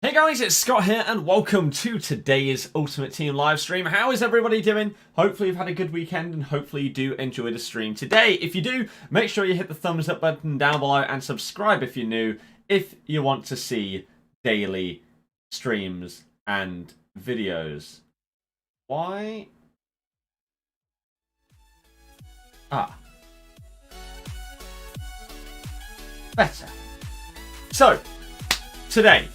Hey guys, it's Scott here and welcome to today's Ultimate Team live stream. How is everybody doing? Hopefully you've had a good weekend and hopefully you do enjoy the stream today. If you do, make sure you hit the thumbs up button down below and subscribe if you're new, if you want to see daily streams and videos. Why? Better. So, today,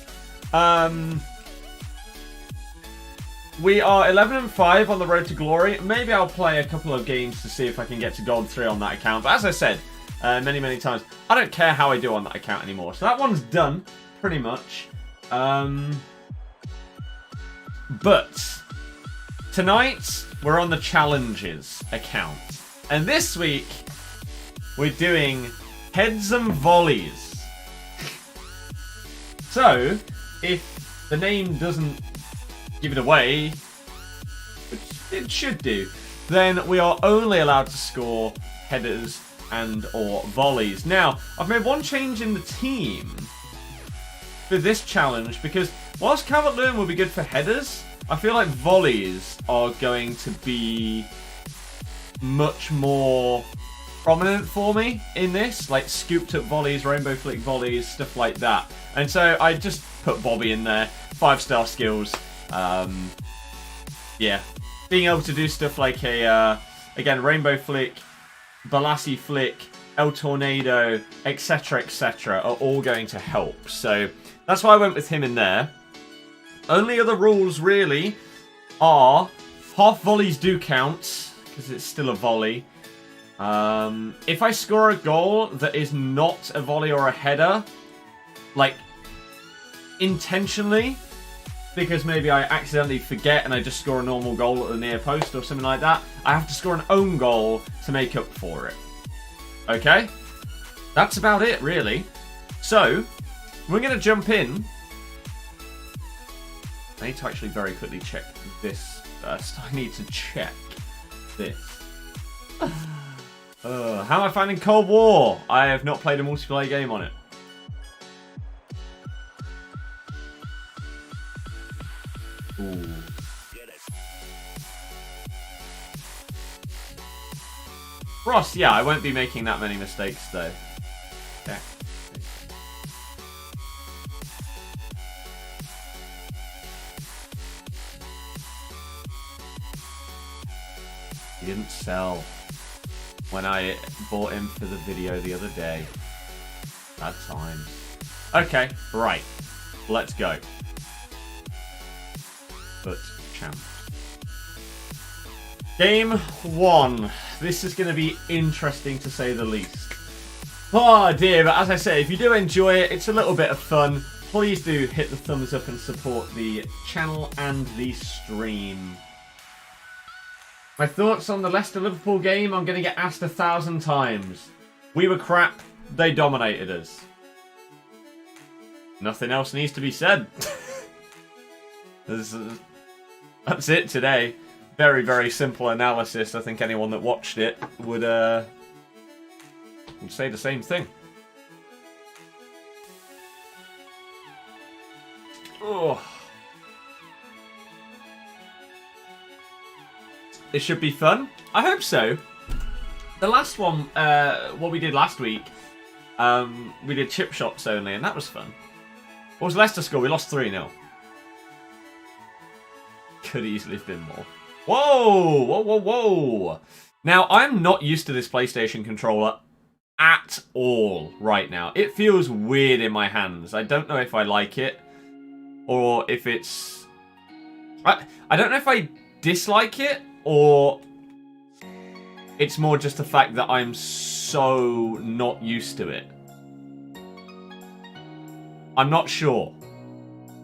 we are 11 and 5 on the road to glory. Maybe I'll play a couple of games to see if I can get to gold 3 on that account. But as I said many times, I don't care how I do on that account anymore. So that one's done, pretty much. But tonight, we're on the challenges account. And this week, we're doing heads and volleys. So, if the name doesn't give it away, which it should do, then we are only allowed to score headers and or volleys. Now, I've made one change in the team for this challenge because whilst Calvert-Lewin will be good for headers, I feel like volleys are going to be much more prominent for me in this, like scooped up volleys, rainbow flick volleys, stuff like that. And so I just put Bobby in there, 5-star skills. Yeah, being able to do stuff like again, rainbow flick, Balassi flick, El Tornado, etc, are all going to help. So that's why I went with him in there. Only other rules really are half volleys do count because it's still a volley. If I score a goal that is not a volley or a header, like intentionally, because maybe I accidentally forget and I just score a normal goal at the near post or something like that, I have to score an own goal to make up for it. Okay? That's about it, really. So, we're going to jump in. I need to actually very quickly check this first. I need to check this. How am I finding Cold War? I have not played a multiplayer game on it. Ooh. Ross, yeah, I won't be making that many mistakes though. Okay. He didn't sell when I bought him for the video the other day. Bad times. Okay, right. Let's go. FUT Champs. Game 1. This is going to be interesting to say the least. Oh dear, but as I say, if you do enjoy it, it's a little bit of fun. Please do hit the thumbs up and support the channel and the stream. My thoughts on the Leicester-Liverpool game, I'm going to get asked 1,000 times. We were crap, they dominated us. Nothing else needs to be said. That's it today. Very simple analysis. I think anyone that watched it would say the same thing. Oh. It should be fun. I hope so. The last one, what we did last week, we did chip shots only, and that was fun. What was Leicester score? We lost 3-0. Could easily have been more. Whoa! Now, I'm not used to this PlayStation controller at all right now. It feels weird in my hands. I don't know if I like it, or if it's... I don't know if I dislike it, or it's more just the fact that I'm so not used to it. I'm not sure.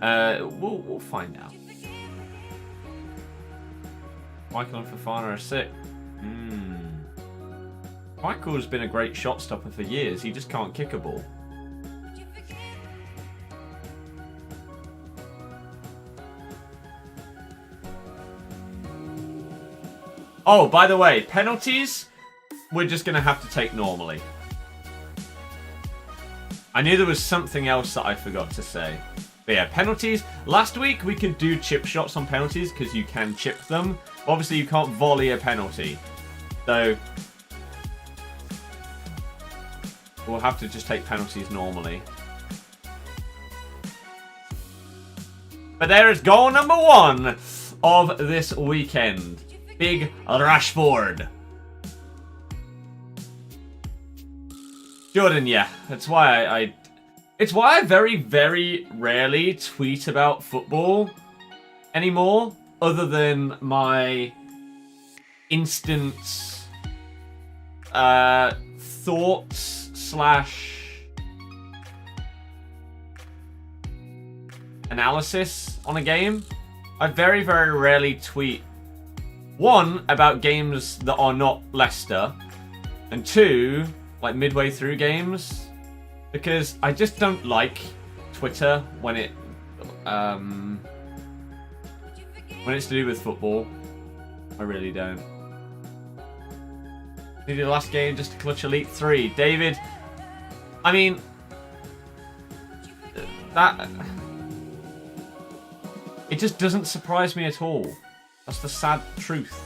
We'll find out. Michael and Fofana are sick. Michael's been a great shot stopper for years. He just can't kick a ball. Oh, by the way, penalties, we're just going to have to take normally. I knew there was something else that I forgot to say. But yeah, penalties. Last week we could do chip shots on penalties because you can chip them. Obviously you can't volley a penalty. So we'll have to just take penalties normally. But there is goal number 1 of this weekend. Big Rashford. Jordan, yeah. That's why it's why I very, very rarely tweet about football anymore, other than my instant thoughts / analysis on a game. I very, very rarely tweet, 1, about games that are not Leicester, and 2, like midway through games, because I just don't like Twitter when it's to do with football. I really don't. Needed the last game just to clutch Elite 3. David, I mean, that... It just doesn't surprise me at all. That's the sad truth.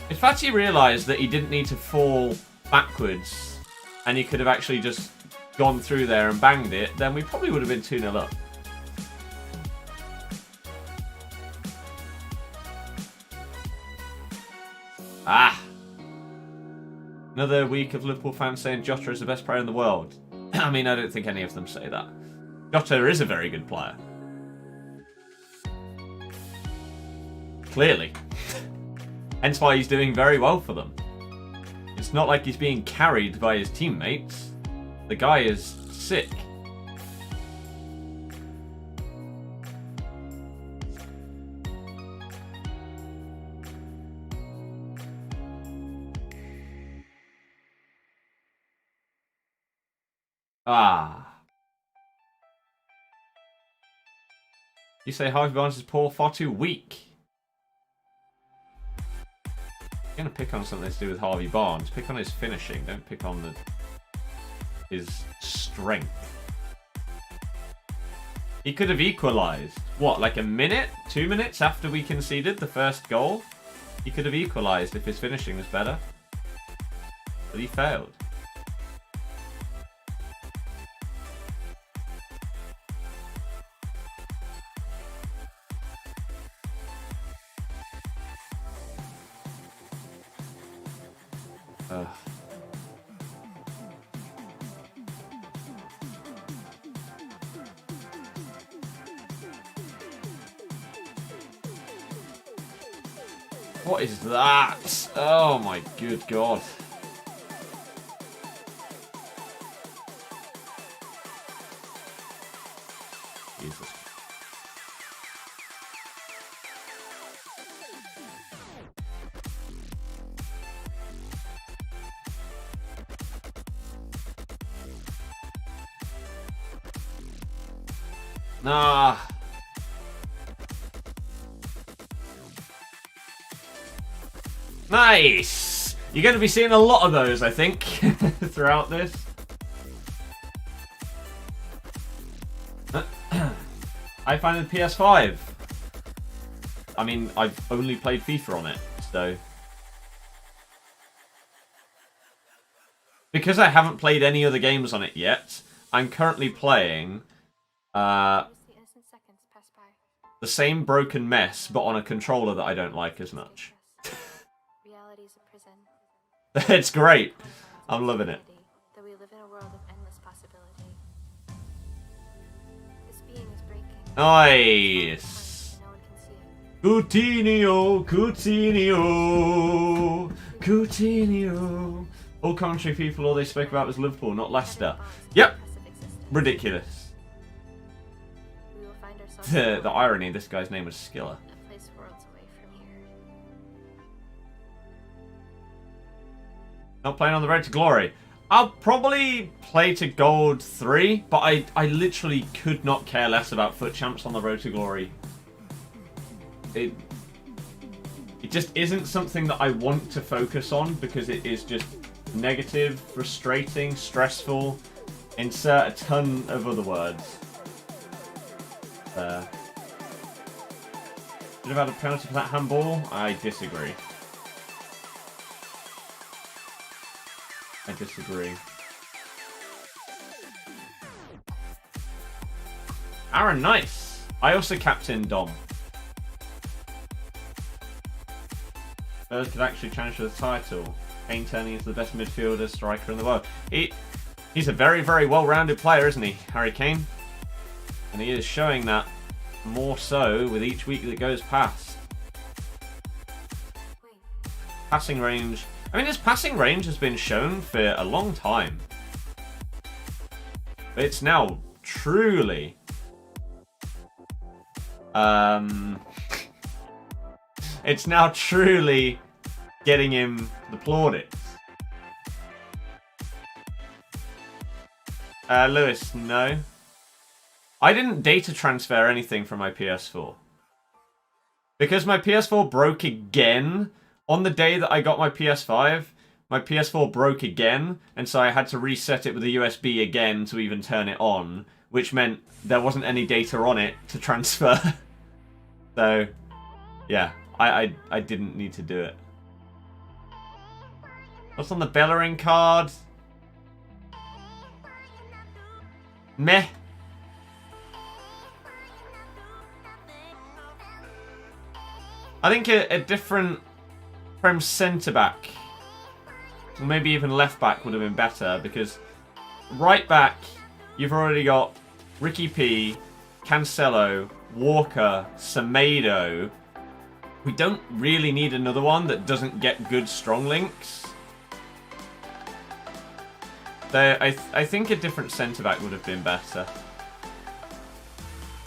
If Fatty realised that he didn't need to fall backwards and he could have actually just gone through there and banged it, then we probably would have been 2-0 up. Ah! Another week of Liverpool fans saying Jota is the best player in the world. I mean, I don't think any of them say that. Jota is a very good player. Clearly. Hence why he's doing very well for them. It's not like he's being carried by his teammates. The guy is sick. Ah. You say Harvey Barnes is poor, far too weak. You're going to pick on something to do with Harvey Barnes. Pick on his finishing. Don't pick on his strength. He could have equalised. What, like a minute? 2 minutes after we conceded the first goal? He could have equalised if his finishing was better. But he failed. What is that? Oh my good God. Jesus. Nah. Nice! You're going to be seeing a lot of those, I think, throughout this. I find the PS5. I mean, I've only played FIFA on it, so... Because I haven't played any other games on it yet, I'm currently playing the same broken mess, but on a controller that I don't like as much. It's great. I'm loving it. Nice. Coutinho, Coutinho, Coutinho. All country people, all they spoke about was Liverpool, not Leicester. Yep. Ridiculous. The irony, this guy's name was Skiller. Not playing on the road to glory. I'll probably play to gold 3, but I literally could not care less about FUT Champs on the road to glory. It just isn't something that I want to focus on because it is just negative, frustrating, stressful. Insert a ton of other words. There. Should have had a penalty for that handball? I disagree. I disagree. Aaron, nice. I also captained Dom. Bird could actually challenge for the title. Kane turning into the best midfielder striker in the world. He's a very, very well-rounded player, isn't he, Harry Kane? And he is showing that more so with each week that goes past. Passing range. I mean, his passing range has been shown for a long time. But it's now truly... it's now truly getting him the plaudits. Lewis, no. I didn't data transfer anything from my PS4. Because my PS4 broke again on the day that I got my PS5. My PS4 broke again, and so I had to reset it with a USB again to even turn it on, which meant there wasn't any data on it to transfer. So, yeah, I didn't need to do it. What's on the Bellerin card? Meh. I think a different Prem centre-back, or maybe even left-back would have been better, because right-back, you've already got Ricky P, Cancelo, Walker, Semedo. We don't really need another one that doesn't get good strong links. So I think a different centre-back would have been better.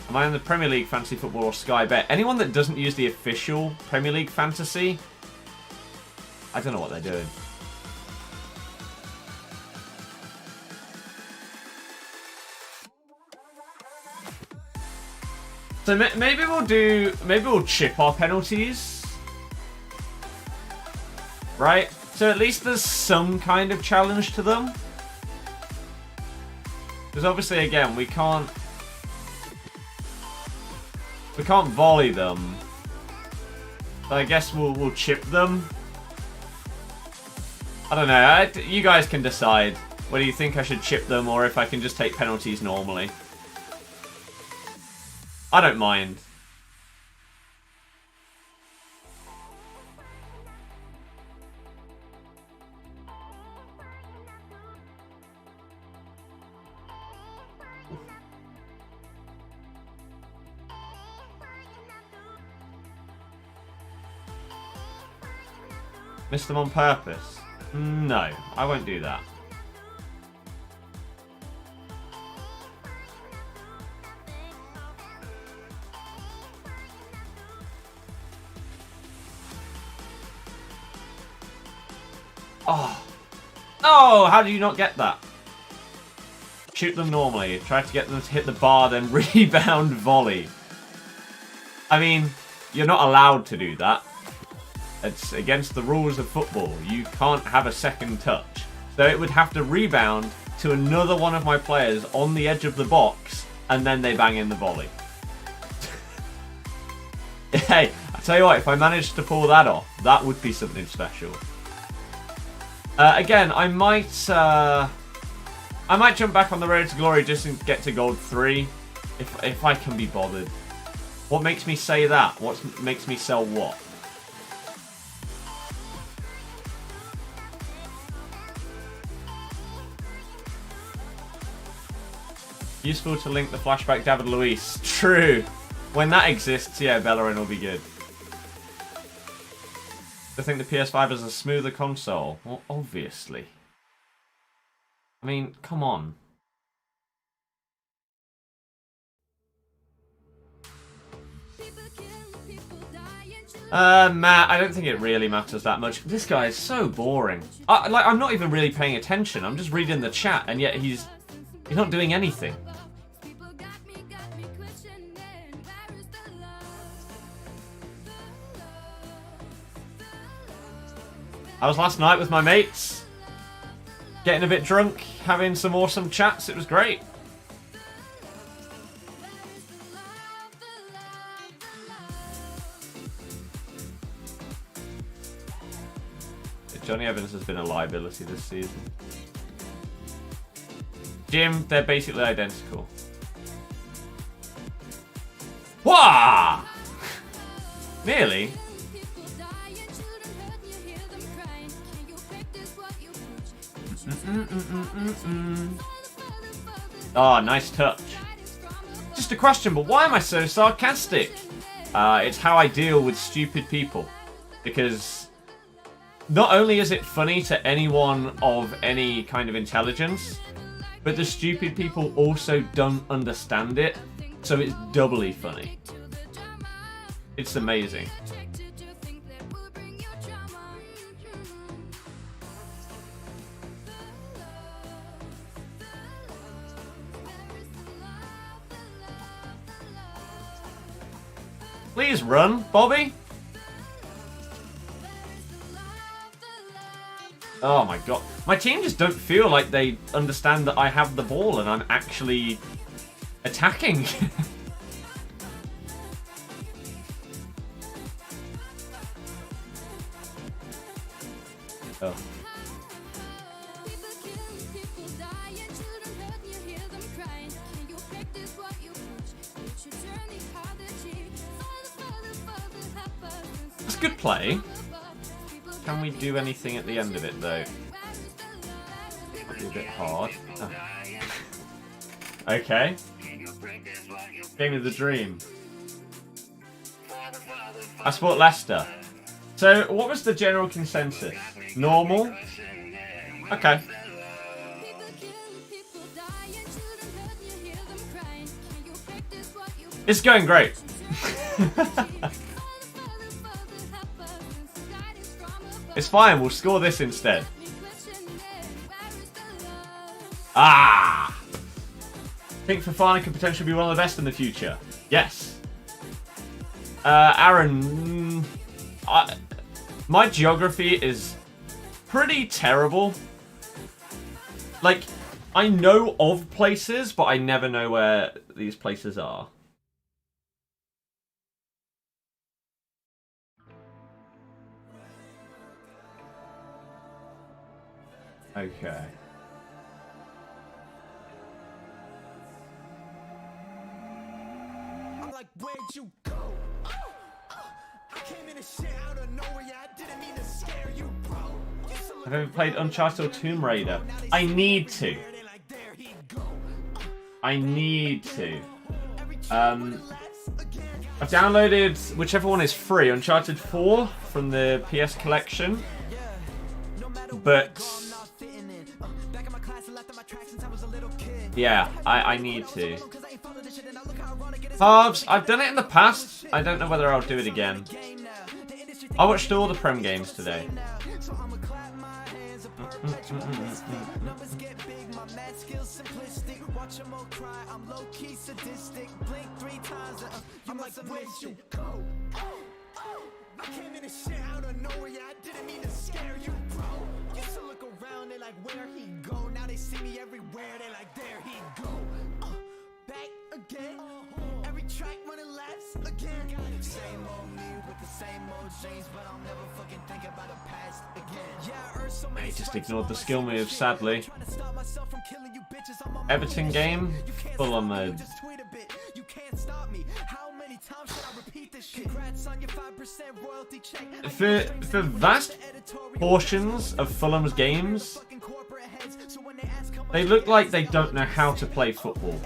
Am I on the Premier League Fantasy Football or Sky Bet? Anyone that doesn't use the official Premier League Fantasy, I don't know what they're doing. So maybe we'll chip our penalties, right? So at least there's some kind of challenge to them. Because obviously, again, we can't volley them. So I guess we'll chip them. I don't know. You guys can decide whether you think I should chip them or if I can just take penalties normally. I don't mind. Missed them on purpose? No, I won't do that. Oh. Oh, how did you not get that? Shoot them normally. Try to get them to hit the bar, then rebound volley. I mean, you're not allowed to do that. It's against the rules of football. You can't have a second touch. So it would have to rebound to another one of my players on the edge of the box, and then they bang in the volley. Hey, I tell you what, if I managed to pull that off, that would be something special. Again, I might jump back on the road to glory just to get to gold 3, if I can be bothered. What makes me say that? What makes me sell what? Useful to link the flashback David Luiz. True. When that exists, yeah, Bellerin will be good. I think the PS5 has a smoother console. Well, obviously. I mean, come on. Matt, I don't think it really matters that much. This guy is so boring. I'm not even really paying attention. I'm just reading the chat, and yet he's not doing anything. I was last night with my mates. getting a bit drunk, having some awesome chats. It was great. Johnny Evans has been a liability this season. Jim, they're basically identical. Wah! Nearly. Oh, nice touch. Just a question, but why am I so sarcastic? It's how I deal with stupid people. Because not only is it funny to anyone of any kind of intelligence, but the stupid people also don't understand it, so it's doubly funny. It's amazing. Please run, Bobby. Oh my god. My team just don't feel like they understand that I have the ball and I'm actually attacking. Oh. That's good play. Can we do anything at the end of it, though? Might be a bit hard. Oh. Okay. Game of the dream. I support Leicester. So, what was the general consensus? Normal? Okay. It's going great. It's fine, we'll score this instead. Ah! I think Fofana could potentially be one of the best in the future. Yes. Aaron, my geography is pretty terrible. Like, I know of places, but I never know where these places are. Okay. I'm like, where'd you go? I came in a shit out of nowhere. Yeah, I didn't mean to scare you, bro. Have you ever played Uncharted or Tomb Raider? I need to. I need to. I've downloaded whichever one is free, Uncharted 4 from the PS Collection. But yeah, I need to. Halves, I've done it in the past. I don't know whether I'll do it again. I watched all the Prem games today. I came in a shit out of nowhere, yeah, I didn't mean to scare you, bro. Used to look around, they like, where he go? Now they see me everywhere, they like, there he go. Back again, every track running laps again. Same old me with the same old dreams, but I'll never fucking think about the past again. Yeah, I earned so many. He just ignored the skill move, sadly. Everton game, Fulham mode. You can't stop me. How many times should I repeat this shit? Congrats on your 5% royalty check. For vast portions of Fulham's games, they look like they don't know how to play football.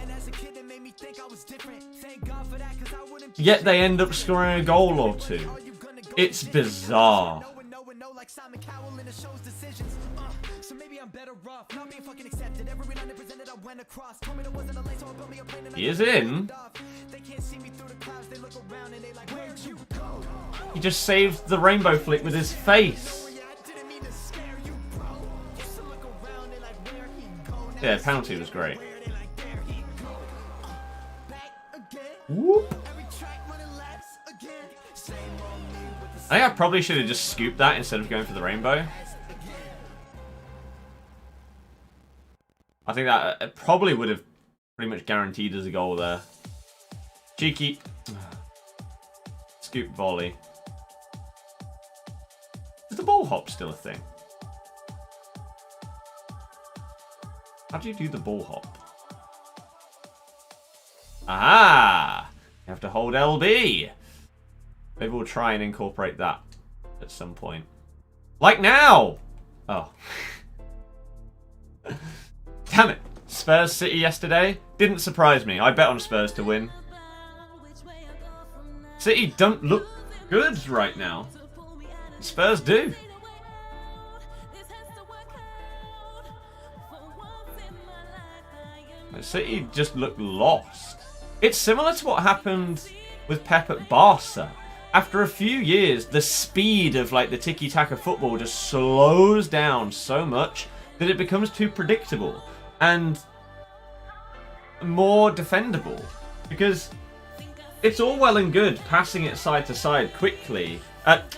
Yet they end up scoring a goal or two. It's bizarre. He is in. He just saved the rainbow flick with his face. Yeah, penalty was great. Whoop. I think I probably should have just scooped that instead of going for the rainbow. I think that probably would have pretty much guaranteed us a goal there. Cheeky. Scoop volley. Is the ball hop still a thing? How do you do the ball hop? Aha! You have to hold LB. Maybe we'll try and incorporate that at some point. Like now! Oh. Damn it. Spurs City yesterday. Didn't surprise me. I bet on Spurs to win. City don't look good right now. Spurs do. City just look lost. It's similar to what happened with Pep at Barca. After a few years, the speed of like the tiki-taka football just slows down so much that it becomes too predictable and more defendable. Because it's all well and good passing it side to side quickly.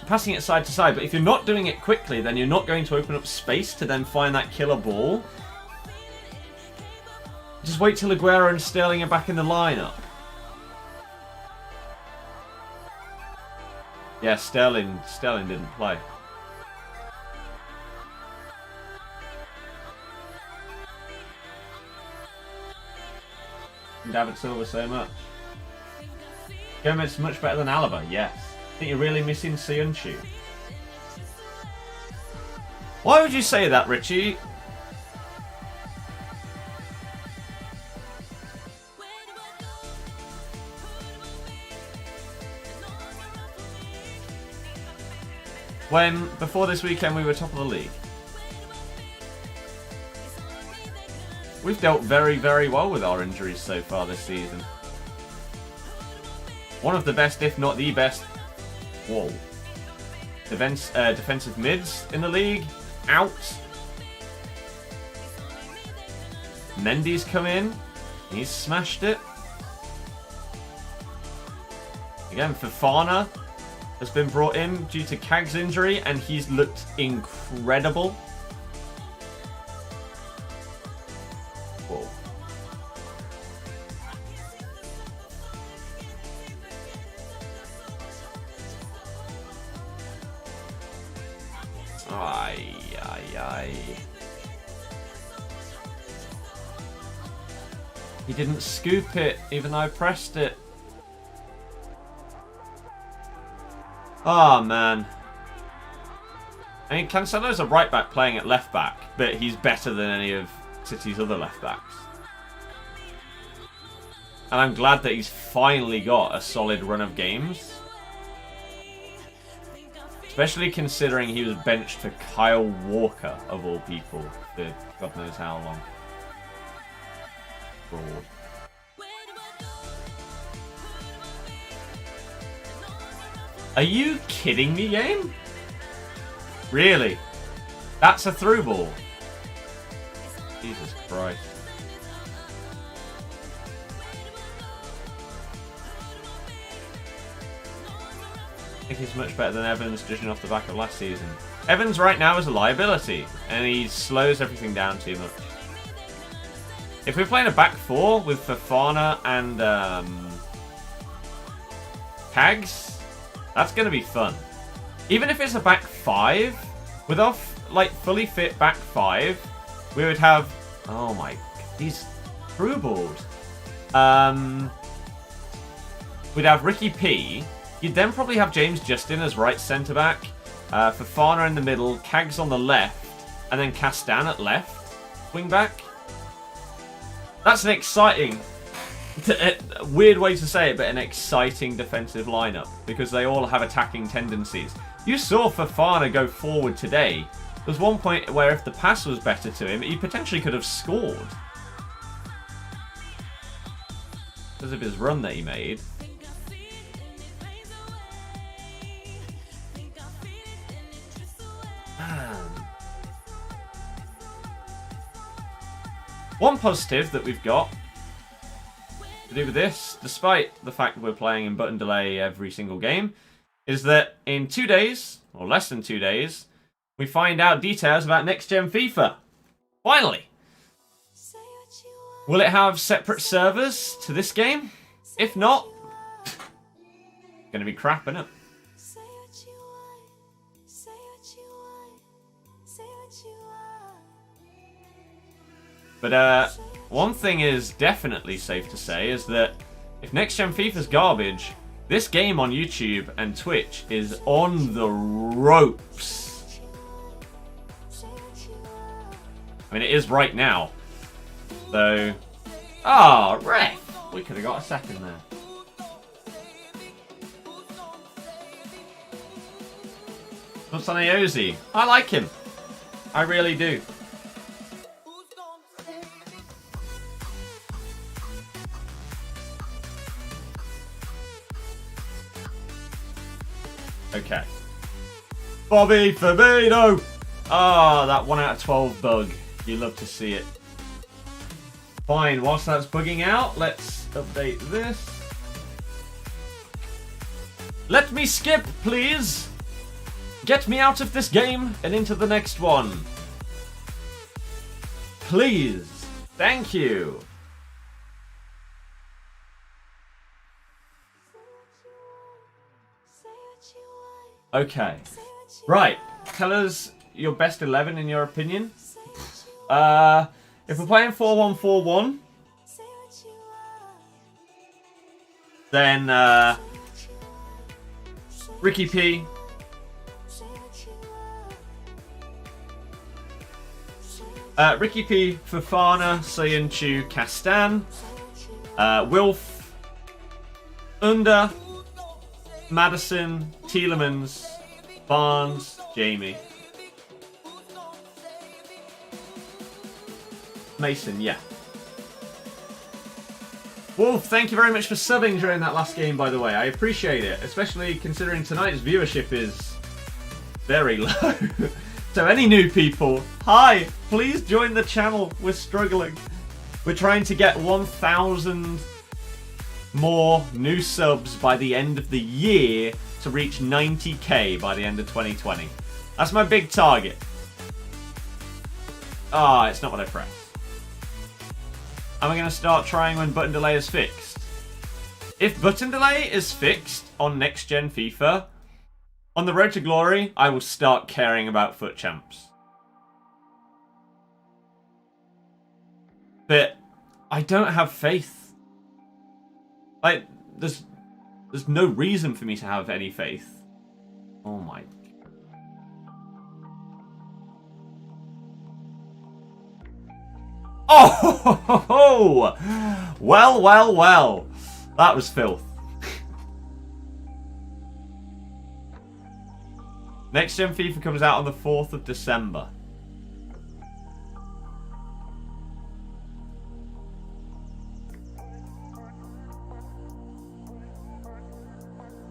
Passing it side to side, but if you're not doing it quickly, then you're not going to open up space to then find that killer ball. Just wait till Aguero and Sterling are back in the lineup. Yeah, Sterling didn't play. David Silva so much. Gomez much better than Alaba, yes. I think you're really missing Sionchu. Why would you say that, Richie? When, before this weekend, we were top of the league. We've dealt very, very well with our injuries so far this season. One of the best, if not the best, defensive mids in the league. Out. Mendy's come in. He's smashed it. Again, Fofana has been brought in due to Kag's injury, and he's looked incredible. Whoa. Ay, ay, ay. He didn't scoop it, even though I pressed it. Oh, man. I mean, Cancelo's a right back playing at left back, but he's better than any of City's other left backs. And I'm glad that he's finally got a solid run of games. Especially considering he was benched for Kyle Walker, of all people, for God knows how long. Fraud. Are you kidding me, game? Really? That's a through ball? Jesus Christ. I think he's much better than Evans, judging off the back of last season. Evans right now is a liability, and he slows everything down too much. If we're playing a back four with Fofana and Tags, that's going to be fun. Even if it's a back five, with our like fully fit back five, we would have, oh my, these through balls. We'd have Ricky P. You'd then probably have James Justin as right centre back, Fofana in the middle, Kags on the left, and then Castan at left wing back. That's an exciting, weird way to say it, but an exciting defensive lineup because they all have attacking tendencies. You saw Fofana go forward today. There was one point where if the pass was better to him, he potentially could have scored because of his run that he made. One positive that we've got to do with this, despite the fact that we're playing in button delay every single game, is that in 2 days, or less than 2 days, we find out details about next gen FIFA. Finally! Will it have separate servers to this game? If not, gonna be crap, innit? Say what you want, say what you want, say what you want. But one thing is definitely safe to say is that if Next Gen FIFA's garbage, this game on YouTube and Twitch is on the ropes. I mean, it is right now. So, ref! We could have got a second there. Ozzy. I like him. I really do. Okay. Bobby Firmino! Ah, that 1 out of 12 bug. You love to see it. Fine, whilst that's bugging out, let's update this. Let me skip, please! Get me out of this game and into the next one. Please. Thank you. Okay. Right. Tell us your best 11 in your opinion. If we're playing 4-1-4-1, then Ricky P, Fofana, Soyuncu, Castan, Wilf, Under, Madison, Tielemans, Barnes, Jamie. Mason, yeah. Wolf, thank you very much for subbing during that last game, by the way. I appreciate it, especially considering tonight's viewership is very low. So any new people, hi, please join the channel. We're struggling. We're trying to get 1,000 more new subs by the end of the year to reach 90k by the end of 2020. That's my big target. It's not what I pressed. Am I going to start trying when button delay is fixed? If button delay is fixed on next gen FIFA, on the road to glory, I will start caring about FUT Champs. But I don't have faith. Like, there's no reason for me to have any faith. Oh my. Oh! Well, well, well. That was filth. Next Gen FIFA comes out on the 4th of December.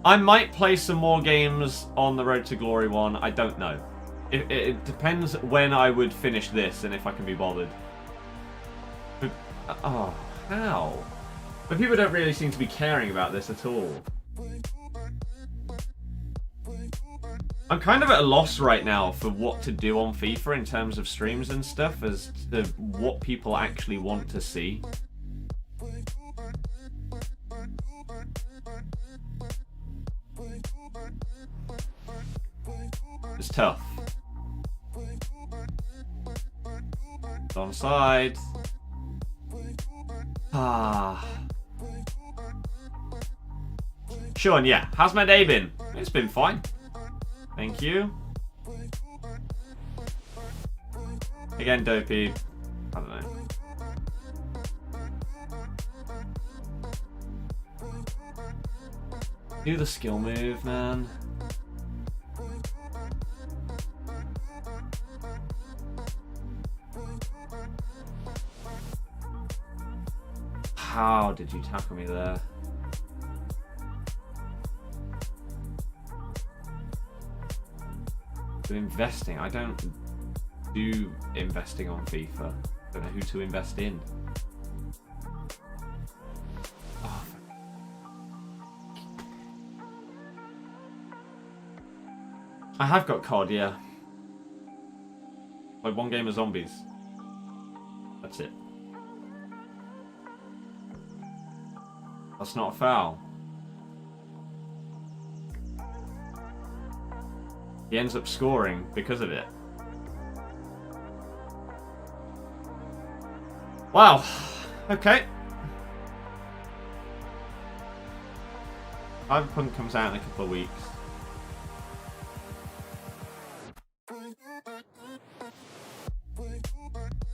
I might play some more games on the Road to Glory one. I don't know. It depends when I would finish this and if I can be bothered. But, how? But people don't really seem to be caring about this at all. I'm kind of at a loss right now for what to do on FIFA in terms of streams and stuff as to what people actually want to see. It's tough. It's onside. Sean, yeah. How's my day been? It's been fine. Thank you. Again, Dopey. I don't know. Do the skill move, man. How did you tackle me there? Investing. I don't do investing on FIFA. I don't know who to invest in. Oh. I have got COD, yeah. Like one game of zombies. That's it. That's not a foul. He ends up scoring because of it. Wow. Okay. Cyberpunk comes out in a couple of weeks.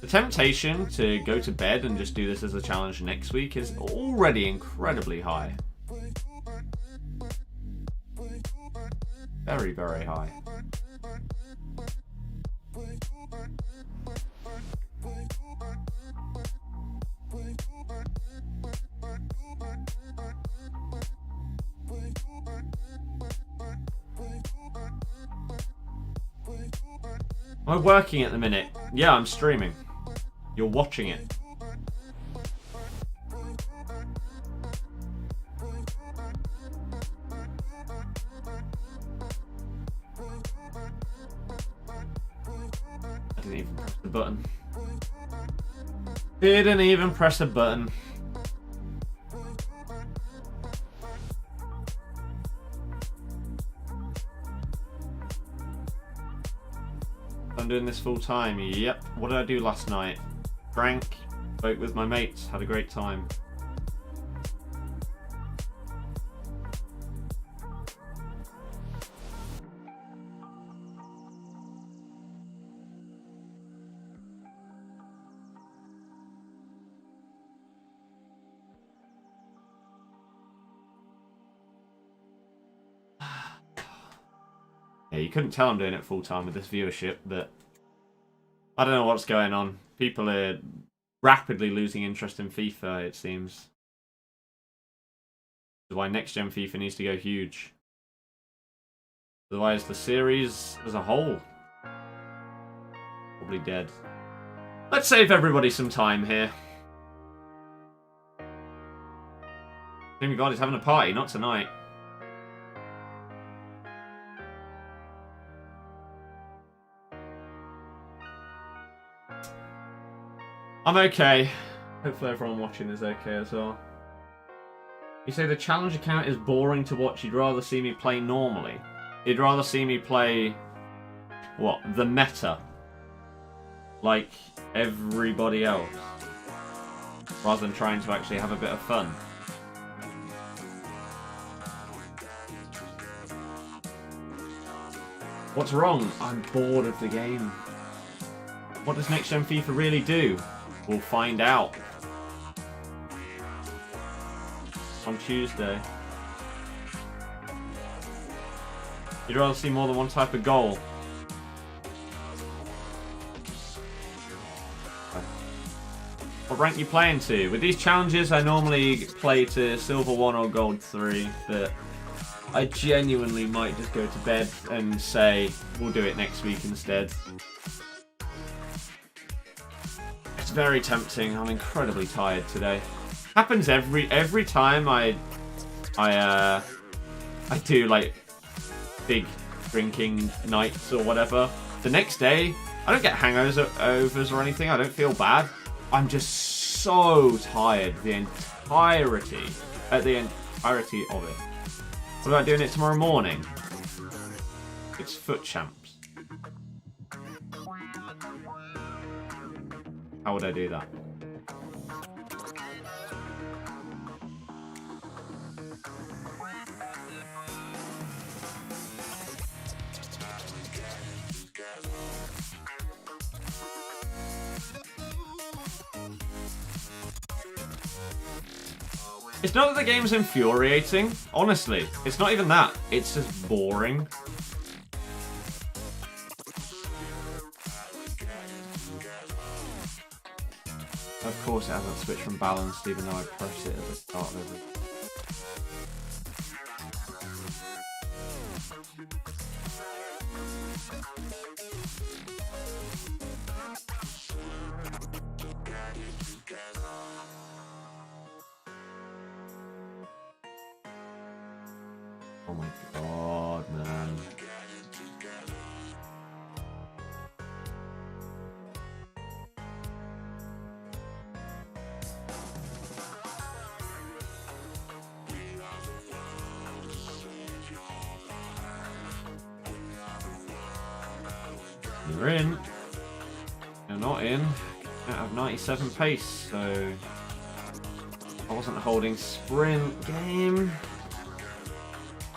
The temptation to go to bed and just do this as a challenge next week is already incredibly high. Very, very high. Am I working at the minute? Yeah, I'm streaming. You're watching it. I didn't even press the button. Didn't even press a button. I'm doing this full time. Yep. What did I do last night? Drank, spoke with my mates, had a great time. Yeah, you couldn't tell I'm doing it full time with this viewership, but I don't know what's going on. People are rapidly losing interest in FIFA, it seems. That's why next gen FIFA needs to go huge. Otherwise, the series as a whole probably dead. Let's save everybody some time here. Oh my god, he's having a party, not tonight. I'm okay. Hopefully everyone watching is okay as well. You say the challenge account is boring to watch. You'd rather see me play normally. You'd rather see me play... what? The meta. Like everybody else. Rather than trying to actually have a bit of fun. What's wrong? I'm bored of the game. What does next gen FIFA really do? We'll find out on Tuesday. You'd rather see more than one type of goal. What rank you playing to? With these challenges, I normally play to Silver 1 or Gold 3, but I genuinely might just go to bed and say, we'll do it next week instead. It's very tempting. I'm incredibly tired today. Happens every time I do like big drinking nights or whatever. The next day, I don't get hangovers or anything. I don't feel bad. I'm just so tired the entirety of it. What about doing it tomorrow morning? It's FUT Champs. How would I do that? It's not that the game's infuriating. Honestly, it's not even that. It's just boring. Of course it hasn't switched from balanced even though I pressed it at the start of it. Oh my god, man. You're in. You're not in. Out of 97 pace, so I wasn't holding sprint game.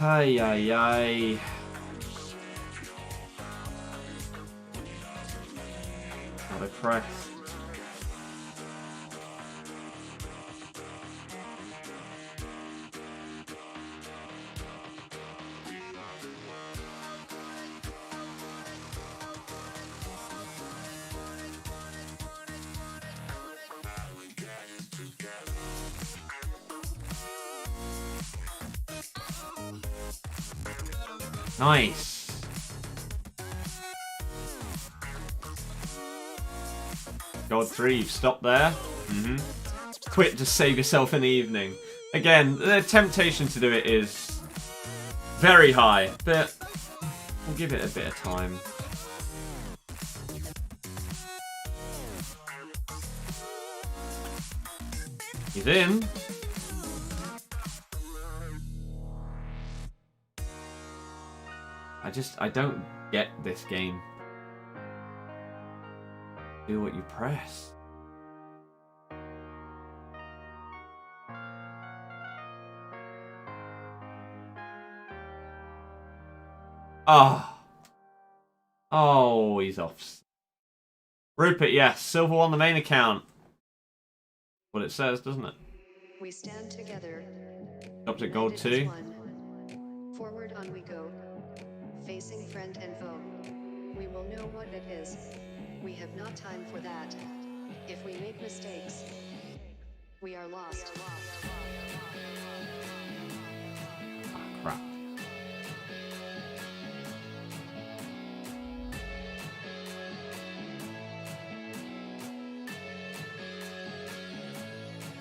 Ay ay ay. Gotta press. Nice. God 3, stop there. Quit to save yourself an evening. Again, the temptation to do it is very high, but we'll give it a bit of time. He's in. I don't get this game. Do what you press. Ah. Oh, he's off. Rupert, yes. Silver on the main account. What it says, doesn't it? We stand together. Up to gold 2. Forward on we go. Facing friend and foe. We will know what it is. We have not time for that. If we make mistakes, we are lost. Crap.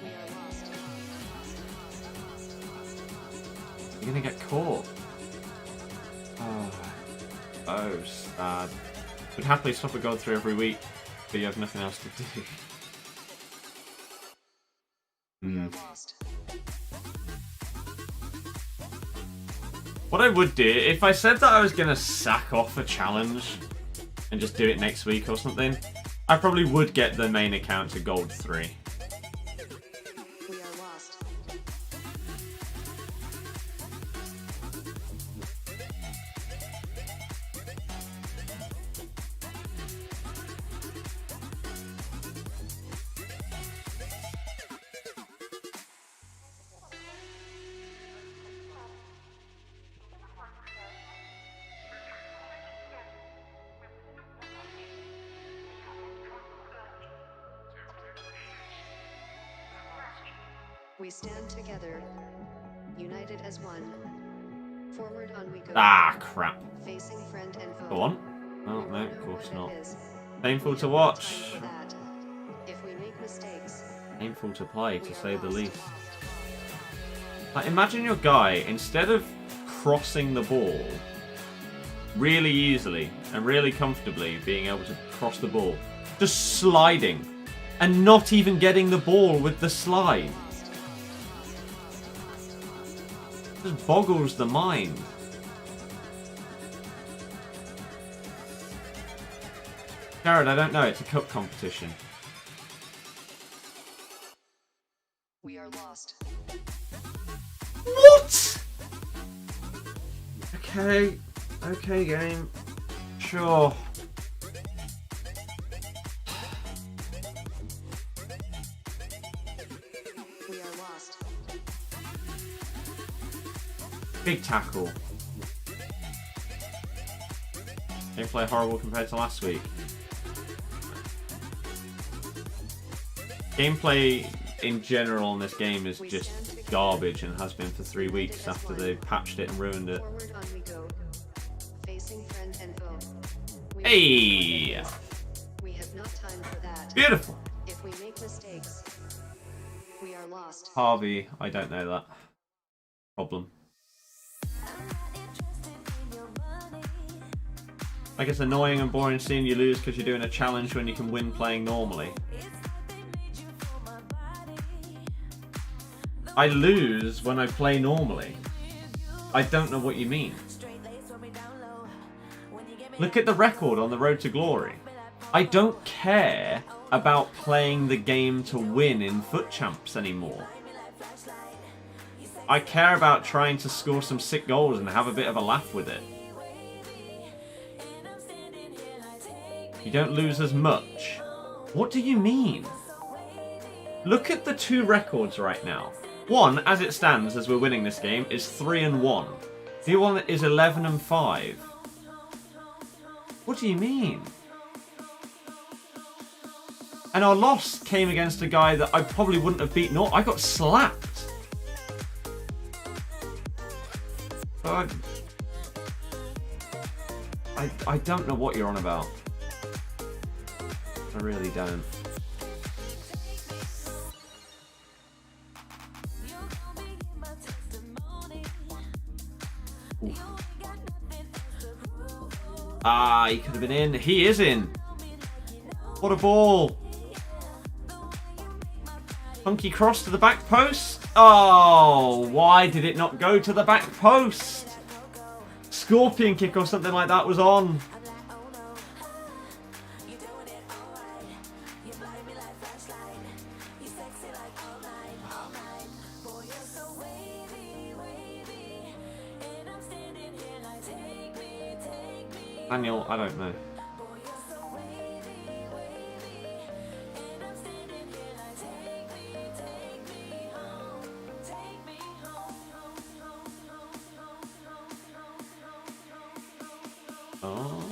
We are lost. You're gonna get caught. Oh, sad. Would happily swap a gold 3 every week, but you have nothing else to do. We are lost. What I would do, if I said that I was gonna sack off a challenge and just do it next week or something, I probably would get the main account to gold 3. We are lost. We stand together, united as one. Forward on we go. Ah, crap. Facing friend and foe. Go on. Oh, We no, will of know course what not. it is. Painful to We have no watch. time for that. If we make mistakes, Painful to play, we to are say the lost. least. Like, imagine your guy, instead of crossing the ball really easily and really comfortably, being able to cross the ball, just sliding and not even getting the ball with the slide. Just boggles the mind. Jared, I don't know, it's a cup competition. We are lost. What? Okay. Okay, game. Sure. We are lost. Big tackle. Gameplay horrible compared to last week. Gameplay in general in this game is just garbage and has been for 3 weeks after they patched it and ruined it. Forward on we go. Facing friend and foe. We Hey! We have not time for that. Beautiful. If we make mistakes, we are lost. Harvey, I don't know that. Problem. Like, it's annoying and boring seeing you lose because you're doing a challenge when you can win playing normally. I lose when I play normally. I don't know what you mean. Look at the record on the Road to Glory. I don't care about playing the game to win in FUT Champs anymore. I care about trying to score some sick goals and have a bit of a laugh with it. You don't lose as much. What do you mean? Look at the two records right now. One, as it stands, as we're winning this game, is 3-1. The one is 11-5. What do you mean? And our loss came against a guy that I probably wouldn't have beaten. I got slapped. I don't know what you're on about. I really don't. Ooh. Ah, he could have been in. He is in. What a ball. Funky cross to the back post. Oh, why did it not go to the back post? Scorpion kick or something like that was on. Daniel, I don't know. Oh.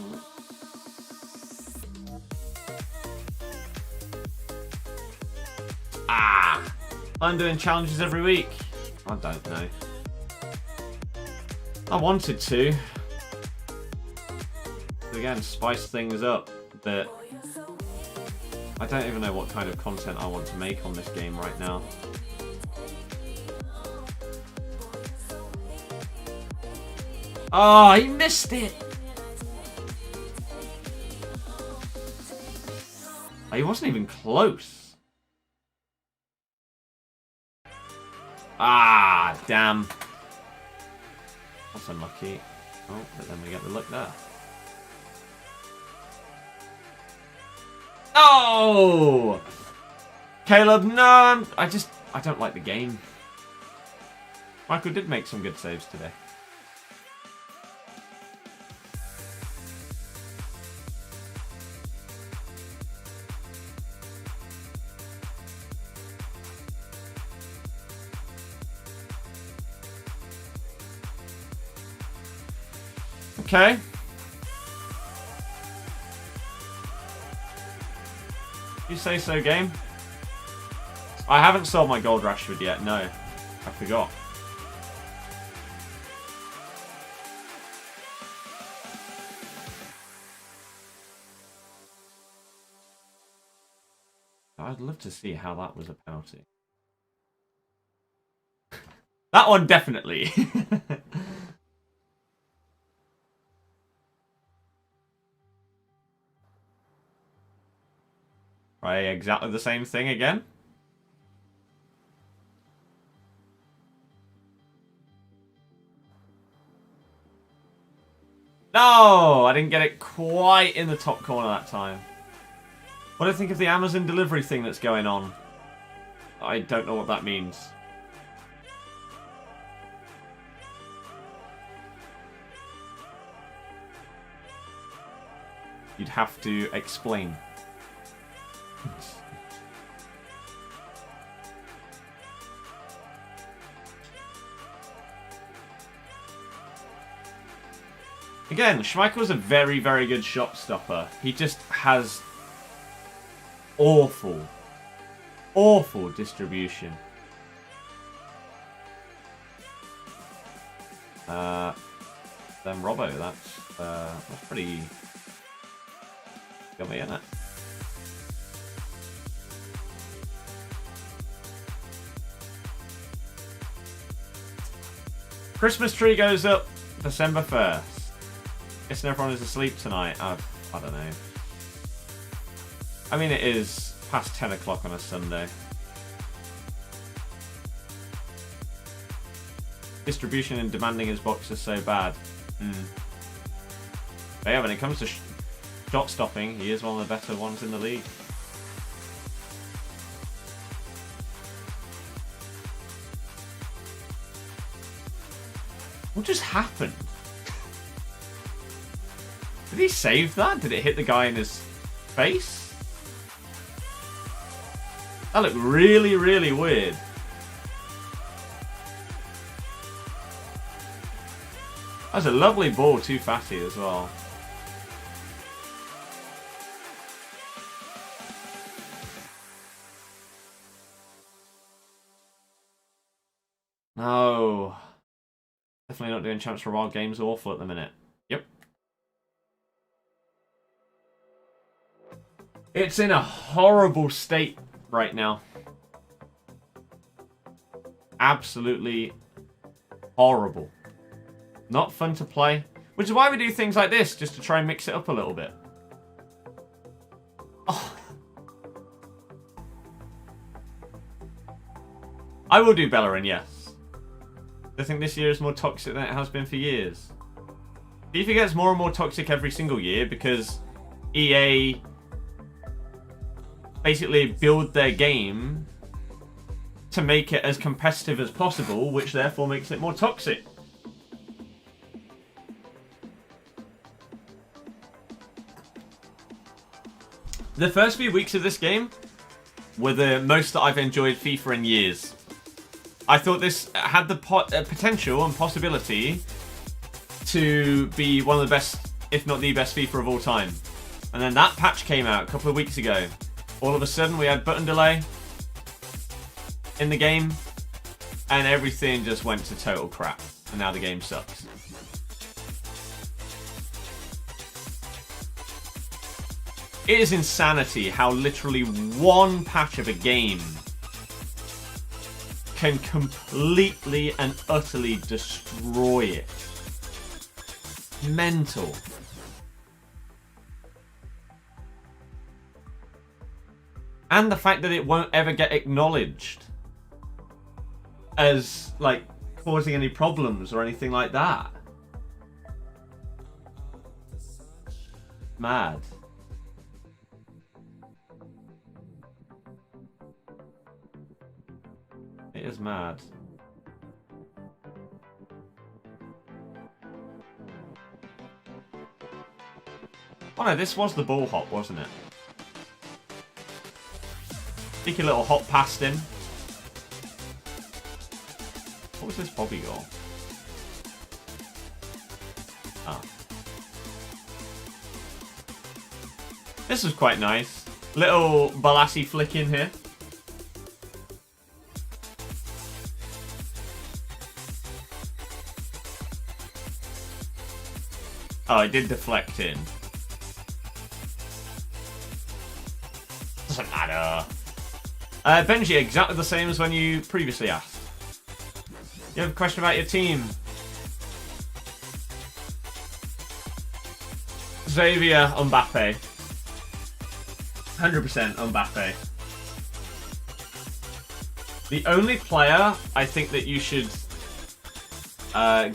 Ah! I'm doing challenges every week. I don't know. I wanted to. Again, spice things up, but I don't even know what kind of content I want to make on this game right now. Oh, he missed it! Oh, he wasn't even close. Ah, damn. That's unlucky. Oh, but then we get the look there. No! Caleb, no! I don't like the game. Michael did make some good saves today. Okay. You say so, game? I haven't sold my gold Rashford yet, no. I forgot. I'd love to see how that was a penalty. That one definitely. Right, exactly the same thing again. No, I didn't get it quite in the top corner that time. What do you think of the Amazon delivery thing that's going on? I don't know what that means. You'd have to explain. Again, Schmeichel's a very, very good shot stopper. He just has awful, awful distribution. Then Robbo, that's pretty yummy, isn't it? Christmas tree goes up December 1st. Guessing everyone is asleep tonight. I don't know. I mean, it is past 10 o'clock on a Sunday. Distribution and demanding his box is so bad. But yeah, when it comes to shot stopping, he is one of the better ones in the league. What just happened? Did he save that? Did it hit the guy in his face? That looked really, really weird. That's a lovely ball, too fatty as well. No. Definitely not doing Champs for a while. Game's awful at the minute. Yep. It's in a horrible state right now. Absolutely horrible. Not fun to play. Which is why we do things like this, just to try and mix it up a little bit. Oh. I will do Bellerin, yes. I think this year is more toxic than it has been for years. FIFA gets more and more toxic every single year because EA basically build their game to make it as competitive as possible, which therefore makes it more toxic. The first few weeks of this game were the most that I've enjoyed FIFA in years. I thought this had the potential and possibility to be one of the best, if not the best FIFA of all time. And then that patch came out a couple of weeks ago. All of a sudden we had button delay in the game and everything just went to total crap. And now the game sucks. It is insanity how literally one patch of a game can completely and utterly destroy it. Mental. And the fact that it won't ever get acknowledged as, like, causing any problems or anything like that. Mad. It is mad. Oh no, this was the ball hop, wasn't it? Cheeky little hop past him. What was this Bobby goal? Ah. This was quite nice. Little Balassi flick in here. Oh, it did deflect in. Doesn't matter. Benji, exactly the same as when you previously asked. You have a question about your team? Xavier, Mbappe. 100% Mbappe. The only player I think that you should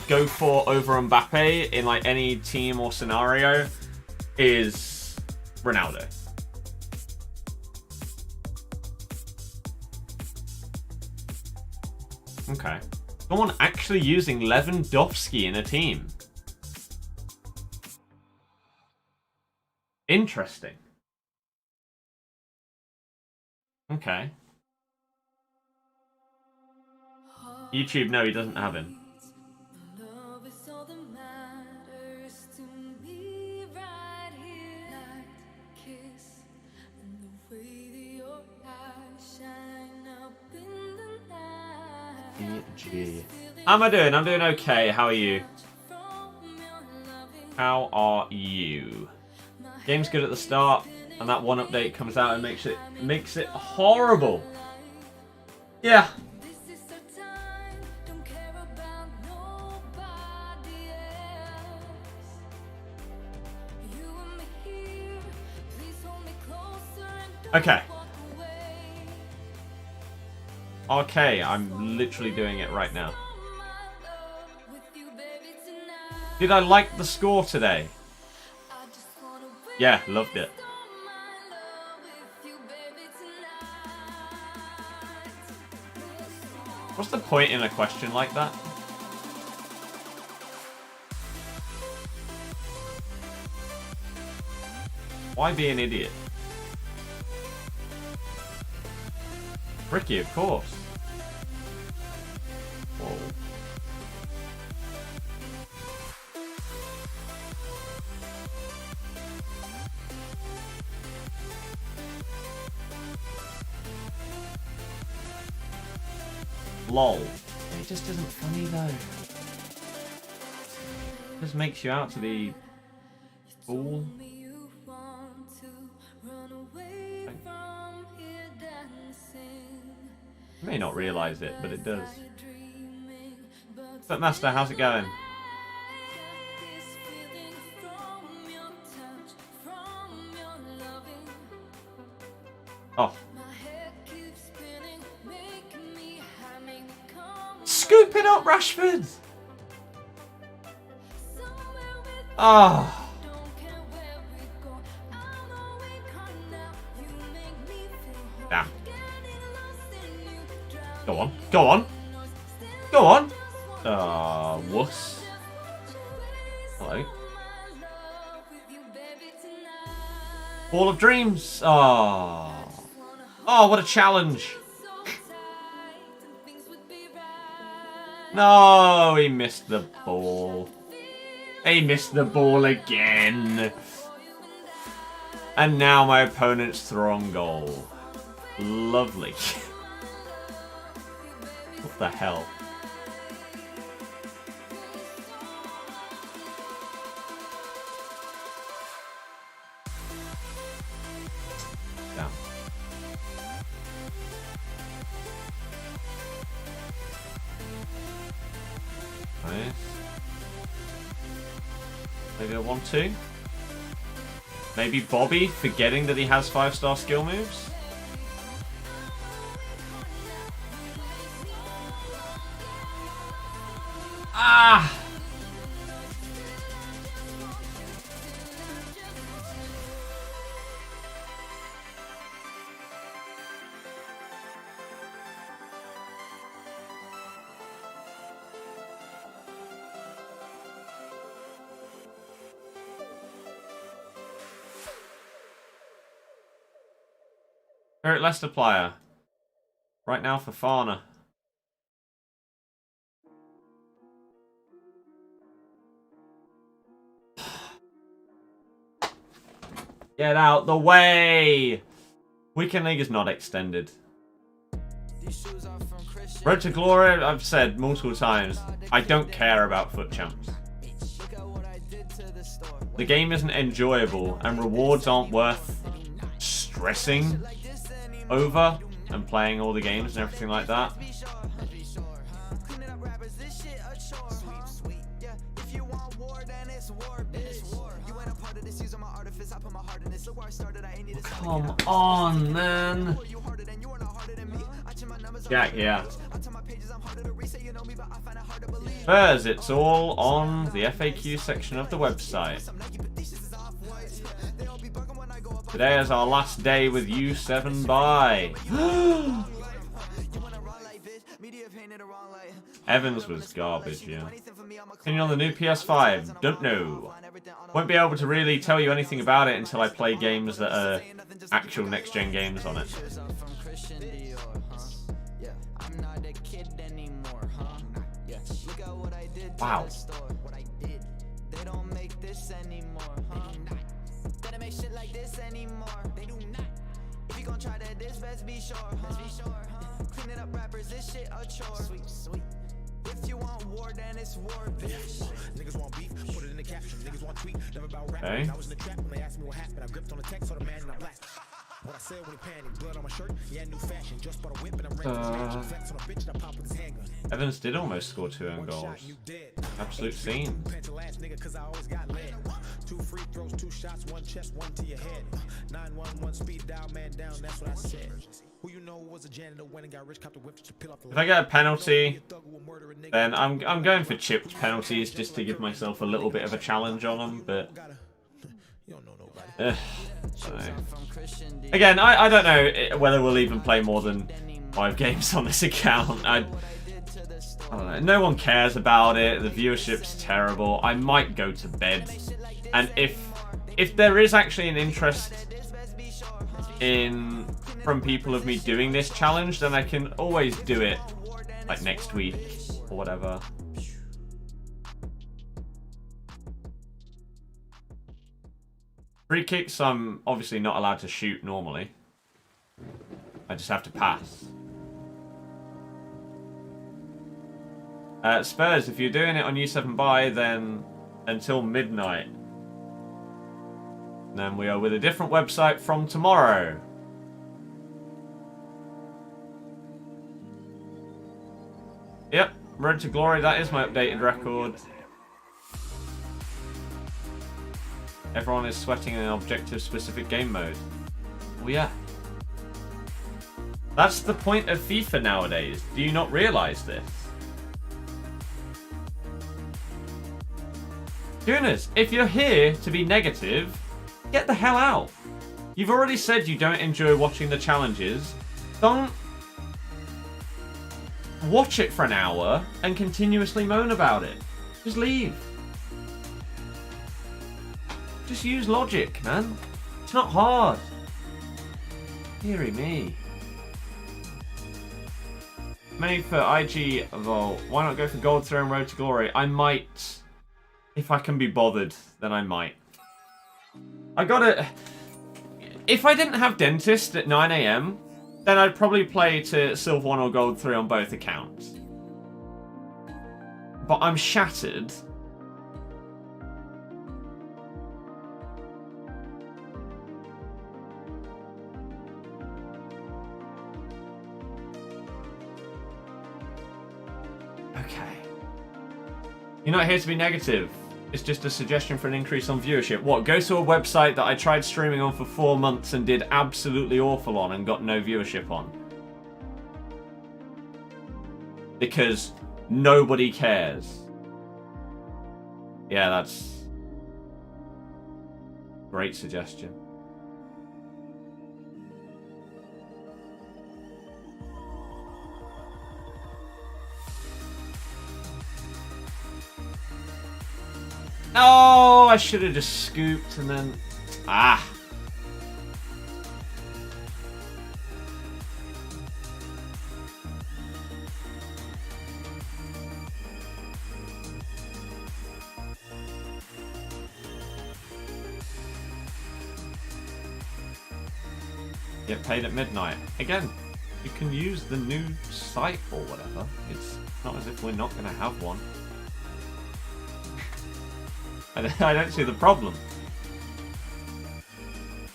go for over Mbappe in like any team or scenario is Ronaldo. Okay. Someone actually using Lewandowski in a team. Interesting. Okay. YouTube, no, he doesn't have him. How am I doing? I'm doing okay. How are you? How are you? Game's good at the start, and that one update comes out and makes it horrible. Yeah. Okay. Okay, I'm literally doing it right now. Did I like the score today? Yeah, loved it. What's the point in a question like that? Why be an idiot? Ricky, of course. Whoa. Lol. It just isn't funny though. It just makes you out to be fool. You may not realise it, but it does. What's up, Master? How's it going? Oh. Scooping up Rashford! Oh. Damn. Go on. Go on. Go on. Wuss. Hello. Ball of Dreams. Oh. Oh, what a challenge. No, he missed the ball. He missed the ball again. And now my opponent's thrown goal. Lovely. What the hell? Damn. Nice. Maybe a 1-2. Maybe Bobby forgetting that he has 5-star skill moves. Ah! Eric Leicester player. Right now for Farner. Get out the way! Weekend League is not extended. Road to Glory, I've said multiple times, I don't care about FUT Champs. The game isn't enjoyable and rewards aren't worth stressing over and playing all the games and everything like that. Come on, man. Jack, yeah. Spurs, it's all on the FAQ section of the website. Today is our last day with U7 bye. Evans was garbage, yeah. Opinion on the new PS5? Don't know. Won't be able to really tell you anything about it until I play games that are actual next-gen games on it. Wow. Okay. Evans did almost score 2 own goals. Absolute scene. 2 free throws, 2 shots, 1 chest, 1 to your head. 911 speed dial, man down, that's what I said. Who you know was a janitor when and got rich, cop the whip to peel off the. If I get a penalty, then I'm going for chipped penalties just to give myself a little bit of a challenge on them, but Again, I don't know whether we'll even play more than 5 games on this account. I don't know. No one cares about it. The viewership's terrible. I might go to bed. And if there is actually an interest from people of me doing this challenge, then I can always do it like next week or whatever. Free kicks, I'm obviously not allowed to shoot normally. I just have to pass. Spurs, if you're doing it on U7 Buy, then until midnight. Then we are with a different website from tomorrow. Yep, Road to Glory, that is my updated record. Everyone is sweating in an objective-specific game mode. Oh yeah. That's the point of FIFA nowadays. Do you not realise this? Gooners, if you're here to be negative, get the hell out. You've already said you don't enjoy watching the challenges. Don't watch it for an hour and continuously moan about it. Just leave. Just use logic, man. It's not hard. Deary me. Many for IG Vol. Why not go for Gold Throw and Road to Glory? I might. If I can be bothered, then I might. I gotta... If I didn't have Dentist at 9 AM, then I'd probably play to Silver 1 or Gold 3 on both accounts. But I'm shattered. Okay. You're not here to be negative. It's just a suggestion for an increase on viewership. What? Go to a website that I tried streaming on for 4 months and did absolutely awful on and got no viewership on. Because nobody cares. Yeah, that's... great suggestion. Oh, I should have just scooped and then... Ah. Get paid at midnight. Again, you can use the new site or whatever. It's not as if we're not going to have one. I don't see the problem.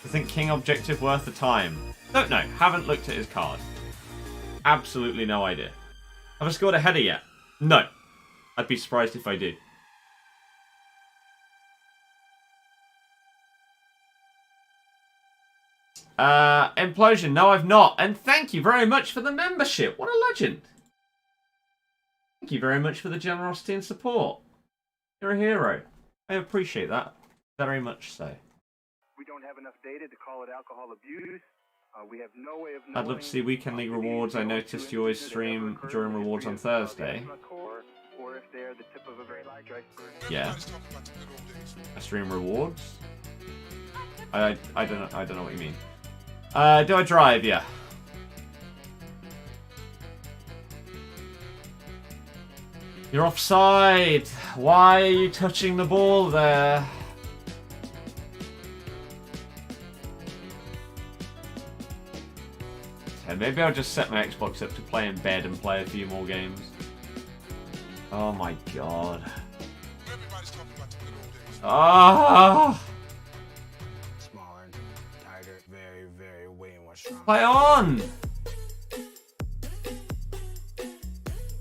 I think King objective worth the time. Don't know. Haven't looked at his card. Absolutely no idea. Have I scored a header yet? No. I'd be surprised if I do. Implosion. No, I've not. And thank you very much for the membership. What a legend. Thank you very much for the generosity and support. You're a hero. I appreciate that very much so. We don't have enough data to call it alcohol abuse. We have no way of knowing. I'd love to see weekend league rewards. I noticed you always stream during rewards on Thursday. Yeah. I stream rewards. I don't know what you mean. Do I drive? Yeah. You're offside. Why are you touching the ball there? Okay, maybe I'll just set my Xbox up to play in bed and play a few more games. Oh my god. Ah! Smaller, tighter, very way more strong. Play on!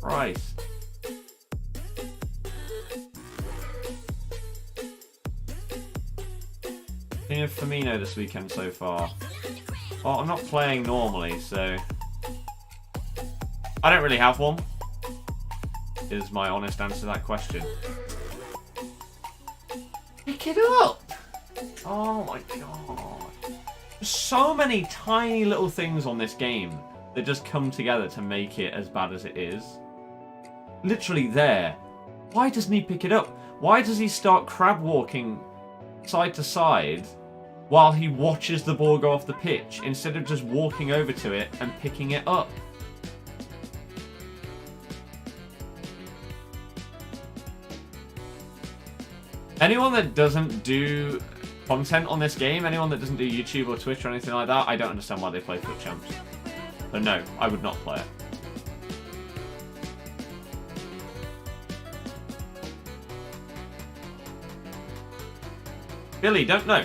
Christ. Of Firmino this weekend so far. Well, I'm not playing normally, so I don't really have one. Is my honest answer to that question. Pick it up! Oh my god. So many tiny little things on this game that just come together to make it as bad as it is. Literally there. Why doesn't he pick it up? Why does he start crab walking side to side while he watches the ball go off the pitch instead of just walking over to it and picking it up? Anyone that doesn't do content on this game, anyone that doesn't do YouTube or Twitch or anything like that, I don't understand why they play FUT Champs. So no, I would not play it. Billy, don't know.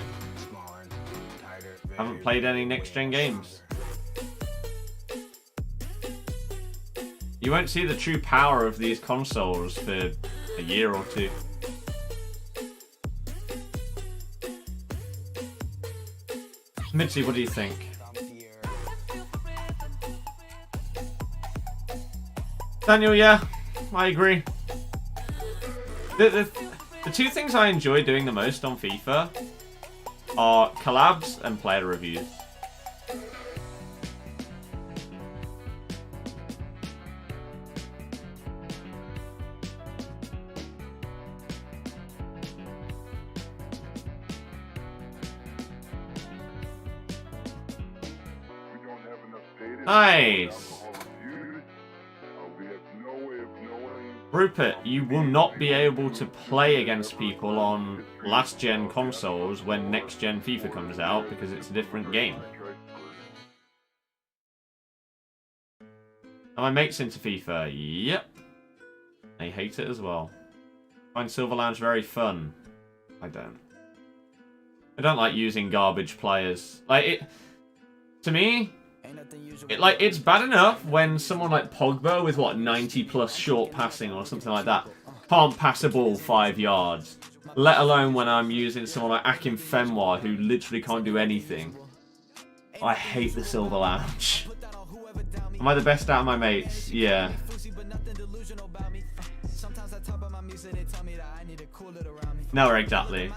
Haven't played any next-gen games. You won't see the true power of these consoles for a year or two. Mitzi, what do you think? Daniel, yeah, I agree. The two things I enjoy doing the most on FIFA are collabs and player reviews. Nice. Rupert, you will not be able to play against people on last-gen consoles when next-gen FIFA comes out because it's a different game. Are my mates into FIFA? Yep. They hate it as well. Find Silver Lounge very fun. I don't. I don't like using garbage players. Like, it... To me... it's bad enough when someone like Pogba with, what, 90+ short passing or something like that can't pass a ball 5 yards. Let alone when I'm using someone like Akim Fenwa who literally can't do anything. I hate the Silver Lounge. Am I the best out of my mates? Yeah. No, exactly.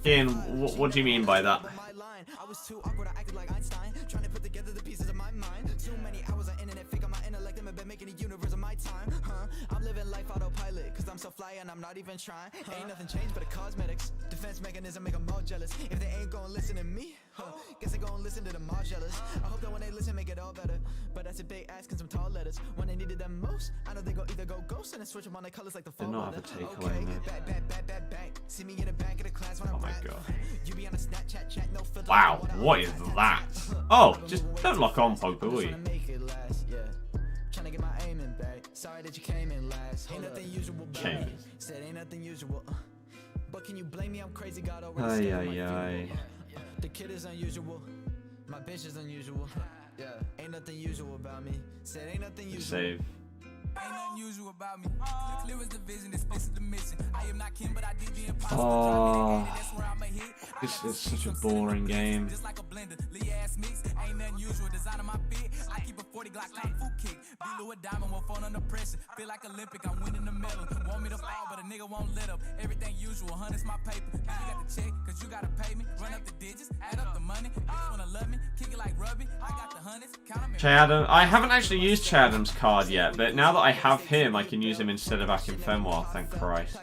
Ian, what do you mean by that? I'm living life autopilot, cause I'm so fly and I'm not even trying. Ain't nothing changed but the cosmetics. Defense mechanism make them all jealous. If they ain't gonna listen to me, guess they gonna listen to the more jealous. I hope that when they listen, make it all better. But that's a big ask and some tall letters. When they needed them most, I know they go either go ghost and then switch them on their colors like the fall weather. Okay, back. See me in the back of the class when Oh I'm my rap. god. You be on a Snapchat chat, no filter. Wow, what is that? Oh, just don't lock on Pogba, will you? Trying to get my aiming back. Sorry that you came in last. Ain't nothing usual about me. Said ain't nothing usual. But can you blame me? I'm crazy. God already scared my funeral. The kid is unusual. My bitch is unusual. Yeah, ain't nothing usual about me. Said ain't nothing usual. Save. Ain't nothing usual about me. Clear as the vision, this is the mission. I am not Kim, but I did the impossible. Oh, That's where I'm a hit. this is such a boring game. Just like a blender, Lee ass mix. Ain't nothing usual. Design of my fit. I keep a 40 Glock kung fu kick. Blue a diamond, one phone under pressure. Feel like Olympic, I'm winning the medal. Want me to fall, but a nigga won't let up. Everything usual, hundreds my paper. You got the check, cause you gotta pay me. Run up the digits, add up the money. Bitch wanna love me, kick it like rugby. I got the hundreds, count them. Che Adam, I haven't actually used Che Adam's card yet, but now that I have him, I can use him instead of Akim Fenwa, thank Christ.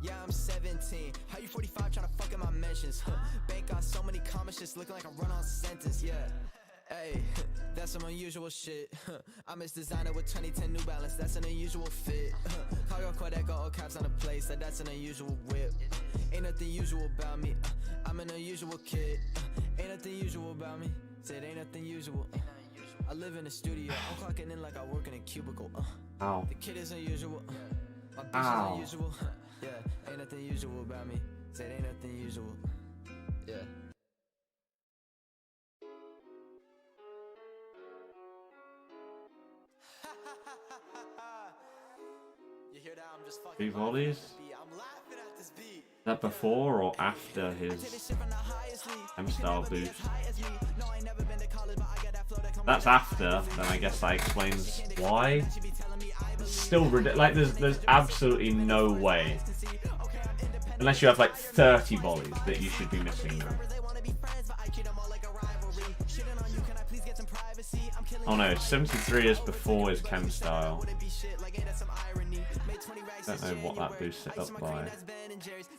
Yeah, I'm 17. How you 45 trying to fuck in my mentions? Bank on so many comments, just looking like a run-on sentence. Yeah. Hey, that's some unusual shit. I miss designer with 2010 New Balance. That's an unusual fit. Cargo Kodak, all caps on the place. That's an unusual whip. Ain't nothing usual about me. I'm an unusual kid. Ain't nothing usual about me. Said ain't nothing usual. I live in a studio. I'm clocking in like I work in a cubicle. Ow. The kid is unusual. My bitch is unusual. Yeah, ain't nothing usual about me. Said ain't nothing usual. Yeah. You hear that? I'm just fucking Two volleys? I'm laughing at this beat. Is that before or after his M style boost. That's after, then I guess that explains why. It's still ridiculous. Like, there's absolutely no way, unless you have like 30 volleys, that you should be missing them. Oh no, 73 is before his chem style. Don't know what that boosts it up by.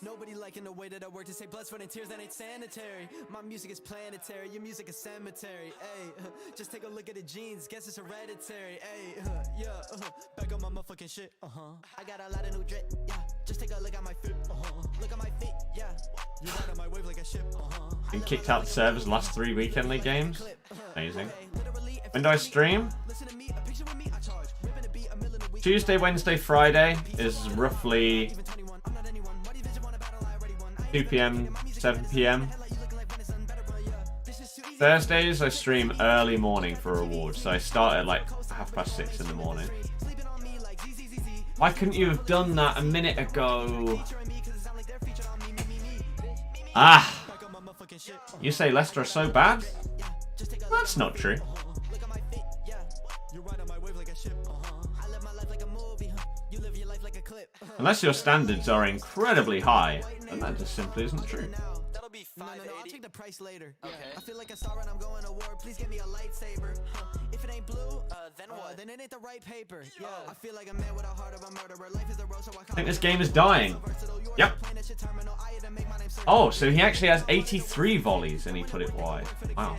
Nobody liking the way that I work to say blood, sweat, and tears that ain't sanitary. My music is planetary, your music is cemetery. Ay, just take a look at the genes, guess it's hereditary. Ay, yeah, back on my motherfucking shit. I got a lot of new drip. Yeah, just take a look at my feet. Look at my feet. Yeah, you ride on my wave like a ship. Been kicked out the servers last 3 weekend league games. Amazing. When do I stream? Tuesday, Wednesday, Friday is roughly 2 PM, 7 PM. Thursdays I stream early morning for rewards, so I start at like 6:30 in the morning. Why couldn't you have done that a minute ago? Ah! You say Leicester are so bad? That's not true. Unless your standards are incredibly high, and that just simply isn't true. No, I'll check the price later. Okay. I feel like a star and I'm going to war. Please give me a lightsaber. If it ain't blue, then what? Then it ain't the right paper. Yeah. I feel like a man with a heart of a murderer. Life is a road, so I think this game is dying. Yep. Oh, so he actually has 83 volleys and he put it wide. Wow.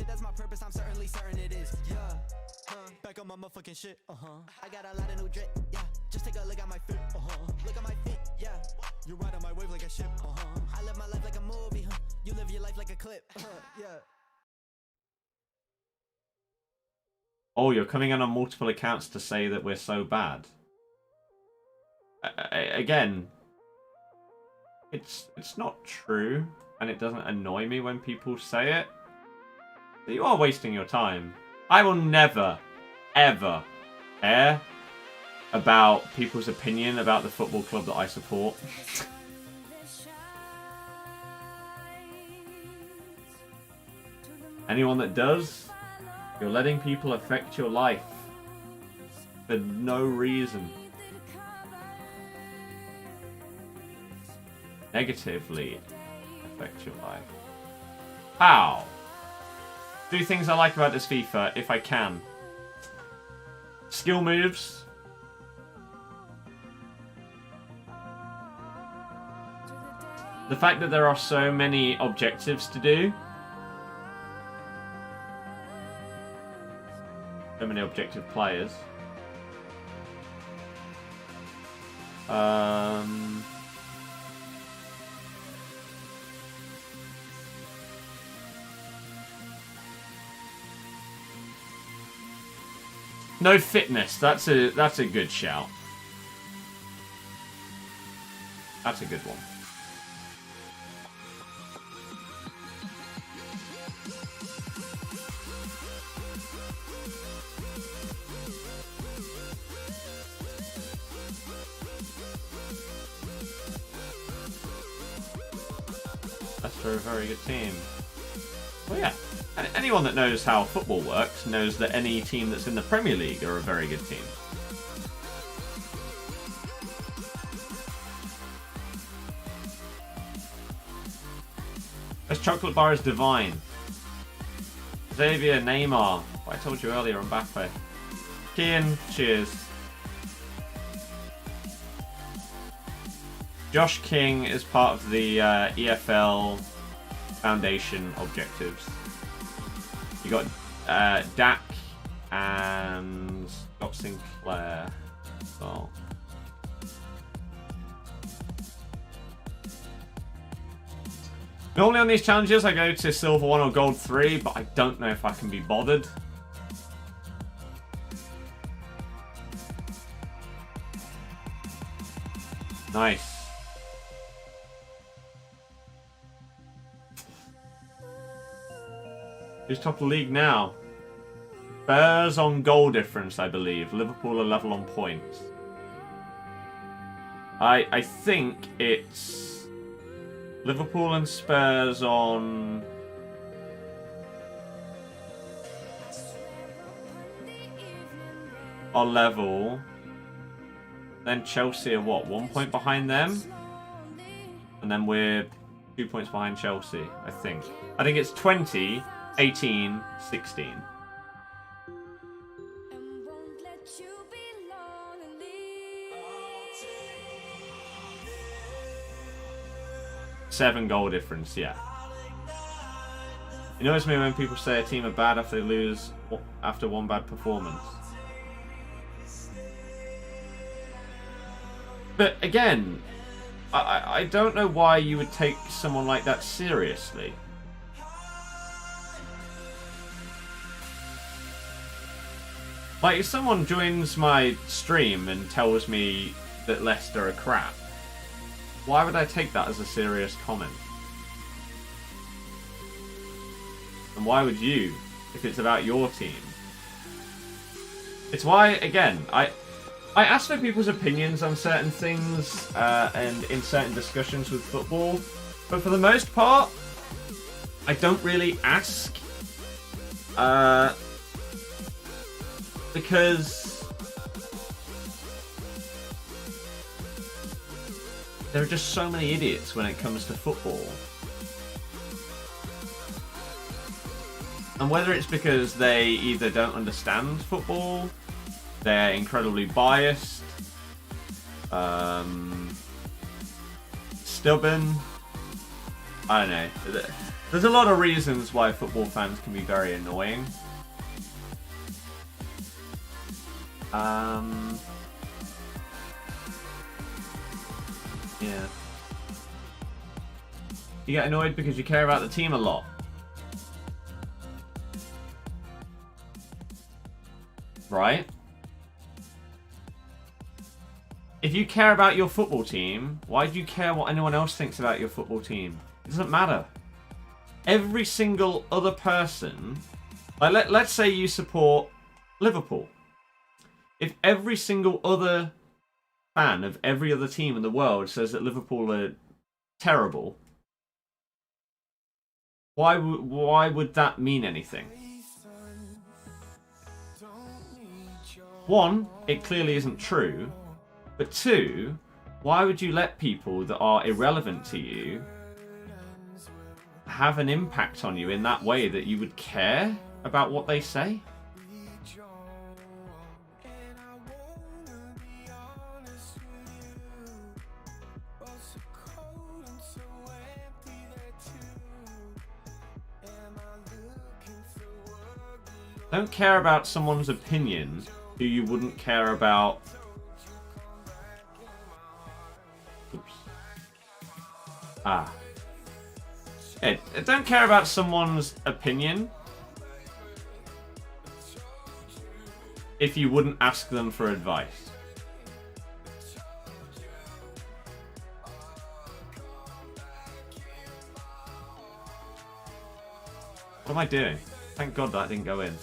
That's my purpose, I'm certainly certain it is. Yeah. Back on my motherfucking shit. I got a lot of new drip. Yeah. Just take a look at my feet. Look at my feet. Yeah. You ride on my wave like a ship. I live my life like a movie. You live your life like a clip. Yeah. Oh, you're coming in on multiple accounts to say that we're so bad. Again, it's not true, and it doesn't annoy me when people say it. You are wasting your time. I will never, ever care about people's opinion about the football club that I support. Anyone that does, you're letting people affect your life for no reason. Negatively affect your life. How? Do things I like about this FIFA if I can. Skill moves. The fact that there are so many objectives to do. So many objective players. No fitness. That's a good shout. That's a good one. Leicester are a very good team. Well, yeah. Anyone that knows how football works knows that any team that's in the Premier League are a very good team. This chocolate bar is divine. Xavier, Neymar. What I told you earlier on Mbappe. Kian, cheers. Josh King is part of the EFL Foundation objectives. You got Dak and Scott Sinclair as well. Normally on these challenges I go to silver 1 or gold 3, but I don't know if I can be bothered. Nice. Who's top of the league now? Spurs on goal difference, I believe. Liverpool are level on points. I think it's Liverpool and Spurs on are level. Then Chelsea are what? 1 point behind them? And then we're 2 points behind Chelsea, I think. I think it's 20, 18, 16. Seven goal difference, yeah. It annoys me when people say a team are bad after they lose after one bad performance. But again, I don't know why you would take someone like that seriously. Like, if someone joins my stream and tells me that Leicester are crap, why would I take that as a serious comment? And why would you, if it's about your team? It's why, again, I ask for people's opinions on certain things and in certain discussions with football, but for the most part, I don't really ask. Because there are just so many idiots when it comes to football. And whether it's because they either don't understand football, they're incredibly biased, stubborn, I don't know. There's a lot of reasons why football fans can be very annoying. Yeah. You get annoyed because you care about the team a lot. Right? If you care about your football team, why do you care what anyone else thinks about your football team? It doesn't matter. Every single other person... Like, let's say you support Liverpool. If every single other fan of every other team in the world says that Liverpool are terrible, why would that mean anything? One, it clearly isn't true. But two, why would you let people that are irrelevant to you have an impact on you in that way that you would care about what they say? Don't care about someone's opinion who you wouldn't care about. Oops. Yeah, don't care about someone's opinion if you wouldn't ask them for advice. What am I doing? Thank God that didn't go in.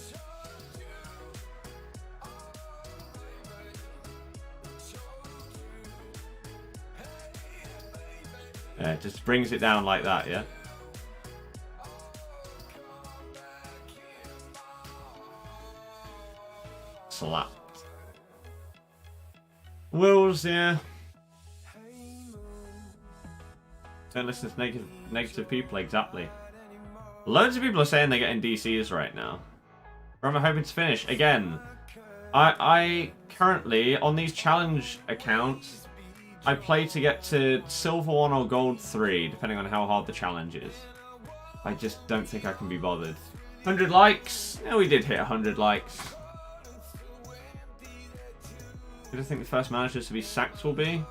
Yeah, it just brings it down like that, yeah? Slap. Wolves, yeah. Don't listen to negative people, exactly. Loads of people are saying they're getting DCs right now. Where am I hoping to finish? Again, I currently, on these challenge accounts, I play to get to silver 1 or gold 3, depending on how hard the challenge is. I just don't think I can be bothered. 100 likes? Yeah, we did hit 100 likes. Who do you think the first managers to be sacked will be?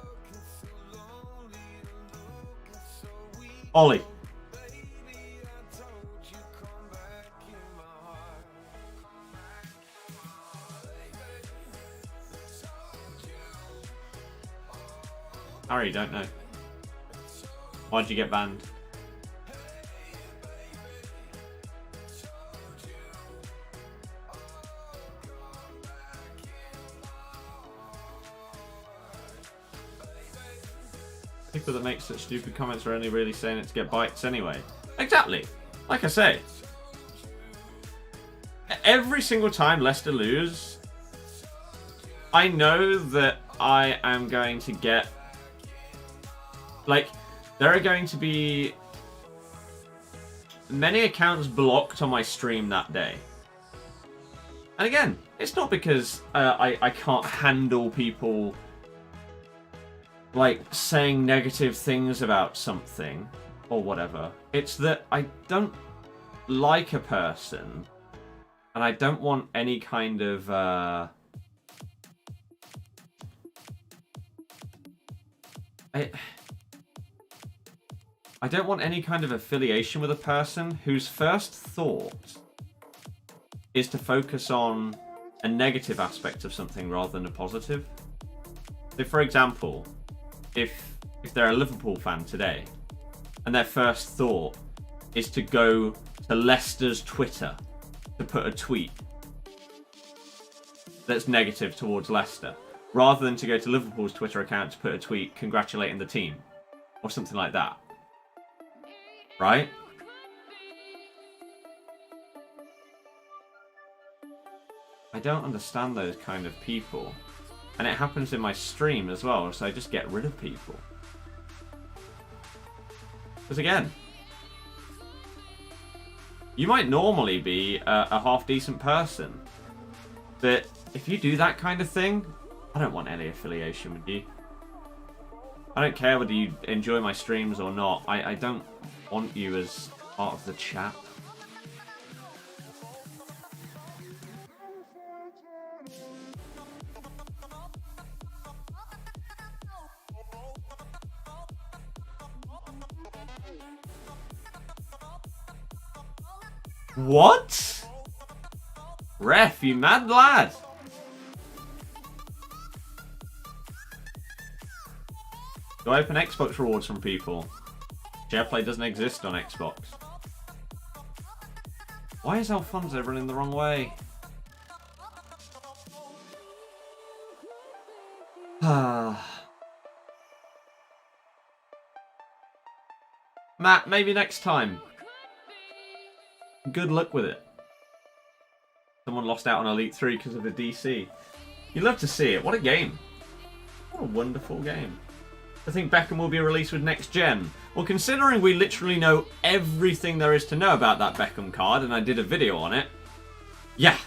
Ollie. Harry, don't know. Why'd you get banned? People that make such stupid comments are only really saying it to get bites anyway. Exactly. Like I say, every single time Leicester lose, I know that I am going to get... Like, there are going to be many accounts blocked on my stream that day. And again, it's not because I can't handle people like saying negative things about something or whatever. It's that I don't like a person and I don't want any kind of I don't want any kind of affiliation with a person whose first thought is to focus on a negative aspect of something rather than a positive. So for example, if they're a Liverpool fan today and their first thought is to go to Leicester's Twitter to put a tweet that's negative towards Leicester, rather than to go to Liverpool's Twitter account to put a tweet congratulating the team or something like that, right? I don't understand those kind of people. And it happens in my stream as well, so I just get rid of people. Because again, you might normally be a half-decent person, but if you do that kind of thing, I don't want any affiliation with you. I don't care whether you enjoy my streams or not. I don't want you as part of the chat. What? Ref, you mad lad? Do I open Xbox rewards from people? SharePlay doesn't exist on Xbox. Why is Alfonso running the wrong way? Matt, maybe next time. Good luck with it. Someone lost out on Elite 3 because of the DC. You love to see it. What a game. What a wonderful game. I think Beckham will be released with next gen. Well, considering we literally know everything there is to know about that Beckham card, and I did a video on it, yeah.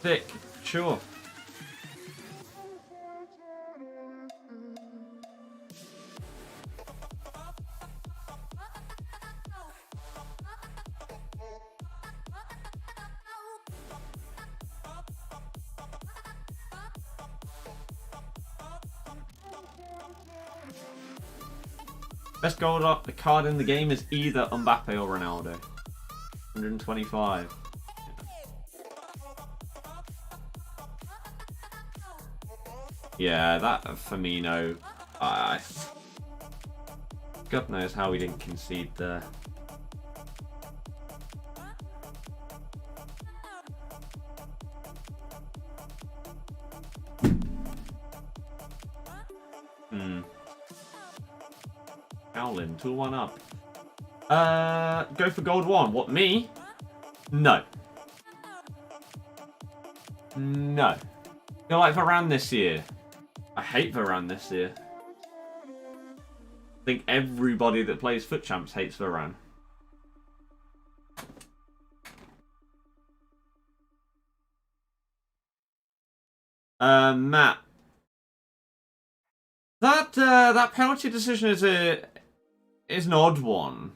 Thick, sure. Best gold the card in the game is either Mbappe or Ronaldo. 125. Yeah, that Firmino. God knows how we didn't concede there. Howlin, 2-1 up. Go for gold 1. What, me? No. No. You're like Varane this year. I hate Varane this year. I think everybody that plays FUT Champs hates Varane. Matt. That penalty decision is an odd one.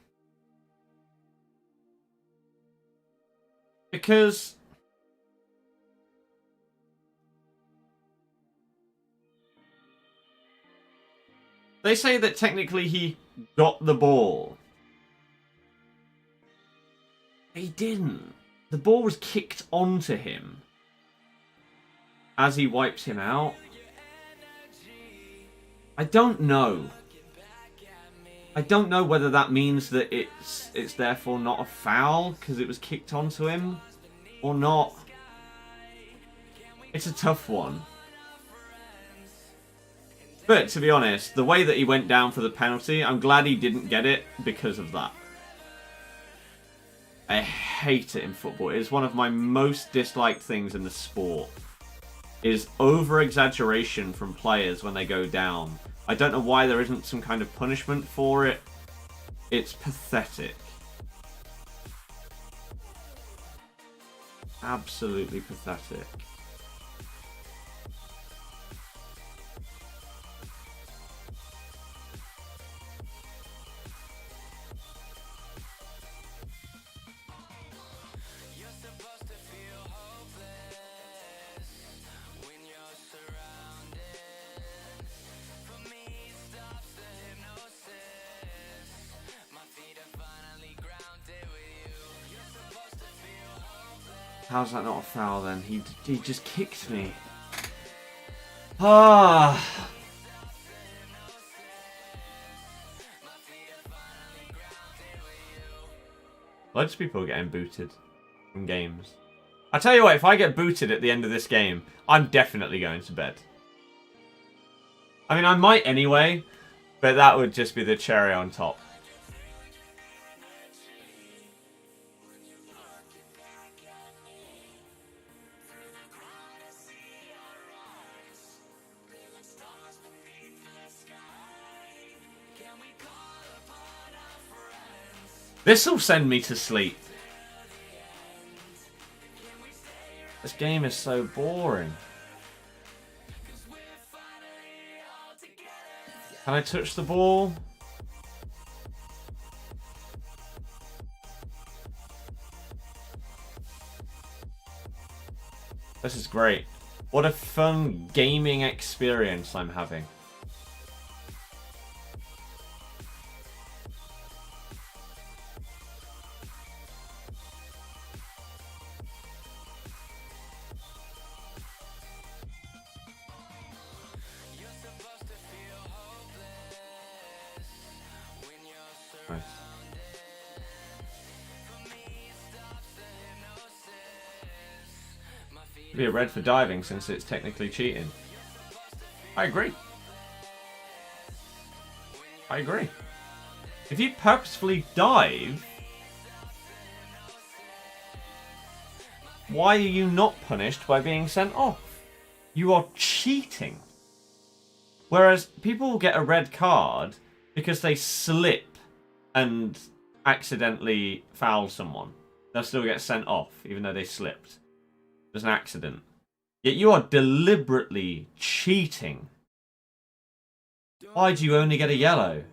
Because they say that technically he got the ball. He didn't. The ball was kicked onto him. as he wipes him out. I don't know. I don't know whether that means that it's therefore not a foul because it was kicked onto him or not. It's a tough one. But to be honest, the way that he went down for the penalty, I'm glad he didn't get it because of that. I hate it in football. It is one of my most disliked things in the sport. Is over-exaggeration from players when they go down. I don't know why there isn't some kind of punishment for it. It's pathetic. Absolutely pathetic. How's that not a foul then? He just kicked me. Ah. Loads of people are getting booted from games. I tell you what, if I get booted at the end of this game, I'm definitely going to bed. I mean, I might anyway, but that would just be the cherry on top. This'll send me to sleep. This game is so boring. Can I touch the ball? This is great. What a fun gaming experience I'm having. Nice. Be a red for diving since it's technically cheating. I agree. I agree. If you purposefully dive, why are you not punished by being sent off? You are cheating. Whereas people will get a red card because they slip and accidentally foul someone. They'll still get sent off even though they slipped. There's an accident. Yet you are deliberately cheating. Why do you only get a yellow?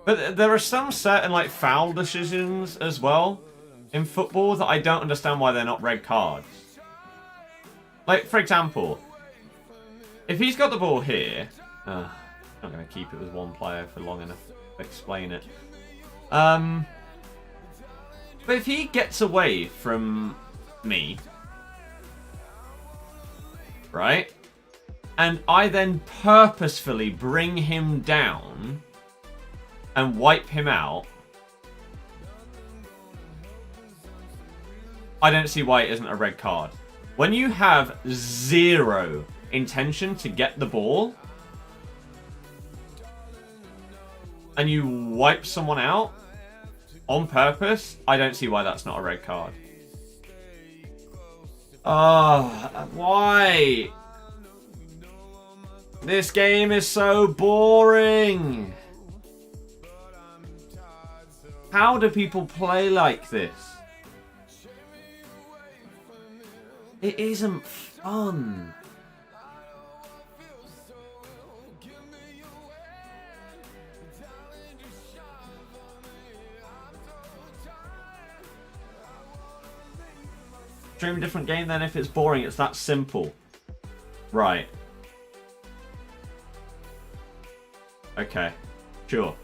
But there are some certain like foul decisions as well in football that I don't understand why they're not red cards. Like, for example, if he's got the ball here... I'm not going to keep it with one player for long enough to explain it. But if he gets away from me, right? And I then purposefully bring him down and wipe him out, I don't see why it isn't a red card. When you have zero intention to get the ball and you wipe someone out on purpose, I don't see why that's not a red card. Oh, why? This game is so boring. How do people play like this? It isn't fun. Stream a different game then if it's boring. It's that simple. Right. Okay. Sure.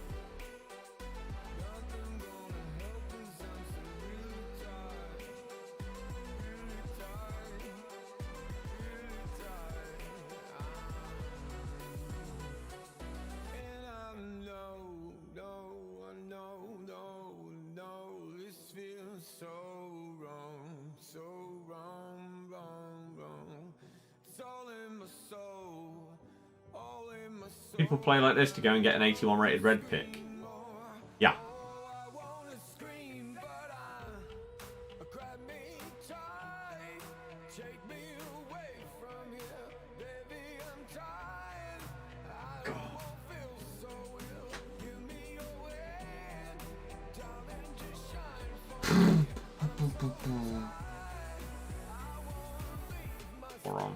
People play like this to go and get an 81 rated red pick. Yeah. Wrong.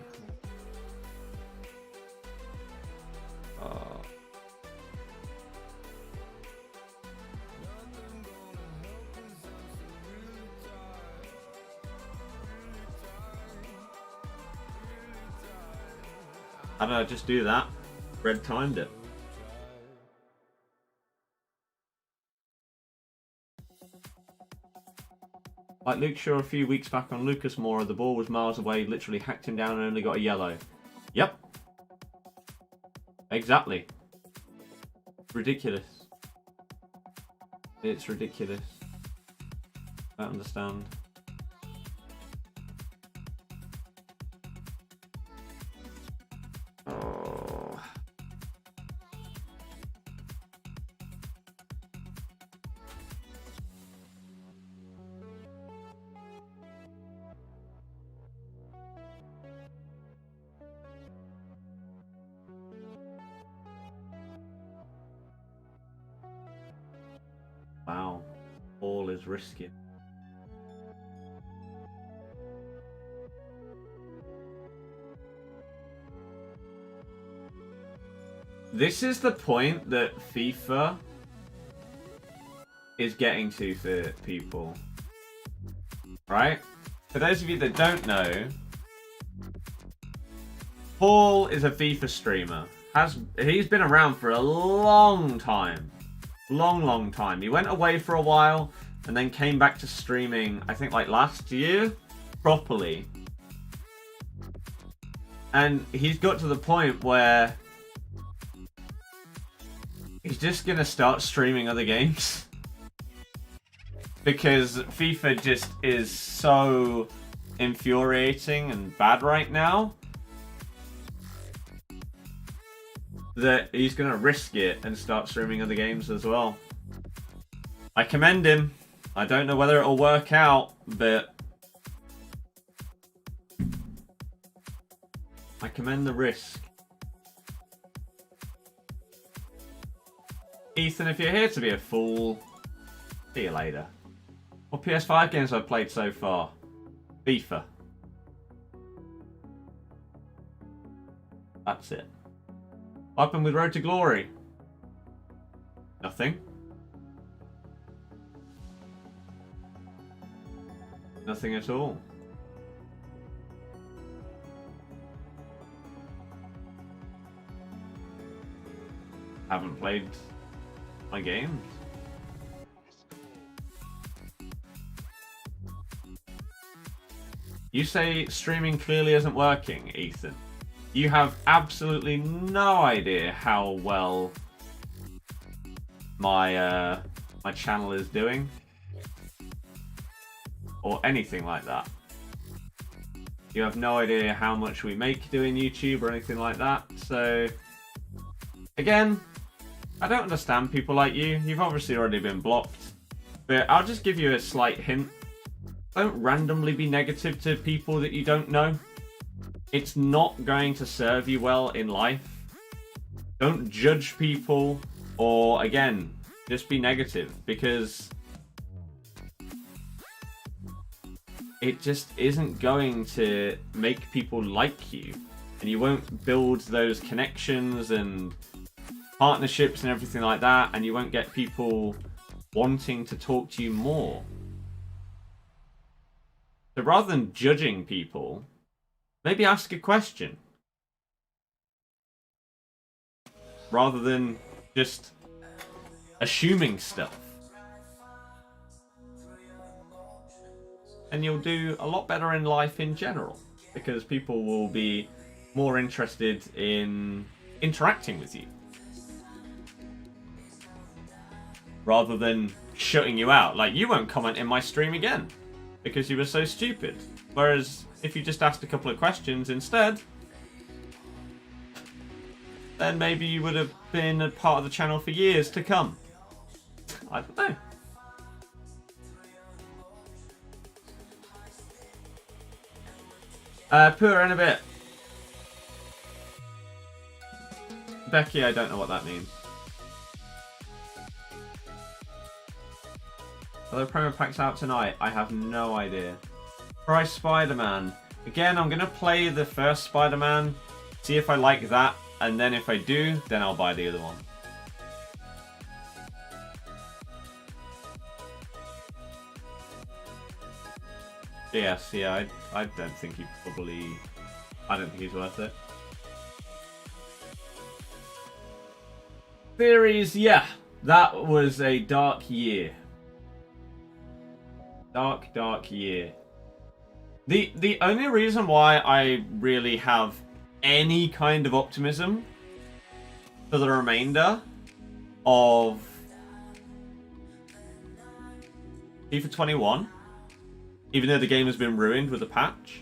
How did I just do that? Red timed it. Like Luke Shaw a few weeks back on Lucas Moore, the ball was miles away, literally hacked him down and only got a yellow. Yep. Exactly. Ridiculous. It's ridiculous. I don't understand. Oh. Wow. All is risky. This is the point that FIFA is getting to for people. Right? For those of you that don't know, Paul is a FIFA streamer. He's been around for a long time. Long time. He went away for a while and then came back to streaming, I think like last year, properly. And he's got to the point where he's just gonna start streaming other games. Because FIFA just is so infuriating and bad right now that he's going to risk it and start streaming other games as well. I commend him. I don't know whether it'll work out, but I commend the risk. Ethan, if you're here to be a fool, see you later. What PS5 games I've played so far? FIFA. That's it. What happened with Road to Glory? Nothing. Nothing at all. Haven't played my games. You say streaming clearly isn't working, Ethan. You have absolutely no idea how well my my channel is doing, or anything like that. You have no idea how much we make doing YouTube or anything like that. So, again, I don't understand people like you. You've obviously already been blocked, but I'll just give you a slight hint. Don't randomly be negative to people that you don't know. It's not going to serve you well in life. Don't judge people, or again, just be negative, because it just isn't going to make people like you, and you won't build those connections and partnerships and everything like that, and you won't get people wanting to talk to you more. So rather than judging people, maybe ask a question. Rather than just assuming stuff. And you'll do a lot better in life in general, because people will be more interested in interacting with you rather than shutting you out. Like, you won't comment in my stream again because you were so stupid. Whereas if you just asked a couple of questions instead, then maybe you would have been a part of the channel for years to come. I don't know. Poor in a bit. Becky, I don't know what that means. Are there promo packs out tonight? I have no idea. Try Spider-Man. Again, I'm going to play the first Spider-Man, see if I like that, and then if I do, then I'll buy the other one. Yes, yeah, I don't think he probably... I don't think he's worth it. Theories, yeah. That was a dark year. Dark year. The only reason why I really have any kind of optimism for the remainder of FIFA 21, even though the game has been ruined with a patch,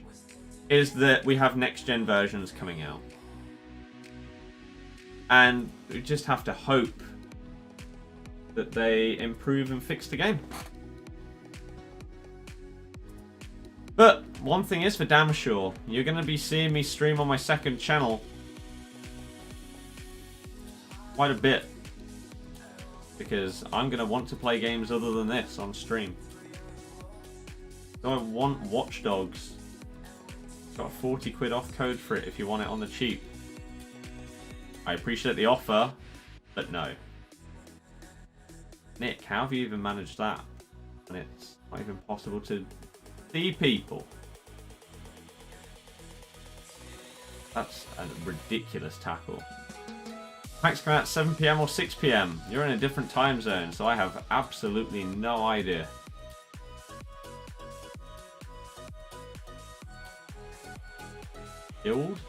is that we have next-gen versions coming out. And we just have to hope that they improve and fix the game. But one thing is for damn sure, you're going to be seeing me stream on my second channel quite a bit. Because I'm going to want to play games other than this on stream. So I want Watch Dogs. Got a 40 quid off code for it if you want it on the cheap. I appreciate the offer, but no. Nick, how have you even managed that? And it's not even possible to see people. That's a ridiculous tackle. Packs come out at 7 PM or 6 PM. You're in a different time zone, so I have absolutely no idea. Guild?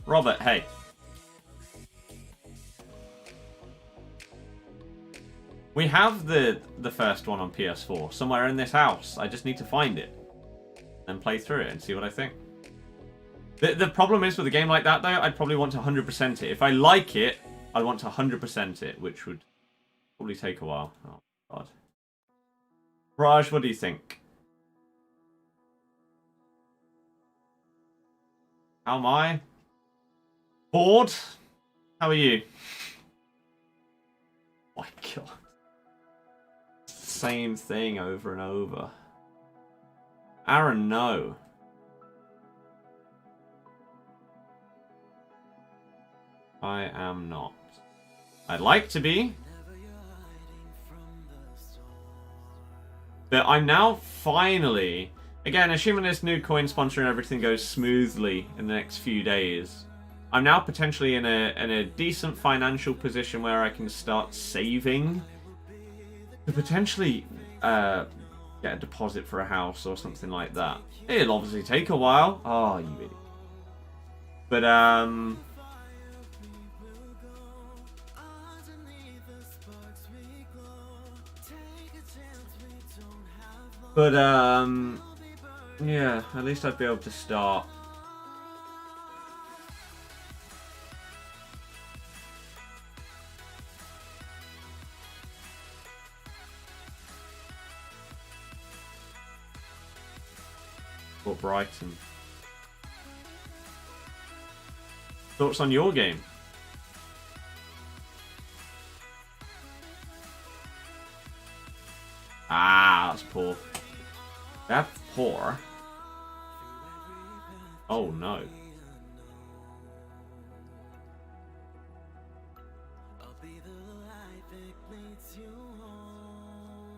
Robert, hey. We have the first one on PS4 somewhere in this house. I just need to find it and play through it and see what I think. The problem is with a game like that, though, I'd probably want to 100% it. If I like it, I'd want to 100% it, which would probably take a while. Oh, God. Raj, what do you think? How am I? Bored? How are you? Oh my God. Same thing over and over. Aaron, no. I am not. I'd like to be. But I'm now finally... Again, assuming this new coin sponsor and everything goes smoothly in the next few days, I'm now potentially in a decent financial position where I can start saving to potentially get a deposit for a house or something like that. It'll obviously take a while. Oh, you idiot. But, yeah, at least I'd be able to start. For Brighton. Thoughts on your game? Ah, that's poor. That's poor. Oh no.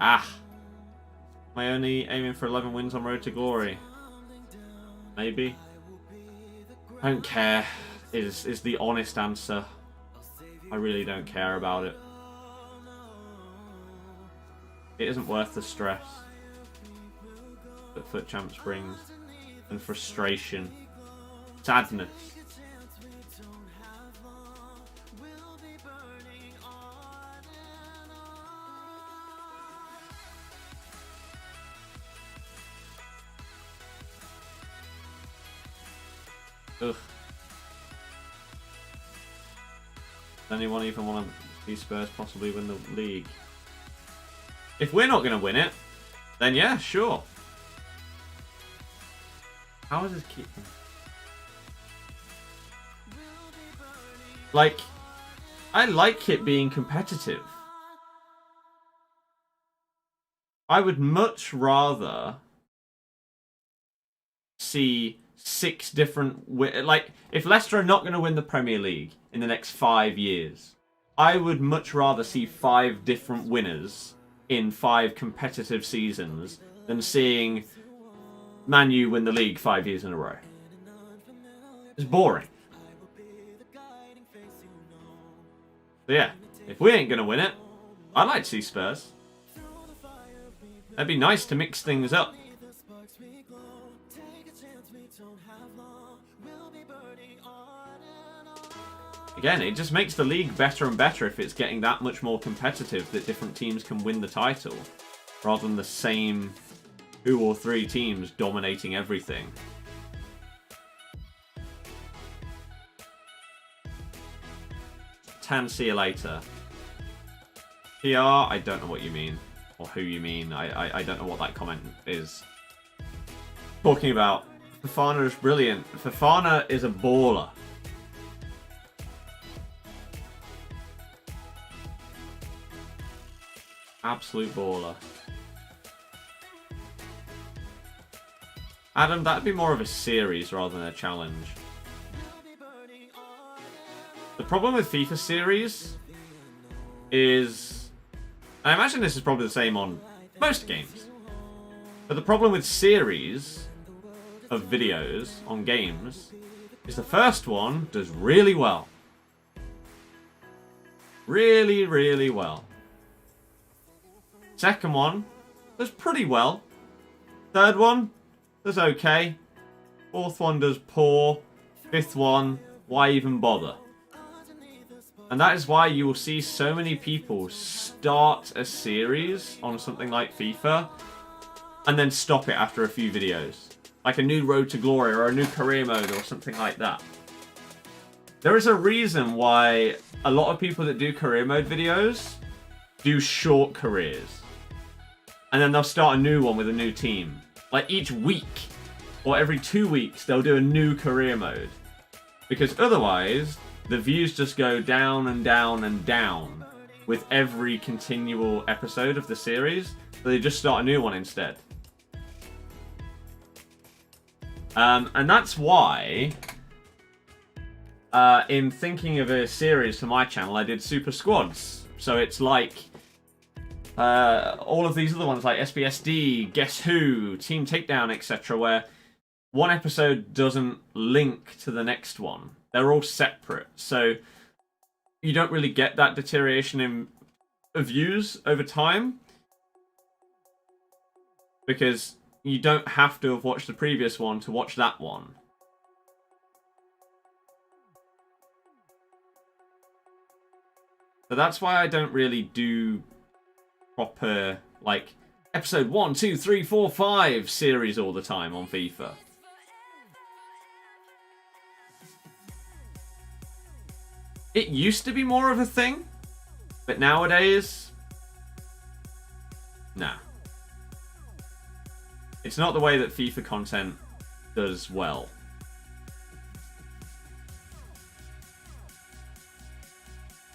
Ah. Am I only aiming for 11 wins on Road to Glory? Maybe. I don't care, is the honest answer. I really don't care about it. It isn't worth the stress that FUT Champs brings, and frustration, sadness. Ugh. Does anyone even want to see Spurs possibly win the league? If we're not going to win it, then yeah, sure. How is this keep? Like, I like it being competitive. I would much rather see 6 different... Like, if Leicester are not going to win the Premier League in the next 5 years, I would much rather see 5 different winners in 5 competitive seasons than seeing Man U win the league 5 years in a row. It's boring. But yeah, if we ain't going to win it, I'd like to see Spurs. That'd be nice to mix things up. Again, it just makes the league better and better if it's getting that much more competitive that different teams can win the title, rather than the same 2 or 3 teams dominating everything. Tan, see you later. PR, I don't know what you mean, or who you mean. I don't know what that comment is talking about. Fofana is brilliant. Fofana is a baller. Absolute baller. Adam, that'd be more of a series rather than a challenge. The problem with FIFA series is... I imagine this is probably the same on most games. But the problem with series of videos on games is the first one does really well. Really, really well. Second one does pretty well. Third one does okay. Fourth one does poor. Fifth one, why even bother? And that is why you will see so many people start a series on something like FIFA and then stop it after a few videos. Like a new Road to Glory or a new career mode or something like that. There is a reason why a lot of people that do career mode videos do short careers. And then they'll start a new one with a new team. Like each week or every 2 weeks, they'll do a new career mode. Because otherwise, the views just go down and down and down with every continual episode of the series. So they just start a new one instead. And that's why, in thinking of a series for my channel, I did Super Squads. So it's like all of these other ones like SBSD, Guess Who, Team Takedown, etc., where one episode doesn't link to the next one. They're all separate. So you don't really get that deterioration in views over time. Because you don't have to have watched the previous one to watch that one. So that's why I don't really do proper, like, episode 1, 2, 3, 4, 5 series all the time on FIFA. It used to be more of a thing, but nowadays, nah. It's not the way that FIFA content does well.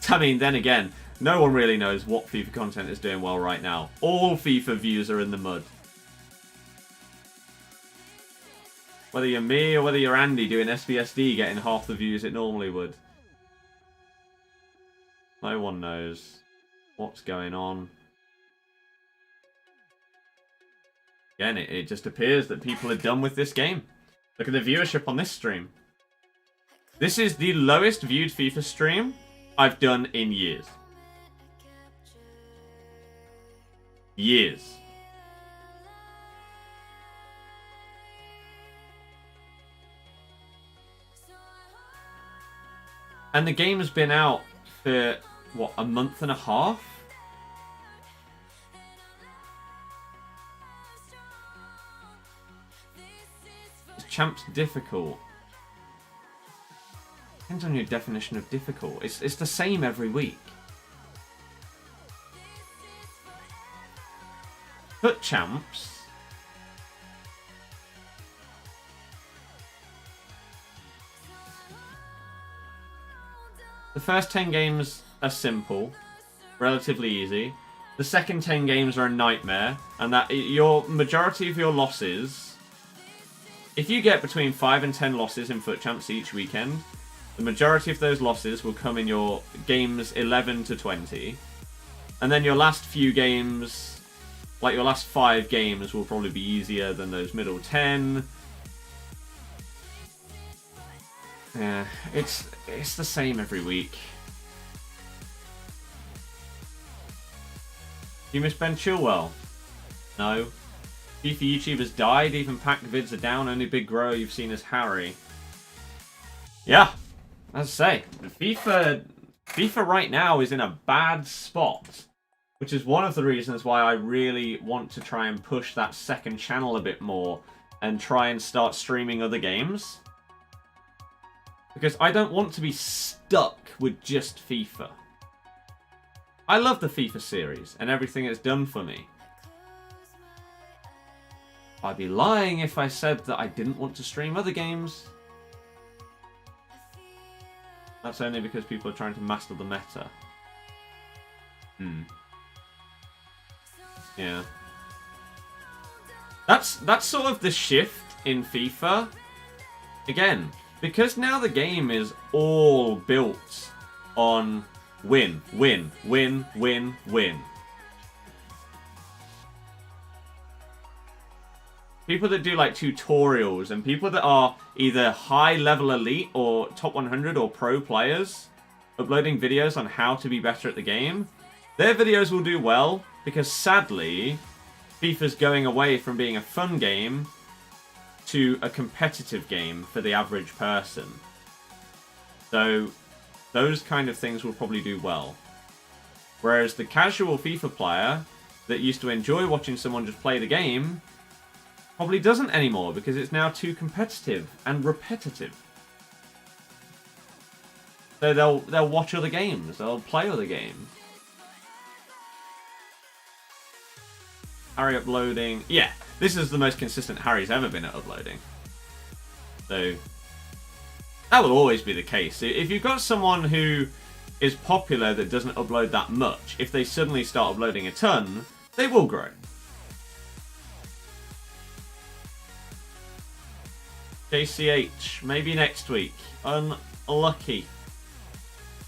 I mean, then again, no one really knows what FIFA content is doing well right now. All FIFA views are in the mud. Whether you're me or whether you're Andy doing SBSD getting half the views it normally would. No one knows. What's going on? Again, it just appears that people are done with this game. Look at the viewership on this stream. This is the lowest viewed FIFA stream I've done in years. Years. And the game has been out for, what, a month and a half? Is Champs difficult? Depends on your definition of difficult. It's the same every week. FUT Champs. The first 10 games are simple, relatively easy. The second 10 games are a nightmare, and that your majority of your losses, if you get between 5 and 10 losses in FUT Champs each weekend, the majority of those losses will come in your games 11 to 20. And then your last few games, like your last 5 games, will probably be easier than those middle 10. Yeah, it's the same every week. Do you miss Ben Chilwell? No. FIFA YouTubers died, even packed vids are down, only big grower you've seen is Harry. Yeah, as I say, FIFA right now is in a bad spot, which is one of the reasons why I really want to try and push that second channel a bit more and try and start streaming other games. Because I don't want to be stuck with just FIFA. I love the FIFA series and everything it's done for me. I'd be lying if I said that I didn't want to stream other games. That's only because people are trying to master the meta. Yeah. That's sort of the shift in FIFA. Again, because now the game is all built on win, win, win, win, win. People that do like tutorials and people that are either high level elite or top 100 or pro players uploading videos on how to be better at the game, their videos will do well because sadly FIFA's going away from being a fun game to a competitive game for the average person. So those kind of things will probably do well. Whereas the casual FIFA player that used to enjoy watching someone just play the game probably doesn't anymore because it's now too competitive and repetitive. So they'll watch other games, they'll play other games. Harry uploading. Yeah, this is the most consistent Harry's ever been at uploading. So that will always be the case. If you've got someone who is popular that doesn't upload that much, if they suddenly start uploading a ton, they will grow. JCH, maybe next week. Unlucky.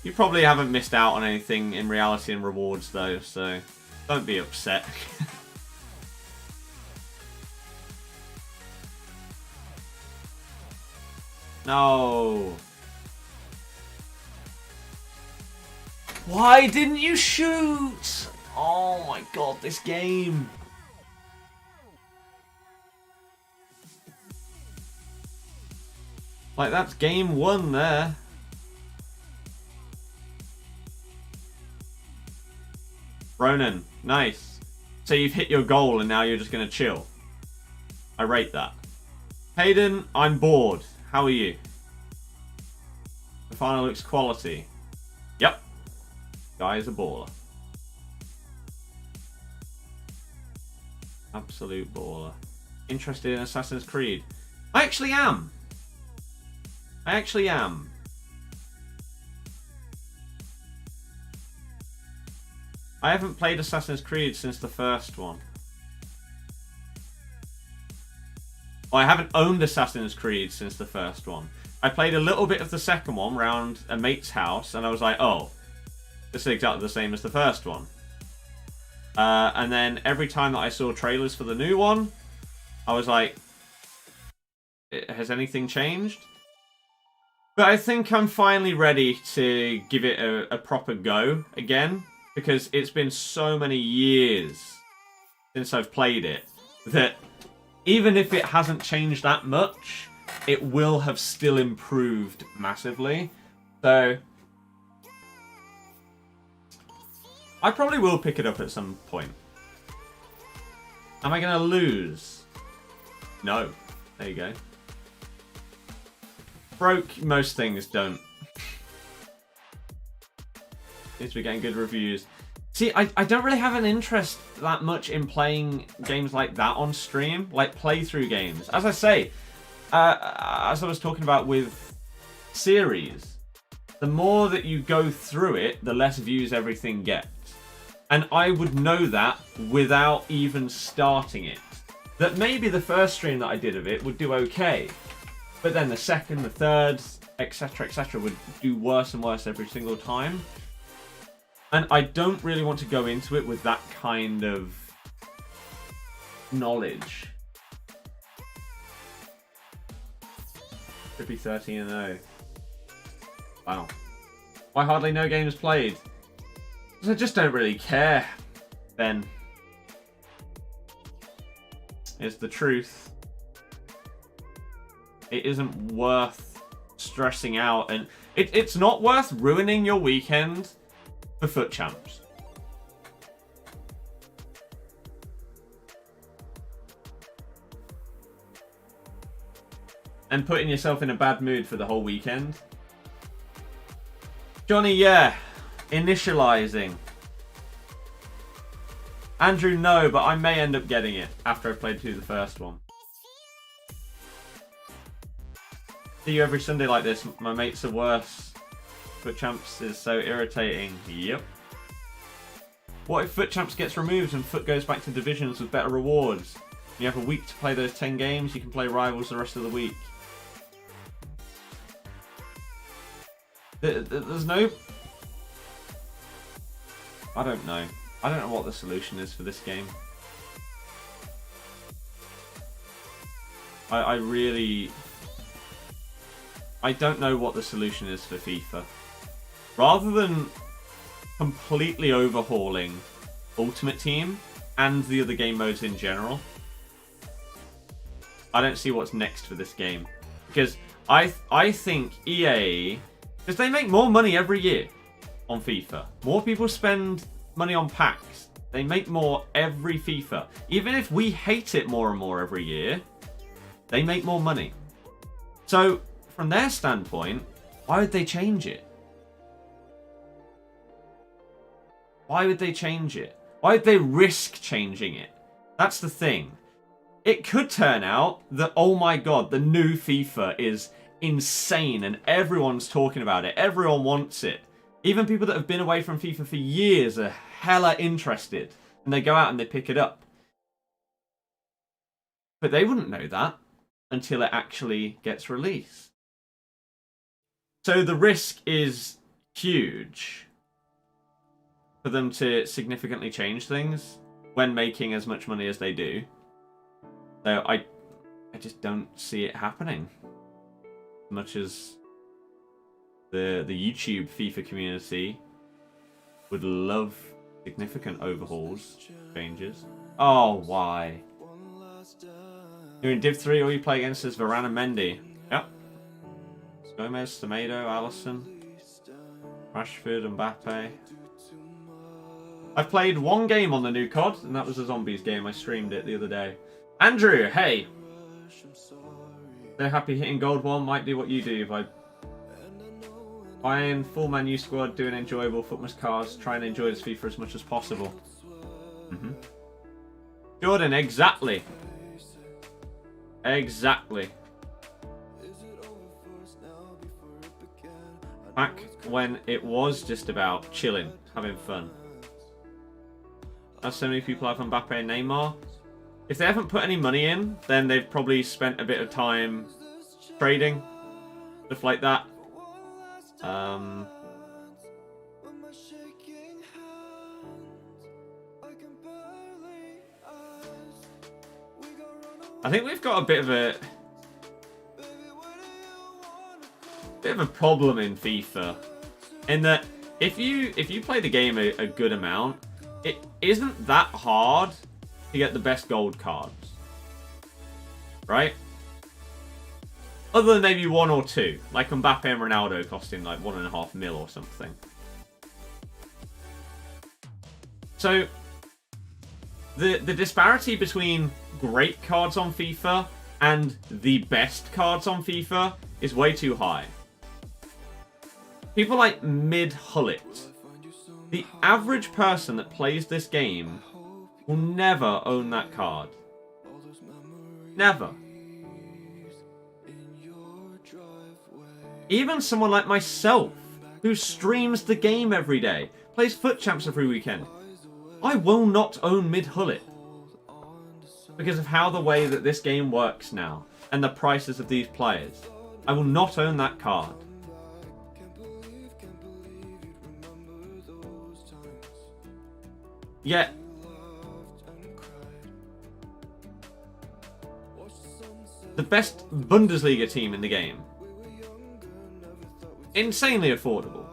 You probably haven't missed out on anything in reality and rewards though, so don't be upset. No. Why didn't you shoot? Oh my god, this game. Like, that's game 1 there. Ronan, nice. So you've hit your goal and now you're just going to chill. I rate that. Hayden, I'm bored. How are you? The final looks quality. Yep. Guy is a baller. Absolute baller. Interested in Assassin's Creed? I actually am. I actually am. I haven't played Assassin's Creed since the first one. Well, I haven't owned Assassin's Creed since the first one. I played a little bit of the second one round a mate's house, and I was like, oh, this is exactly the same as the first one. And then every time that I saw trailers for the new one, I was like, has anything changed? But I think I'm finally ready to give it a proper go again, because it's been so many years since I've played it that even if it hasn't changed that much, it will have still improved massively. So I probably will pick it up at some point. Am I going to lose? No. There you go. Broke, most things don't. Seems to be getting good reviews. See, I don't really have an interest that much in playing games like that on stream. Like playthrough games. As I say, as I was talking about with series, the more that you go through it, the less views everything gets. And I would know that without even starting it. That maybe the first stream that I did of it would do okay. But then the second, the third, etc., would do worse and worse every single time. And I don't really want to go into it with that kind of knowledge. Could be 13-0. Wow. Why hardly no games played? Because I just don't really care, Ben. It's the truth. It isn't worth stressing out, and it's not worth ruining your weekend for FUT Champs. And putting yourself in a bad mood for the whole weekend. Johnny, yeah. Initializing. Andrew, no, but I may end up getting it after I've played through the first one. See you every Sunday like this. My mates are worse. FUT Champs is so irritating. Yep. What if FUT Champs gets removed and FUT goes back to divisions with better rewards? You have a week to play those 10 games. You can play rivals the rest of the week. There's no... I don't know. I don't know what the solution is for this game. I really... I don't know what the solution is for FIFA. Rather than completely overhauling Ultimate Team and the other game modes in general, I don't see what's next for this game. Because I think EA... Because they make more money every year on FIFA. More people spend money on packs. They make more every FIFA. Even if we hate it more and more every year, they make more money. So, from their standpoint, why would they change it? Why would they change it? Why would they risk changing it? That's the thing. It could turn out that, oh my god, the new FIFA is insane and everyone's talking about it. Everyone wants it. Even people that have been away from FIFA for years are hella interested. And they go out and they pick it up. But they wouldn't know that until it actually gets released. So the risk is huge for them to significantly change things when making as much money as they do. So I just don't see it happening. As much as the YouTube FIFA community would love significant overhauls, changes. Oh, why? You're in Div 3, all you play against is Varane and Mendy. Yep. Gomez, Tomato, Allison, Rashford, Mbappe. I've played one game on the new COD, and that was a Zombies game. I streamed it the other day. Andrew, hey! They're happy hitting Gold 1, might do what you do by buying full menu squad, doing enjoyable footmas cars, trying to enjoy this FIFA as much as possible. Jordan, exactly. Exactly. Back when it was just about chilling, having fun. As so many people have Mbappe and Neymar. If they haven't put any money in, then they've probably spent a bit of time trading, stuff like that. I think we've got a bit of a problem in FIFA, in that if you play the game a good amount, it isn't that hard to get the best gold cards, right? Other than maybe 1 or 2, like Mbappe and Ronaldo costing like 1.5 mil or something. So the disparity between great cards on FIFA and the best cards on FIFA is way too high. People like mid-Hullet. The average person that plays this game will never own that card. Never. Even someone like myself, who streams the game every day, plays FUT Champs every weekend, I will not own mid-Hullet. Because of how the way that this game works now, and the prices of these players. I will not own that card. Yet, the best Bundesliga team in the game, insanely affordable.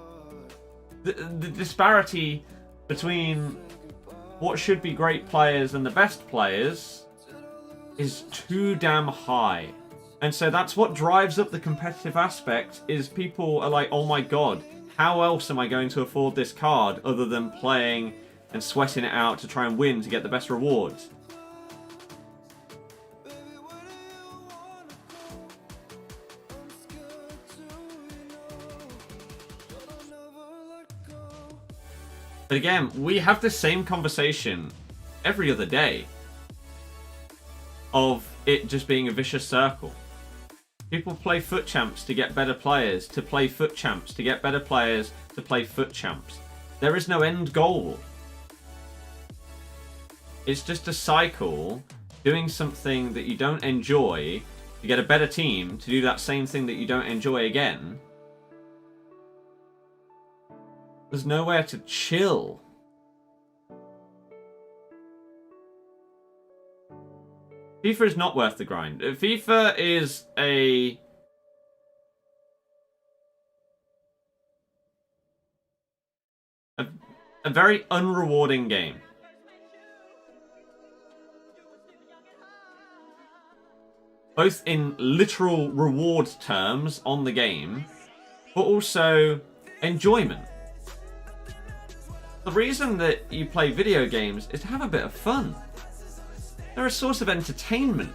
The disparity between what should be great players and the best players is too damn high. And so that's what drives up the competitive aspect, is people are like, oh my god, how else am I going to afford this card other than playing and sweating it out to try and win to get the best rewards? But again, we have the same conversation every other day of it just being a vicious circle. People play FUT Champs to get better players, to play FUT Champs, to get better players, to play FUT Champs. There is no end goal. It's just a cycle, doing something that you don't enjoy to get a better team, to do that same thing that you don't enjoy again. There's nowhere to chill. FIFA is not worth the grind. FIFA is a very unrewarding game. Both in literal reward terms on the game, but also enjoyment. The reason that you play video games is to have a bit of fun. They're a source of entertainment.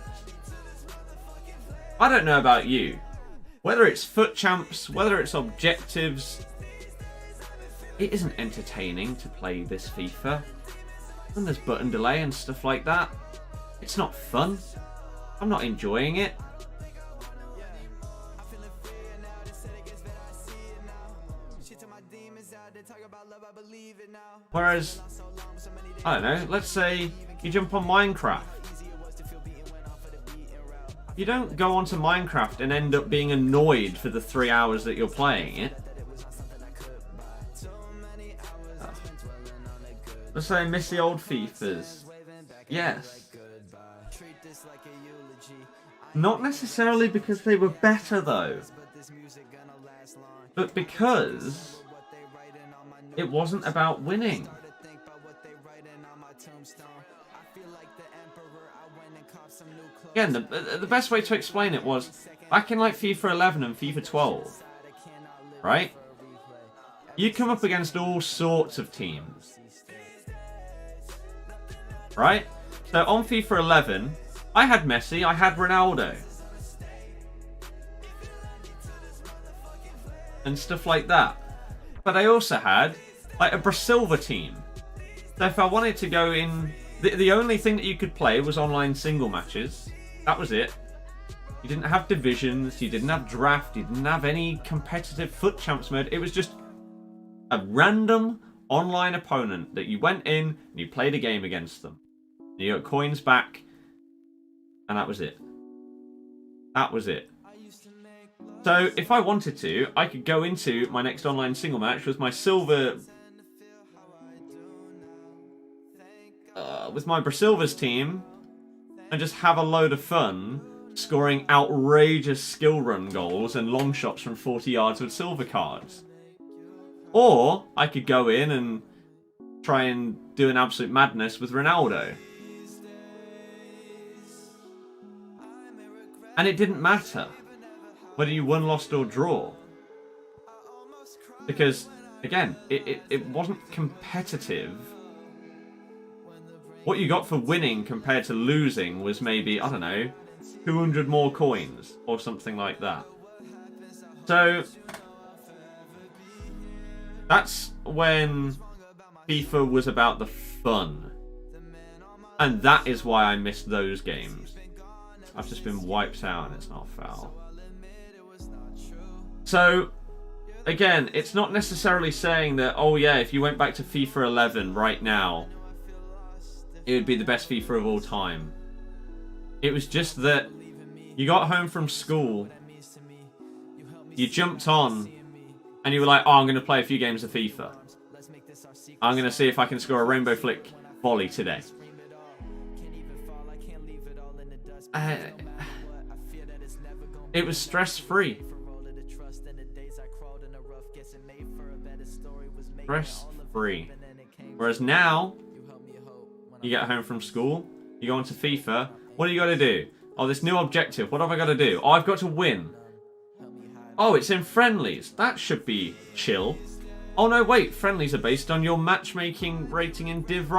I don't know about you. Whether it's FUT Champs, whether it's objectives, it isn't entertaining to play this FIFA. And there's button delay and stuff like that. It's not fun. I'm not enjoying it. Whereas, I don't know, let's say you jump on Minecraft. You don't go onto Minecraft and end up being annoyed for the 3 hours that you're playing it. Let's say I miss the old FIFAs. Yes. Not necessarily because they were better though, but because it wasn't about winning. Again, the best way to explain it was back in like FIFA 11 and FIFA 12, right? You come up against all sorts of teams, right? So on FIFA 11, I had Messi, I had Ronaldo, and stuff like that. But I also had like a Brasilva team. So if I wanted to go in, the only thing that you could play was online single matches. That was it. You didn't have divisions, you didn't have draft, you didn't have any competitive FUT Champs mode. It was just a random online opponent that you went in and you played a game against them. You got coins back, and that was it. That was it. So if I wanted to, I could go into my next online single match with my silver, with my Brasilva's team, and just have a load of fun scoring outrageous skill run goals and long shots from 40 yards with silver cards. Or I could go in and try and do an absolute madness with Ronaldo. And it didn't matter whether you won, lost or draw. Because, again, it wasn't competitive. What you got for winning compared to losing was maybe, I don't know, 200 more coins or something like that. So that's when FIFA was about the fun. And that is why I missed those games. I've just been wiped out and it's not foul. So, again, it's not necessarily saying that, oh yeah, if you went back to FIFA 11 right now, it would be the best FIFA of all time. It was just that you got home from school, you jumped on, and you were like, oh, I'm going to play a few games of FIFA. I'm going to see if I can score a rainbow flick volley today. It was stress-free. Stress-free. Whereas now, you get home from school, you go into FIFA, what do you got to do? Oh, this new objective, what have I got to do? Oh, I've got to win. Oh, it's in friendlies. That should be chill. Oh no, wait, friendlies are based on your matchmaking rating in Div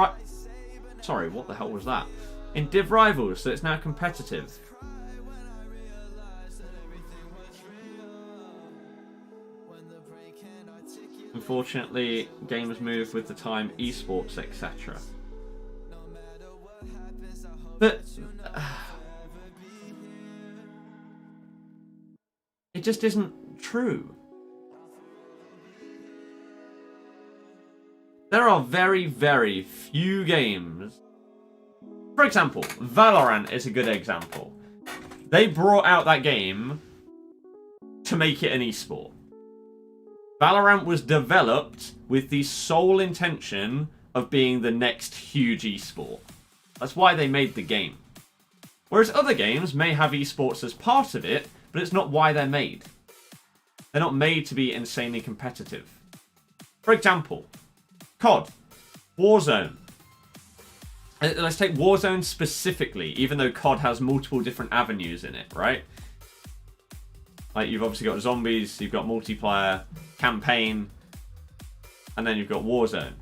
Sorry, what the hell was that? In Div Rivals, so it's now competitive. Unfortunately, games move with the time, esports, etc. But it just isn't true. There are very, very few games. For example, Valorant is a good example. They brought out that game to make it an esport. Valorant was developed with the sole intention of being the next huge esport. That's why they made the game. Whereas other games may have esports as part of it, but it's not why they're made. They're not made to be insanely competitive. For example, COD, Warzone. Let's take Warzone specifically, even though COD has multiple different avenues in it, right? Like, you've obviously got zombies, you've got multiplayer, campaign, and then you've got Warzone.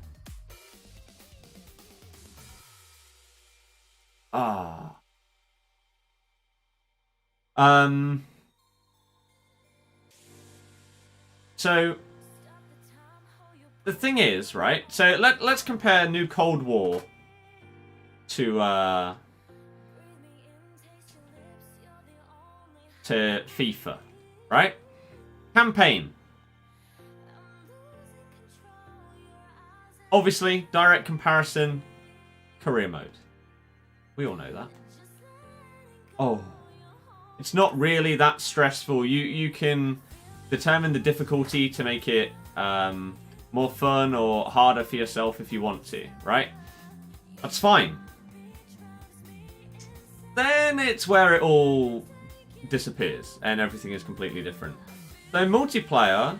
So the thing is, right? So let's compare New Cold War to FIFA, right? Campaign. Obviously, direct comparison, career mode. We all know that. Oh, it's not really that stressful. You can determine the difficulty to make it more fun or harder for yourself if you want to, right? That's fine. Then it's where it all disappears and everything is completely different. So multiplayer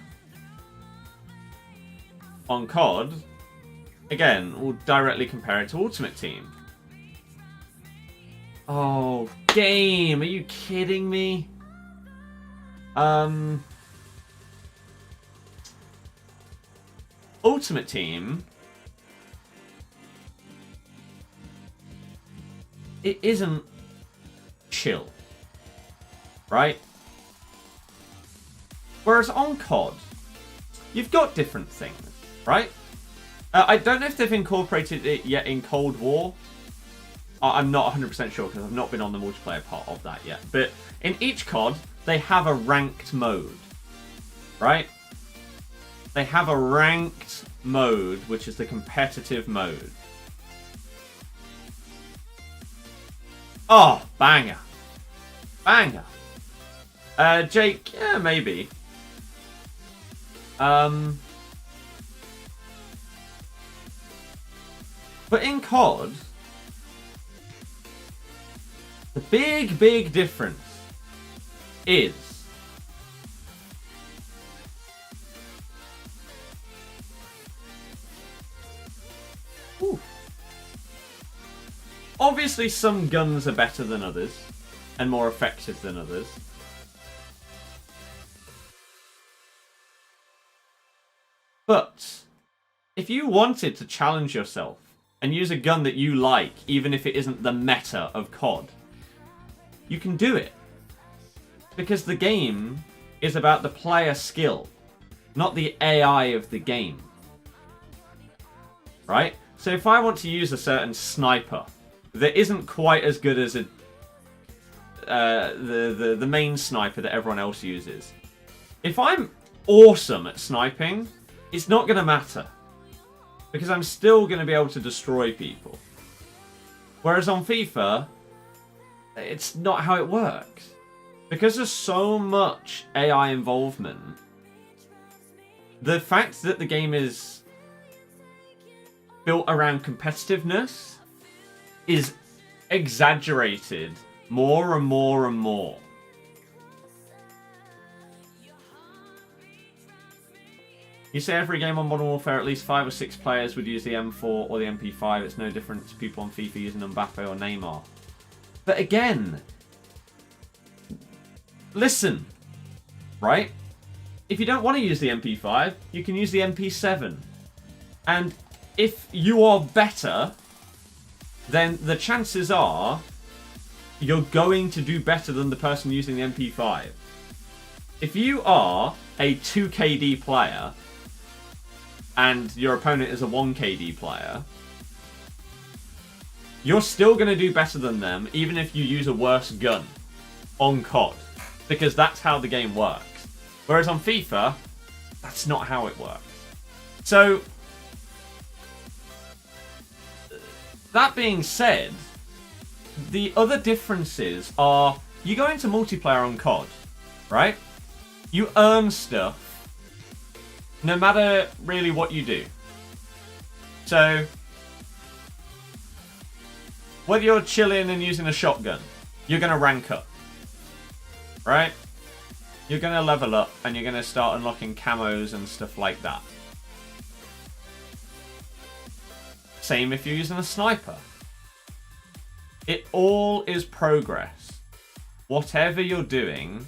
on COD, again, we'll directly compare it to Ultimate Team. Oh, game! Are you kidding me? Ultimate Team, it isn't chill, right? Whereas on COD, you've got different things, right? I don't know if they've incorporated it yet in Cold War. I'm not 100% sure because I've not been on the multiplayer part of that yet. But in each COD, they have a ranked mode, right? They have a ranked mode, which is the competitive mode. Oh, banger. Banger. Jake, yeah, maybe. But in COD, big, big difference is obviously some guns are better than others and more effective than others. But if you wanted to challenge yourself and use a gun that you like, even if it isn't the meta of COD, you can do it. Because the game is about the player skill, not the AI of the game. Right? So if I want to use a certain sniper that isn't quite as good as the main sniper that everyone else uses, if I'm awesome at sniping, it's not going to matter. Because I'm still going to be able to destroy people. Whereas on FIFA, it's not how it works. Because there's so much AI involvement, the fact that the game is built around competitiveness is exaggerated more and more and more. You say every game on Modern Warfare at least 5 or 6 players would use the M4 or the MP5. It's no different to people on FIFA using Mbappe or Neymar. But again, listen, right? If you don't want to use the MP5, you can use the MP7. And if you are better, then the chances are you're going to do better than the person using the MP5. If you are a 2KD player and your opponent is a 1KD player, you're still going to do better than them even if you use a worse gun on COD. Because that's how the game works. Whereas on FIFA, that's not how it works. So, that being said, the other differences are, you go into multiplayer on COD, right? You earn stuff no matter really what you do. So, whether you're chilling and using a shotgun, you're going to rank up, right? You're going to level up and you're going to start unlocking camos and stuff like that. Same if you're using a sniper. It all is progress. Whatever you're doing,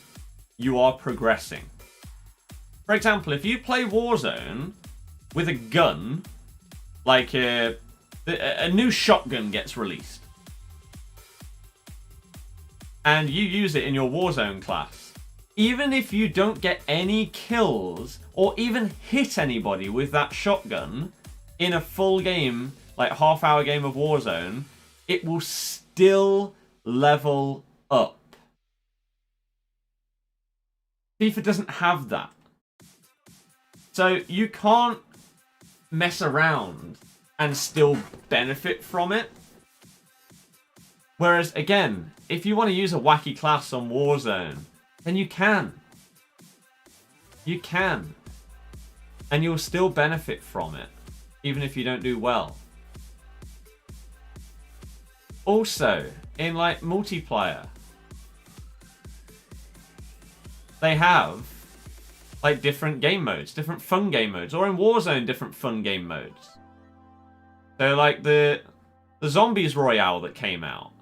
you are progressing. For example, if you play Warzone with a gun, like a new shotgun gets released, and you use it in your Warzone class, even if you don't get any kills or even hit anybody with that shotgun in a full game, like half-hour game of Warzone, it will still level up. FIFA doesn't have that. So you can't mess around and still benefit from it. Whereas, again, if you want to use a wacky class on Warzone, then you can. You can. And you'll still benefit from it, even if you don't do well. Also, in like multiplayer, they have like different game modes, different fun game modes, or in Warzone, different fun game modes. So like the Zombies Royale that came out,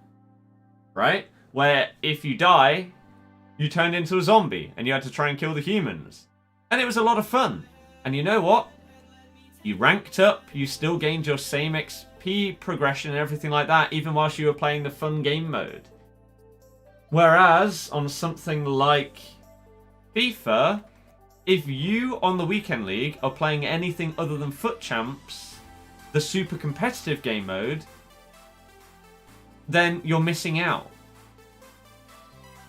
right? Where if you die, you turned into a zombie and you had to try and kill the humans. And it was a lot of fun. And you know what? You ranked up, you still gained your same XP progression and everything like that, even whilst you were playing the fun game mode. Whereas on something like FIFA, if you on the Weekend League are playing anything other than FUT Champs, the super competitive game mode, then you're missing out.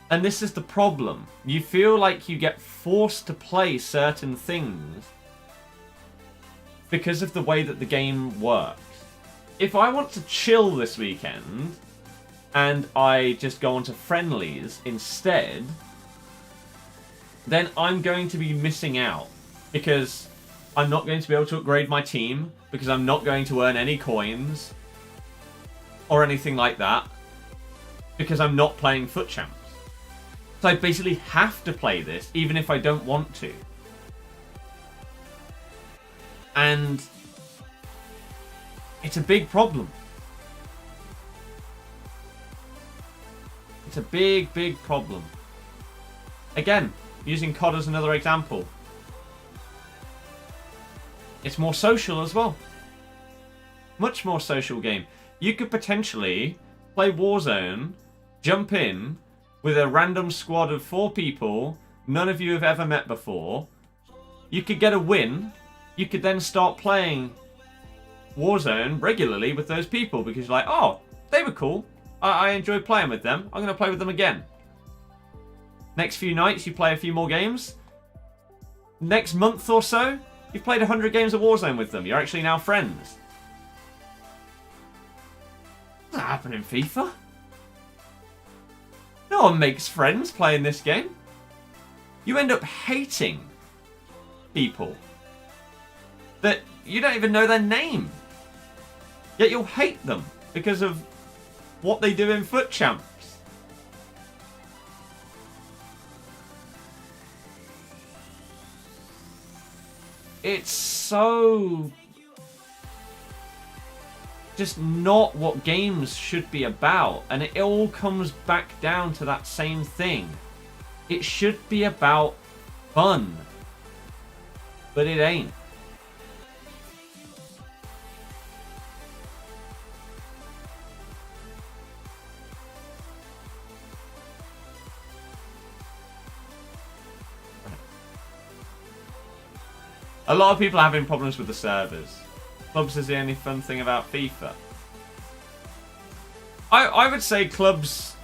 And this is the problem. You feel like you get forced to play certain things because of the way that the game works. If I want to chill this weekend and I just go onto friendlies instead, then I'm going to be missing out because I'm not going to be able to upgrade my team, because I'm not going to earn any coins or anything like that. because I'm not playing FUT Champs. So I basically have to play this, even if I don't want to. And it's a big problem. It's a big, big problem. Again, using COD as another example. It's more social as well. Much more social game. You could potentially play Warzone, jump in with a random squad of 4 people none of you have ever met before. You could get a win. You could then start playing Warzone regularly with those people because you're like, oh, they were cool. I enjoyed playing with them. I'm going to play with them again. Next few nights, you play a few more games. Next month or so, you've played 100 games of Warzone with them. You're actually now friends. Doesn't happen in FIFA. No one makes friends playing this game. You end up hating people that you don't even know their name. Yet you'll hate them because of what they do in FUT Champs. It's so just not what games should be about, and it all comes back down to that same thing. It should be about fun, but it ain't. A lot of people are having problems with the servers. Clubs is the only fun thing about FIFA. I would say Clubs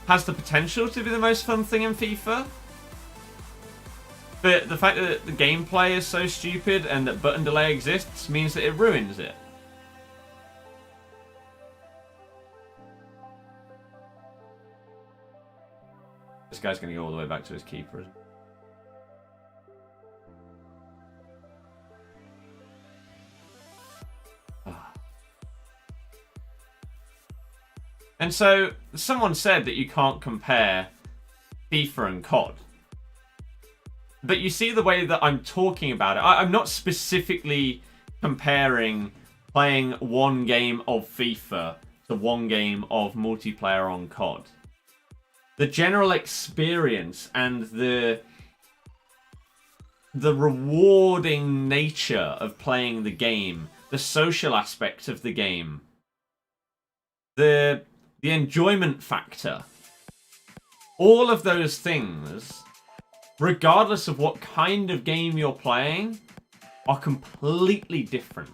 has the potential to be the most fun thing in FIFA. But the fact that the gameplay is so stupid and that button delay exists means that it ruins it. This guy's going to go all the way back to his keeper. And so, someone said that you can't compare FIFA and COD. But you see the way that I'm talking about it. I'm not specifically comparing playing one game of FIFA to one game of multiplayer on COD. The general experience and the rewarding nature of playing the game, the social aspect of the game, the enjoyment factor, all of those things, regardless of what kind of game you're playing, are completely different.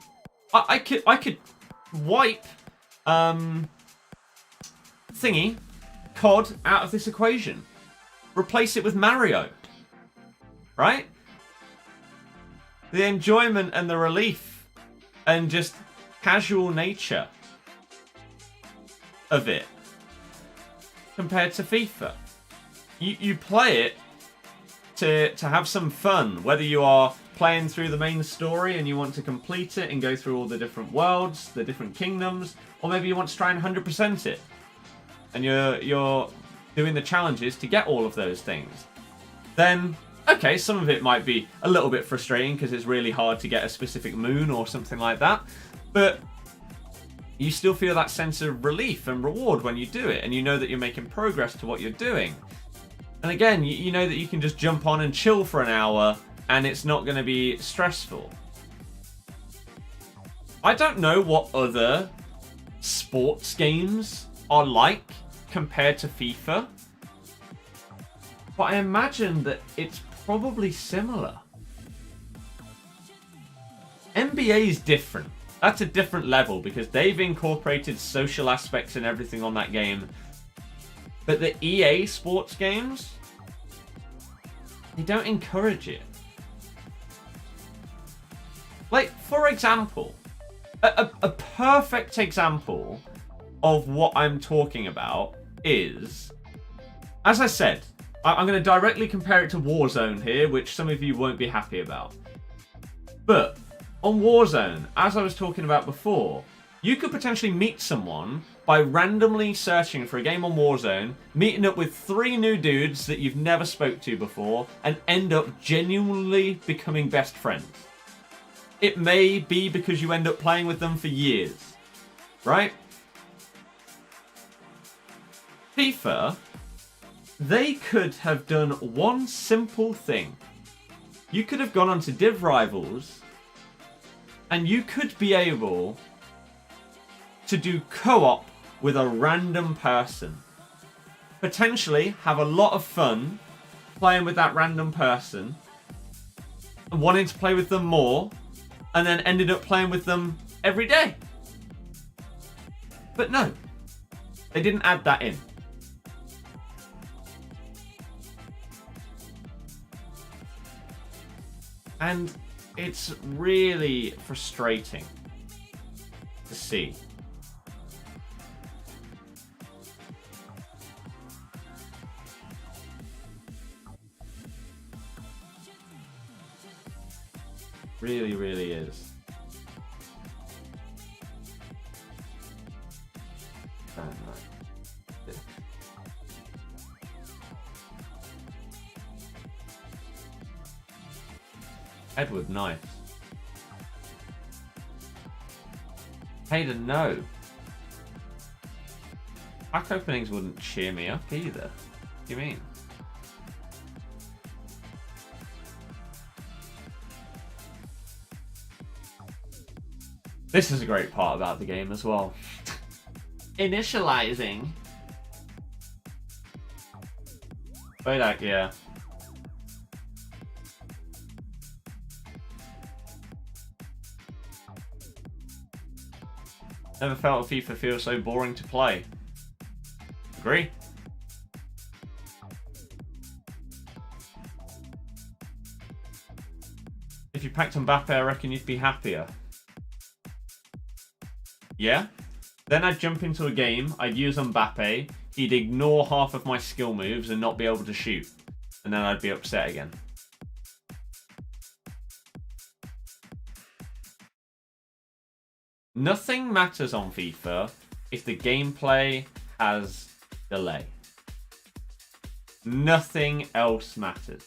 I could wipe COD out of this equation, replace it with Mario, right? The enjoyment and the relief and just casual nature of it compared to FIFA. You play it to have some fun, whether you are playing through the main story and you want to complete it and go through all the different worlds, the different kingdoms, or maybe you want to try and 100% it and you're doing the challenges to get all of those things. Then okay, some of it might be a little bit frustrating because it's really hard to get a specific moon or something like that, but you still feel that sense of relief and reward when you do it, and you know that you're making progress to what you're doing. And again, you know that you can just jump on and chill for an hour, and it's not going to be stressful. I don't know what other sports games are like compared to FIFA, but I imagine that it's probably similar. NBA is different. That's a different level because they've incorporated social aspects and everything on that game. But the EA sports games, they don't encourage it. Like, for example, a perfect example of what I'm talking about is, as I said, I'm going to directly compare it to Warzone here, which some of you won't be happy about. But on Warzone, as I was talking about before, You could potentially meet someone by randomly searching for a game on Warzone, meeting up with 3 new dudes that you've never spoke to before, and end up genuinely becoming best friends. It may be because you end up playing with them for years, right? FIFA, they could have done one simple thing. You could have gone onto Div Rivals, and you could be able to do co-op with a random person. Potentially have a lot of fun playing with that random person, and wanting to play with them more, and then ended up playing with them every day. But no, they didn't add that in. And it's really frustrating to see. Really, really is. Oh, no. Edward, nice. Hayden, no. Pack openings wouldn't cheer me up either. What do you mean? This is a great part about the game as well. Initializing. Bodak, yeah. Never felt FIFA feels so boring to play. Agree? If you packed Mbappe, I reckon you'd be happier. Yeah? Then I'd jump into a game, I'd use Mbappe, he'd ignore half of my skill moves and not be able to shoot. And then I'd be upset again. Nothing matters on FIFA if the gameplay has delay. Nothing else matters.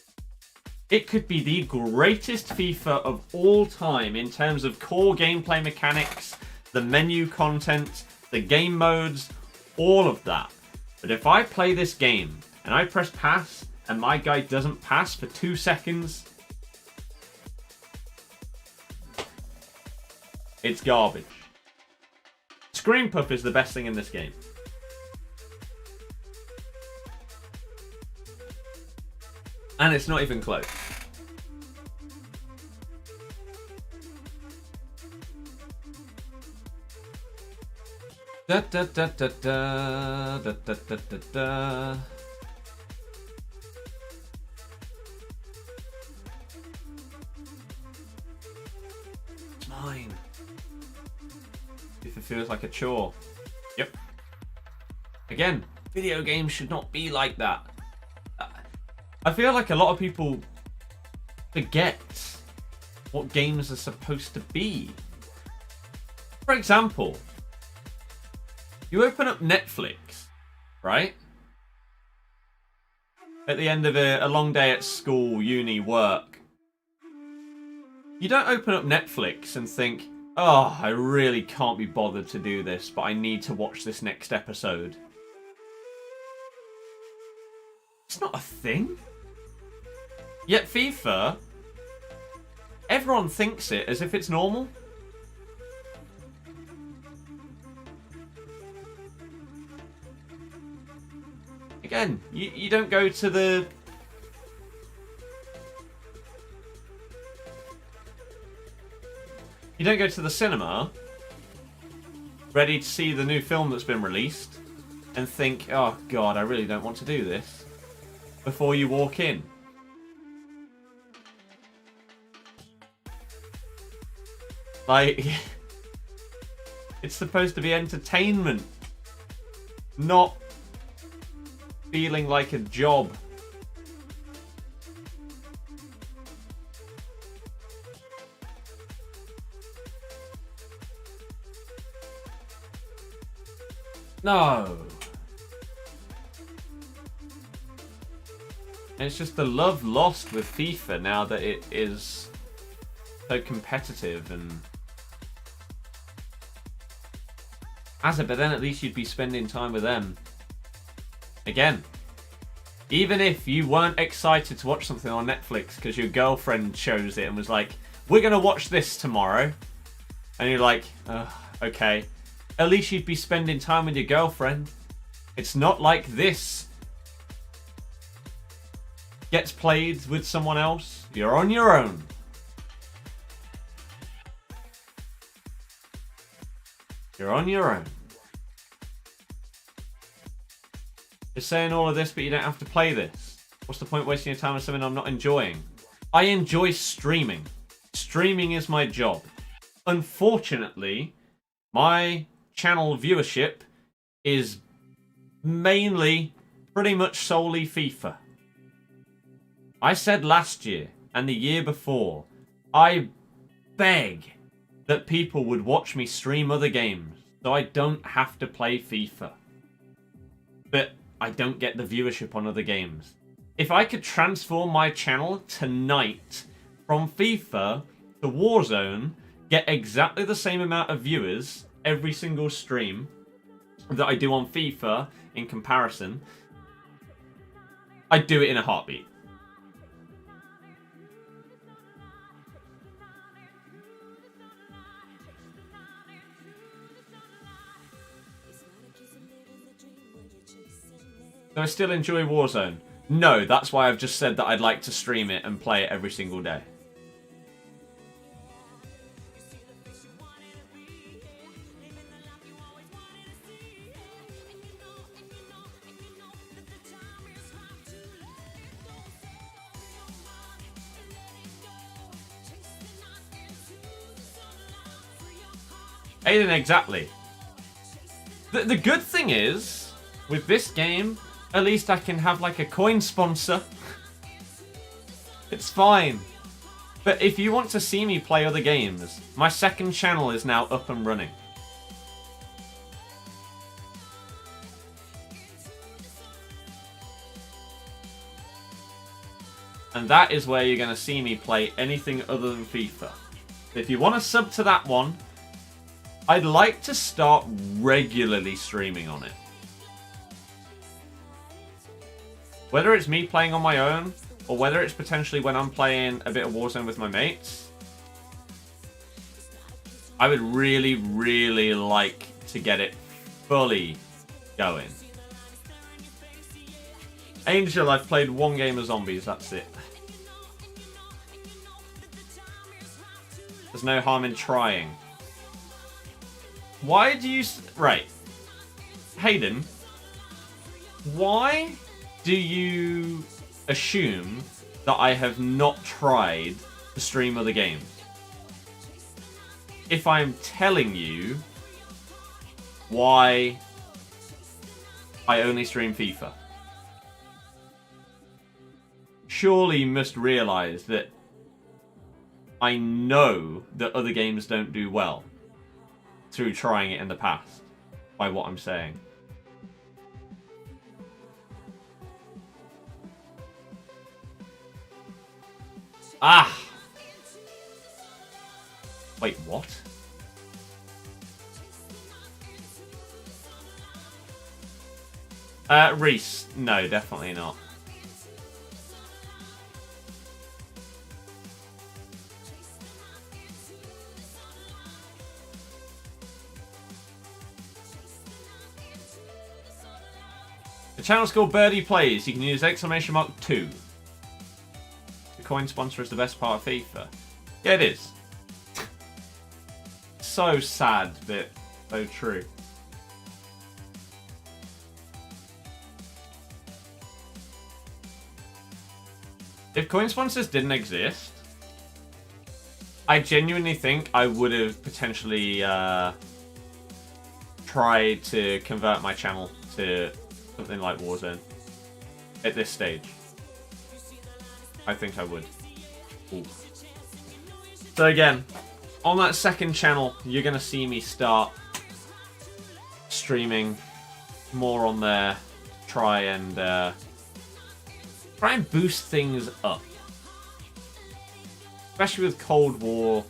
It could be the greatest FIFA of all time in terms of core gameplay mechanics, the menu content, the game modes, all of that. But if I play this game and I press pass and my guy doesn't pass for 2 seconds, it's garbage. Screen Puff is the best thing in this game. And it's not even close. Da da da da da da da da da da. It's mine. If it feels like a chore. Yep. Again, video games should not be like that. I feel like a lot of people forget what games are supposed to be. For example, you open up Netflix, right? At the end of a long day at school, uni, work. You don't open up Netflix and think, oh, I really can't be bothered to do this, but I need to watch this next episode. It's not a thing. Yet FIFA, everyone thinks it as if it's normal. Again, you don't go to the... You don't go to the cinema ready to see the new film that's been released and think, oh god, I really don't want to do this, before you walk in. Like, it's supposed to be entertainment, not feeling like a job. No. It's just the love lost with FIFA now that it is so competitive and... but then at least you'd be spending time with them. Again. Even if you weren't excited to watch something on Netflix because your girlfriend chose it and was like, we're going to watch this tomorrow. And you're like, okay. At least you'd be spending time with your girlfriend. It's not like this gets played with someone else. You're on your own. You're on your own. You're saying all of this, but you don't have to play this. What's the point wasting your time on something I'm not enjoying? I enjoy streaming. Streaming is my job. Unfortunately, my channel viewership is mainly pretty much solely FIFA. I said last year and the year before, I beg that people would watch me stream other games so I don't have to play FIFA. But I don't get the viewership on other games. If I could transform my channel tonight from FIFA to Warzone, get exactly the same amount of viewers every single stream that I do on FIFA in comparison, I'd do it in a heartbeat. Do I still enjoy Warzone? No, that's why I've just said that I'd like to stream it and play it every single day. Aiden, exactly. The good thing is, with this game, at least I can have like a coin sponsor. It's fine. But if you want to see me play other games, my second channel is now up and running. And that is where you're going to see me play anything other than FIFA. If you want to sub to that one, I'd like to start regularly streaming on it. Whether it's me playing on my own, or whether it's potentially when I'm playing a bit of Warzone with my mates, I would really, really like to get it fully going. Angel, I've played one game of zombies, that's it. There's no harm in trying. Why do you... Right. Hayden, why do you assume that I have not tried to stream other games? If I'm telling you why I only stream FIFA. Surely you must realise that I know that other games don't do well through trying it in the past, by what I'm saying. Ah! Wait, what? Reese, no, definitely not. The channel's called Birdie Plays. You can use !2. The coin sponsor is the best part of FIFA. Yeah, it is. So sad, but so true. If coin sponsors didn't exist, I genuinely think I would have potentially tried to convert my channel to something like Warzone at this stage. I think I would. Ooh. So again, on that second channel, you're going to see me start streaming more on there to try and boost things up. Especially with Cold War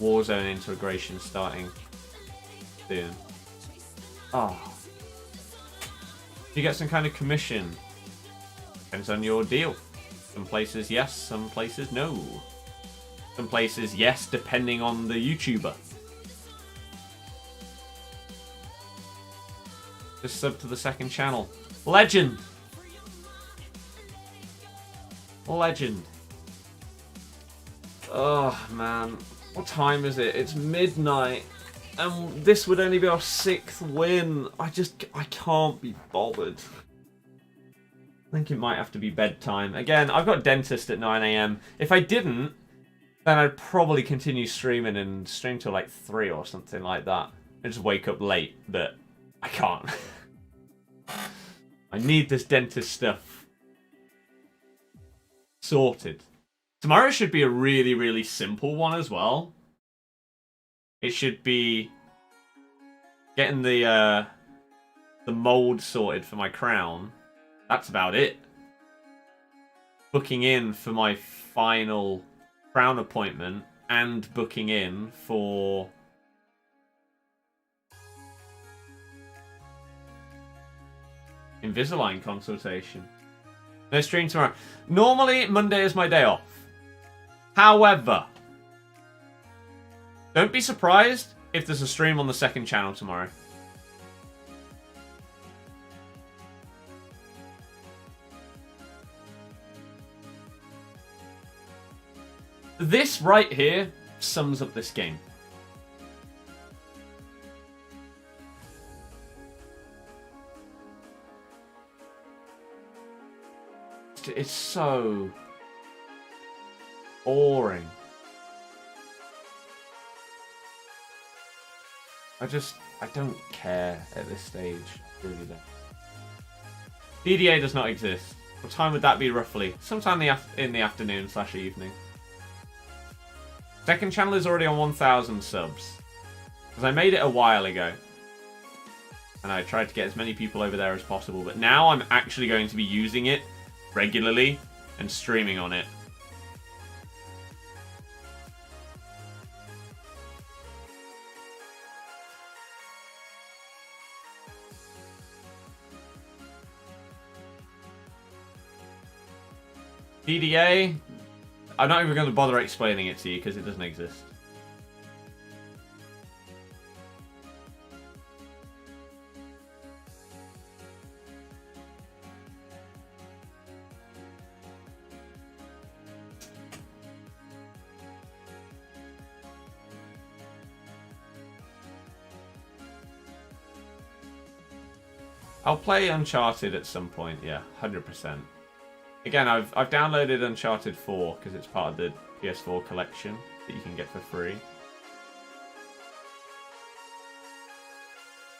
Warzone integration starting soon. Oh. You get some kind of commission. Depends on your deal. Some places yes, some places no. Some places yes, depending on the YouTuber. Just sub to the second channel. Legend! Legend. Oh, man. What time is it? It's midnight. And this would only be our 6th win. I can't be bothered. I think it might have to be bedtime. Again, I've got dentist at 9 AM. If I didn't, then I'd probably continue streaming and stream till like 3 or something like that. And just wake up late, but I can't. I need this dentist stuff sorted. Tomorrow should be a really, really simple one as well. It should be getting the mold sorted for my crown. That's about it. Booking in for my final crown appointment and booking in for Invisalign consultation. No stream tomorrow. Normally, Monday is my day off. However, don't be surprised if there's a stream on the second channel tomorrow. This right here sums up this game. It's so boring. I don't care at this stage, really don't. DDA does not exist. What time would that be roughly? Sometime in the afternoon / evening. Second channel is already on 1,000 subs. Because I made it a while ago. And I tried to get as many people over there as possible. But now I'm actually going to be using it regularly and streaming on it. DDA, I'm not even going to bother explaining it to you because it doesn't exist. I'll play Uncharted at some point, yeah, 100%. Again, I've downloaded Uncharted 4 because it's part of the PS4 collection that you can get for free.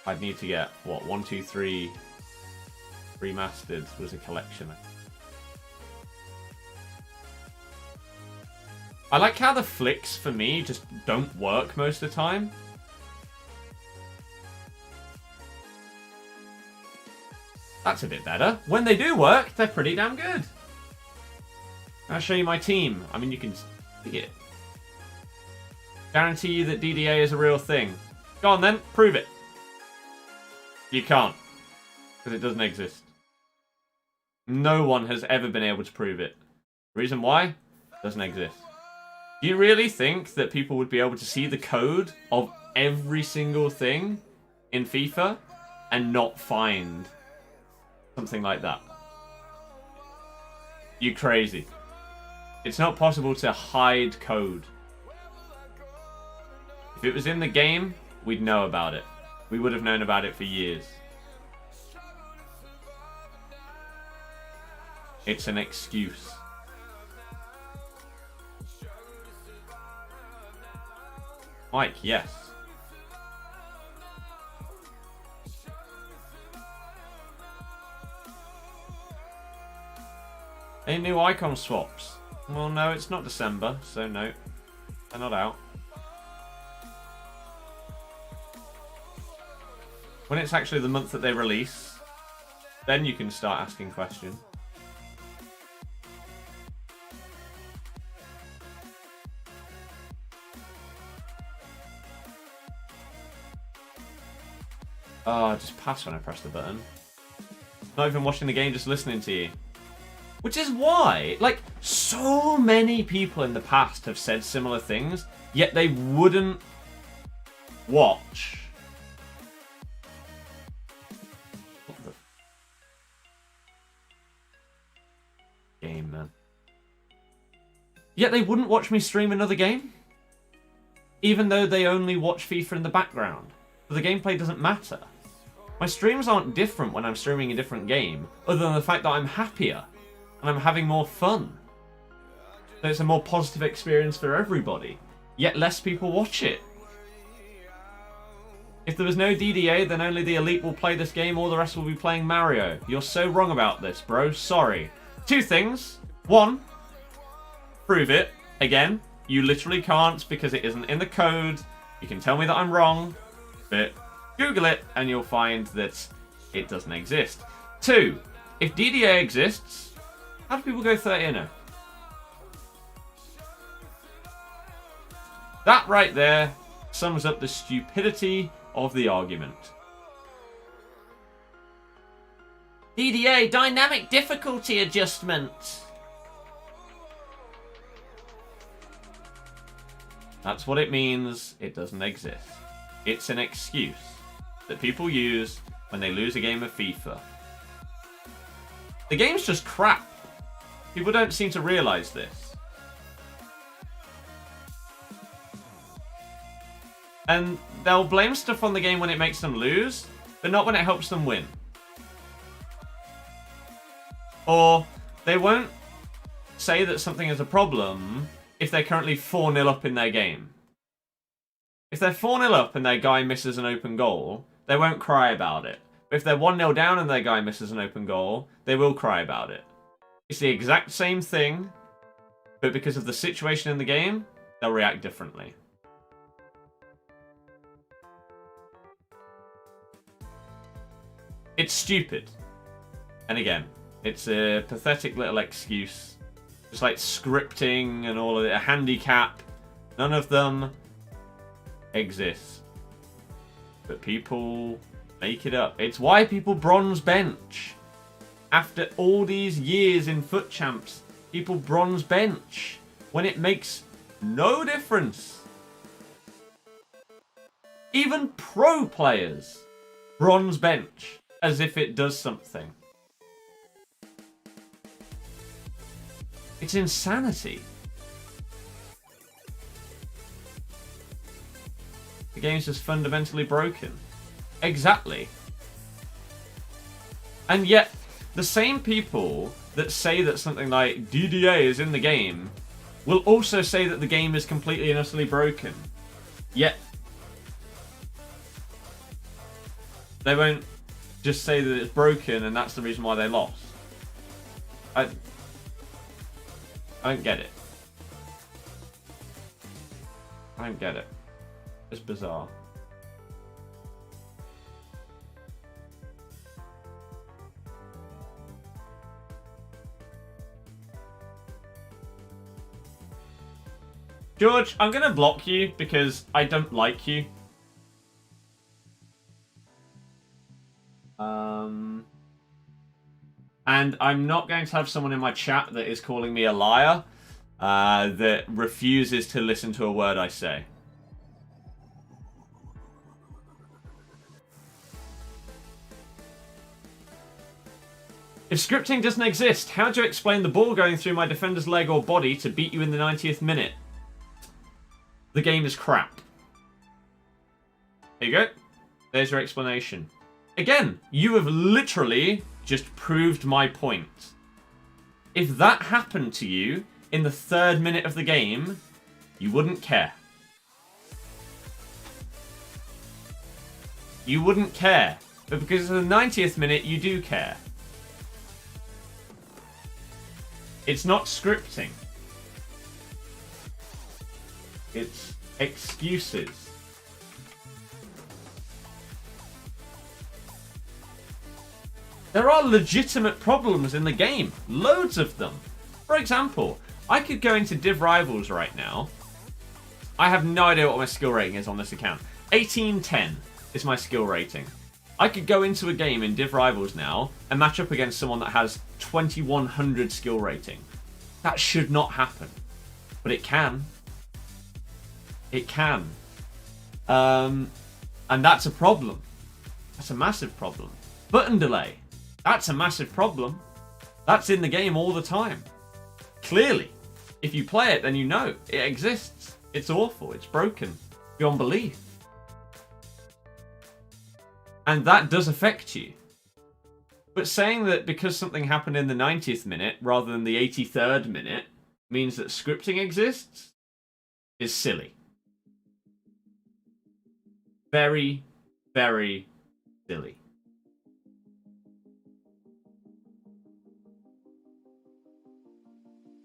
I'd need to get, what, 1, 2, 3 Remastered was a collection. I like how the flicks, for me, just don't work most of the time. That's a bit better. When they do work, they're pretty damn good. I'll show you my team. I mean, you can see it. Guarantee you that DDA is a real thing. Go on then, prove it. You can't. Because it doesn't exist. No one has ever been able to prove it. Reason why? It doesn't exist. Do you really think that people would be able to see the code of every single thing in FIFA and not find something like that? You crazy. It's not possible to hide code. If it was in the game, we'd know about it. We would have known about it for years. It's an excuse. Mike, yes. Any new icon swaps? Well, no, it's not December, so no. They're not out. When it's actually the month that they release, then you can start asking questions. Oh, I just pass when I press the button. Not even watching the game, just listening to you. Which is why, like, so many people in the past have said similar things, yet they wouldn't watch. What the game, man. Yet they wouldn't watch me stream another game, even though they only watch FIFA in the background. But the gameplay doesn't matter. My streams aren't different when I'm streaming a different game, other than the fact that I'm happier and I'm having more fun. So it's a more positive experience for everybody, yet less people watch it. If there was no DDA, then only the elite will play this game, all the rest will be playing Mario. You're so wrong about this, bro. Sorry. 2 things. 1, prove it. Again, you literally can't because it isn't in the code. You can tell me that I'm wrong, but Google it and you'll find that it doesn't exist. 2, if DDA exists, how do people go 30-0? That right there sums up the stupidity of the argument. DDA, dynamic difficulty adjustment. That's what it means. It doesn't exist. It's an excuse that people use when they lose a game of FIFA. The game's just crap. People don't seem to realise this. And they'll blame stuff on the game when it makes them lose, but not when it helps them win. Or they won't say that something is a problem if they're currently 4-0 up in their game. If they're 4-0 up and their guy misses an open goal, they won't cry about it. But if they're 1-0 down and their guy misses an open goal, they will cry about it. It's the exact same thing, but because of the situation in the game, they'll react differently. It's stupid. And again, it's a pathetic little excuse. Just like scripting and all of it, a handicap. None of them exist. But people make it up. It's why people bronze bench. After all these years in FUT Champs, people bronze bench when it makes no difference. Even pro players bronze bench as if it does something. It's insanity. The game's just fundamentally broken. Exactly. And yet, the same people that say that something like DDA is in the game will also say that the game is completely and utterly broken. Yet, they won't just say that it's broken and that's the reason why they lost. I don't get it. I don't get it. It's bizarre. George, I'm gonna block you because I don't like you. And I'm not going to have someone in my chat that is calling me a liar, that refuses to listen to a word I say. If scripting doesn't exist, how do you explain the ball going through my defender's leg or body to beat you in the 90th minute? The game is crap. There you go. There's your explanation. Again, you have literally just proved my point. If that happened to you in the 3rd minute of the game, you wouldn't care. You wouldn't care. But because of the 90th minute, you do care. It's not scripting. It's excuses. There are legitimate problems in the game. Loads of them. For example, I could go into Div Rivals right now. I have no idea what my skill rating is on this account. 1810 is my skill rating. I could go into a game in Div Rivals now and match up against someone that has 2100 skill rating. That should not happen. But it can. It can. And that's a problem. That's a massive problem. Button delay. That's a massive problem. That's in the game all the time. Clearly. If you play it, then you know it exists. It's awful. It's broken. Beyond belief. And that does affect you. But saying that because something happened in the 90th minute rather than the 83rd minute means that scripting exists is silly. Very, very silly.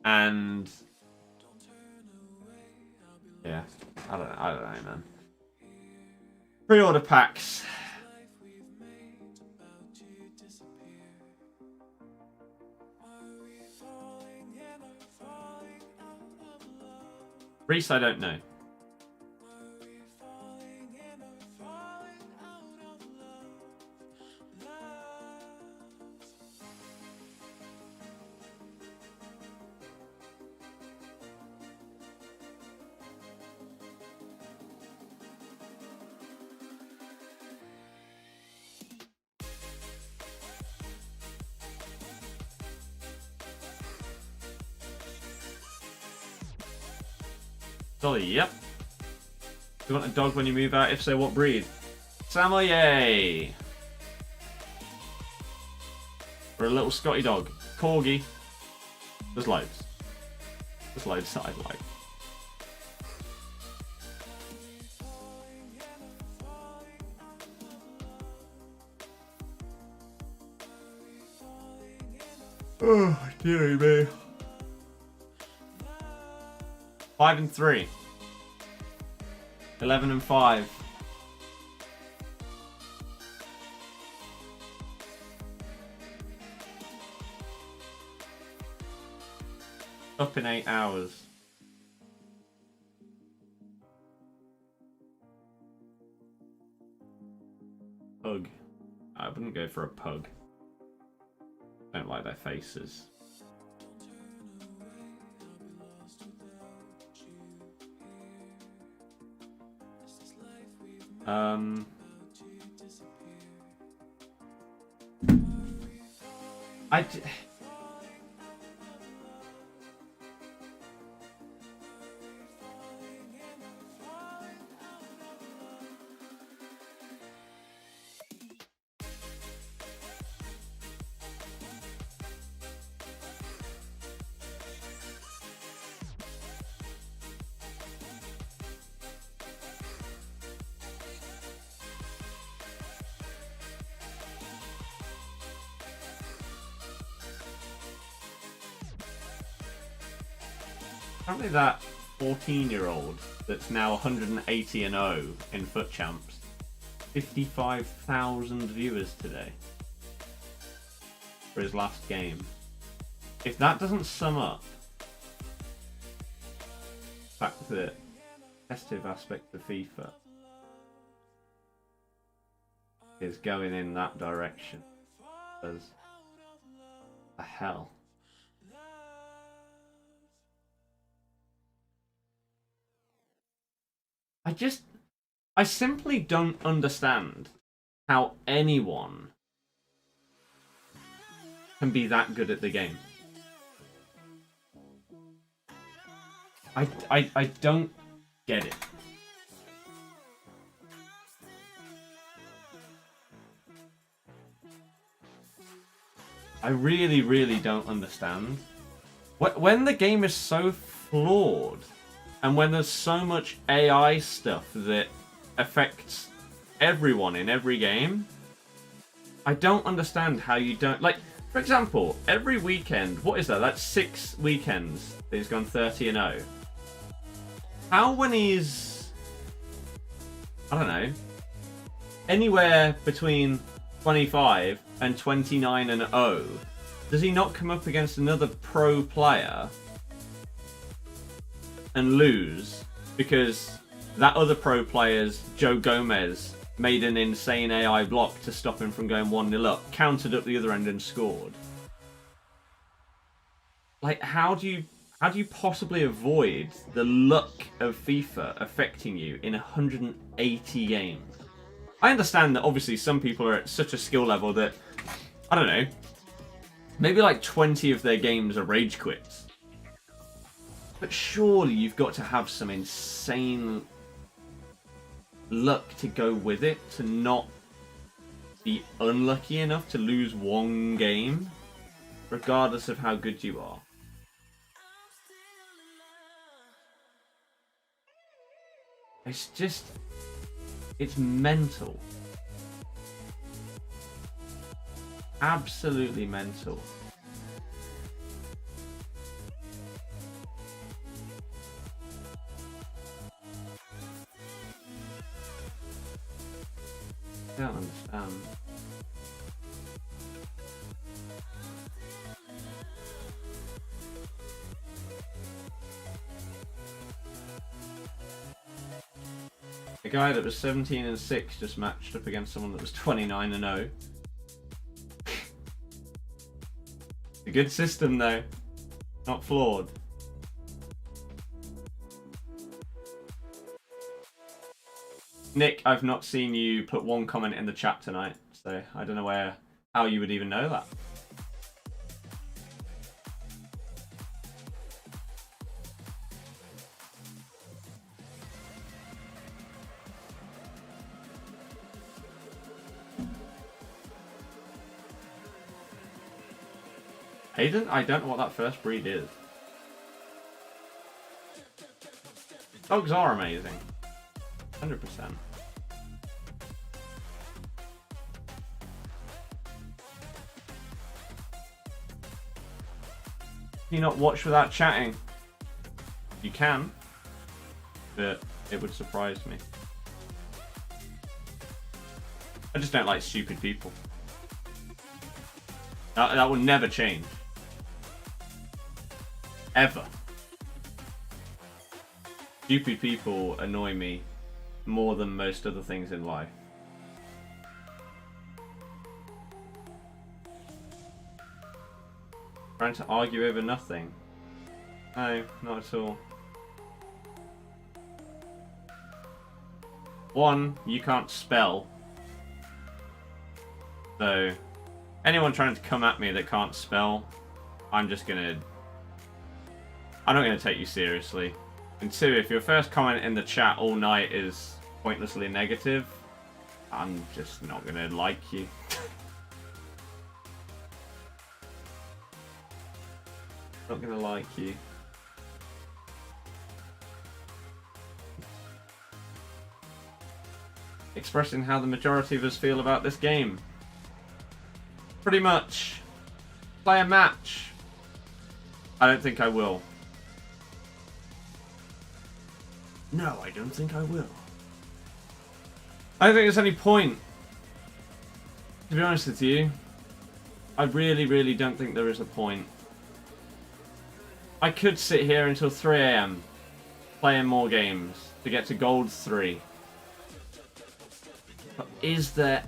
And yeah, I don't know, man. Pre-order packs. Reese, I don't know. Dolly, yep. Do you want a dog when you move out? If so, what breed? Samoyed. Or a little Scotty dog. Corgi. There's loads. There's loads that I'd like. Oh, dearie me. 5 and 3. 11 and 5. Up in 8 hours. Pug. I wouldn't go for a pug. Don't like their faces. Apparently that 14-year-old that's now 180-0 in FUT Champs, 55,000 viewers today for his last game. If that doesn't sum up the fact that competitive aspect of FIFA is going in that direction, as the hell. I simply don't understand how anyone can be that good at the game. I don't get it. I really, really don't understand. When the game is so flawed, and when there's so much AI stuff that affects everyone in every game, I don't understand how you don't... Like, for example, every weekend, what is that? That's 6 weekends that he's gone 30-0. How when he's... I don't know. Anywhere between 25 and 29 and 0, does he not come up against another pro player and lose because that other pro player's Joe Gomez made an insane AI block to stop him from going 1-0 up, countered up the other end and scored? Like, how do you possibly avoid the luck of FIFA affecting you in 180 games? I understand that obviously some people are at such a skill level that, I don't know, maybe like 20 of their games are rage quits. But surely you've got to have some insane luck to go with it, to not be unlucky enough to lose one game, regardless of how good you are. It's just, it's mental. Absolutely mental. I don't understand. A guy that was 17 and 6 just matched up against someone that was 29 and 0. A good system though, not flawed. Nick, I've not seen you put one comment in the chat tonight, so I don't know how you would even know that. Aiden? I don't know what that first breed is. Dogs are amazing. 100%. Can you not watch without chatting? You can, but it would surprise me. I just don't like stupid people. That will never change. Ever. Stupid people annoy me more than most other things in life. Trying to argue over nothing. No, not at all. One, you can't spell. So, anyone trying to come at me that can't spell, I'm not gonna take you seriously. And two, if your first comment in the chat all night is pointlessly negative, I'm just not gonna like you. Not gonna like you. Expressing how the majority of us feel about this game. Pretty much. Play a match. I don't think I will. No, I don't think I will. I don't think there's any point. To be honest with you, I really, really don't think there is a point. I could sit here until 3 AM playing more games to get to Gold 3. But is there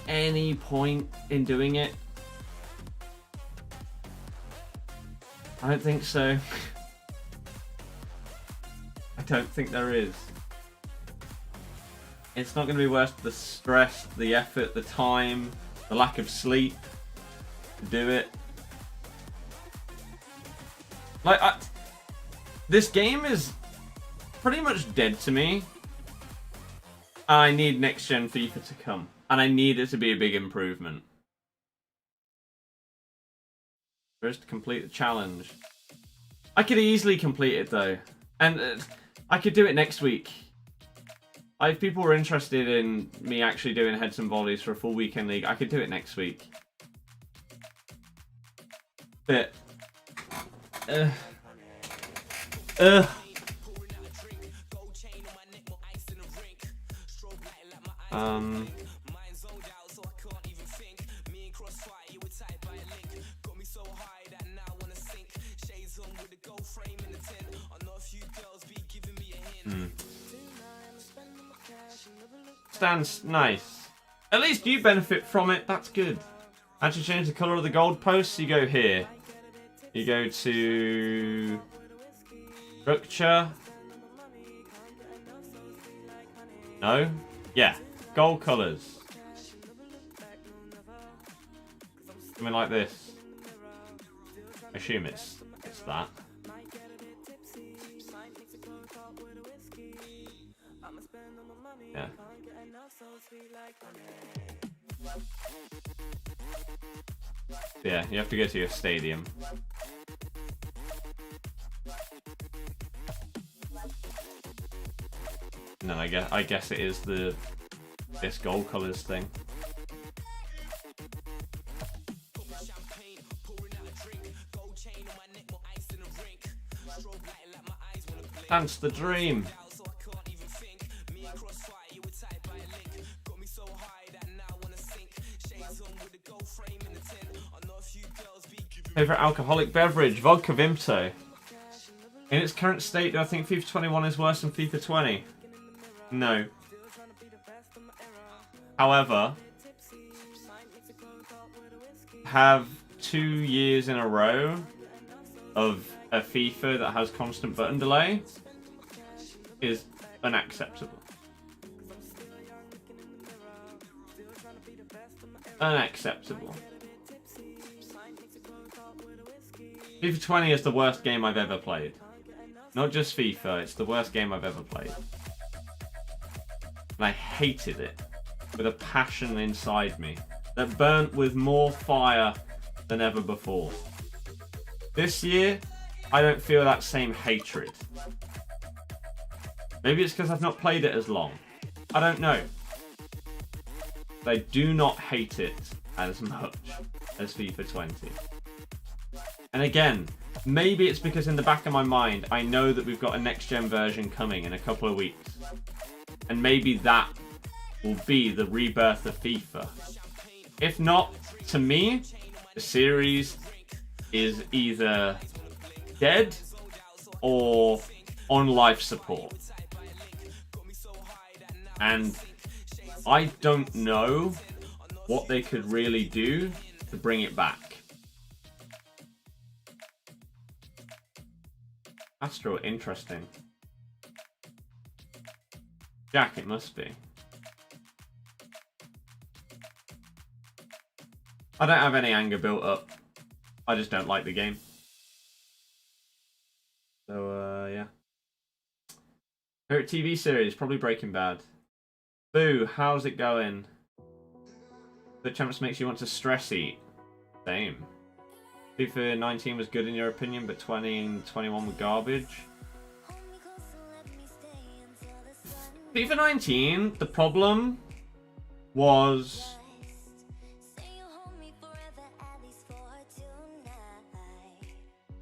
any point in doing it? I don't think so. I don't think there is. It's not going to be worth the stress, the effort, the time, the lack of sleep to do it. Like, this game is pretty much dead to me. I need next gen FIFA to come, and I need it to be a big improvement. First, to complete the challenge. I could easily complete it though, and I could do it next week. If people were interested in me actually doing heads and volleys for a full weekend league, I could do it next week. But Stands nice. At least you benefit from it. That's good. Actually change the colour of the gold posts. You go here. You go to structure. No? Yeah. Gold colours. Something like this. I assume it's that. Yeah. Yeah, you have to go to your stadium. And then I guess it is this gold colours thing. That's the dream. Favorite alcoholic beverage? Vodka Vimto. In its current state, do I think FIFA 21 is worse than FIFA 20? No. However, have 2 years in a row of a FIFA that has constant button delay is unacceptable. Unacceptable. FIFA 20 is the worst game I've ever played. Not just FIFA, it's the worst game I've ever played. And I hated it with a passion inside me that burnt with more fire than ever before. This year, I don't feel that same hatred. Maybe it's because I've not played it as long. I don't know. But I do not hate it as much as FIFA 20. And again, maybe it's because in the back of my mind, I know that we've got a next-gen version coming in a couple of weeks. And maybe that will be the rebirth of FIFA. If not, to me, the series is either dead or on life support. And I don't know what they could really do to bring it back. Astro, interesting. Jack, it must be. I don't have any anger built up. I just don't like the game. So, yeah. Favorite TV series? Probably Breaking Bad. Boo, how's it going? FUT Champs makes you want to stress eat. Same. FIFA 19 was good in your opinion, but 20 and 21 were garbage. FIFA 19, the problem was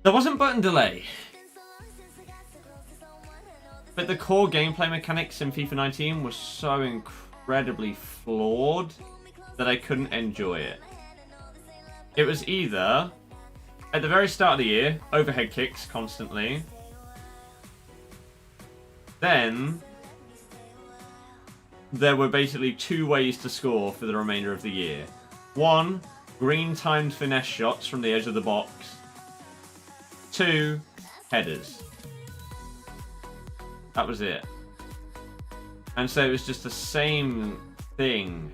there wasn't button delay. But the core gameplay mechanics in FIFA 19 was so incredibly flawed that I couldn't enjoy it. It was either, at the very start of the year, overhead kicks constantly. Then, there were basically 2 ways to score for the remainder of the year. 1, green timed finesse shots from the edge of the box. 2, headers. That was it. And so it was just the same thing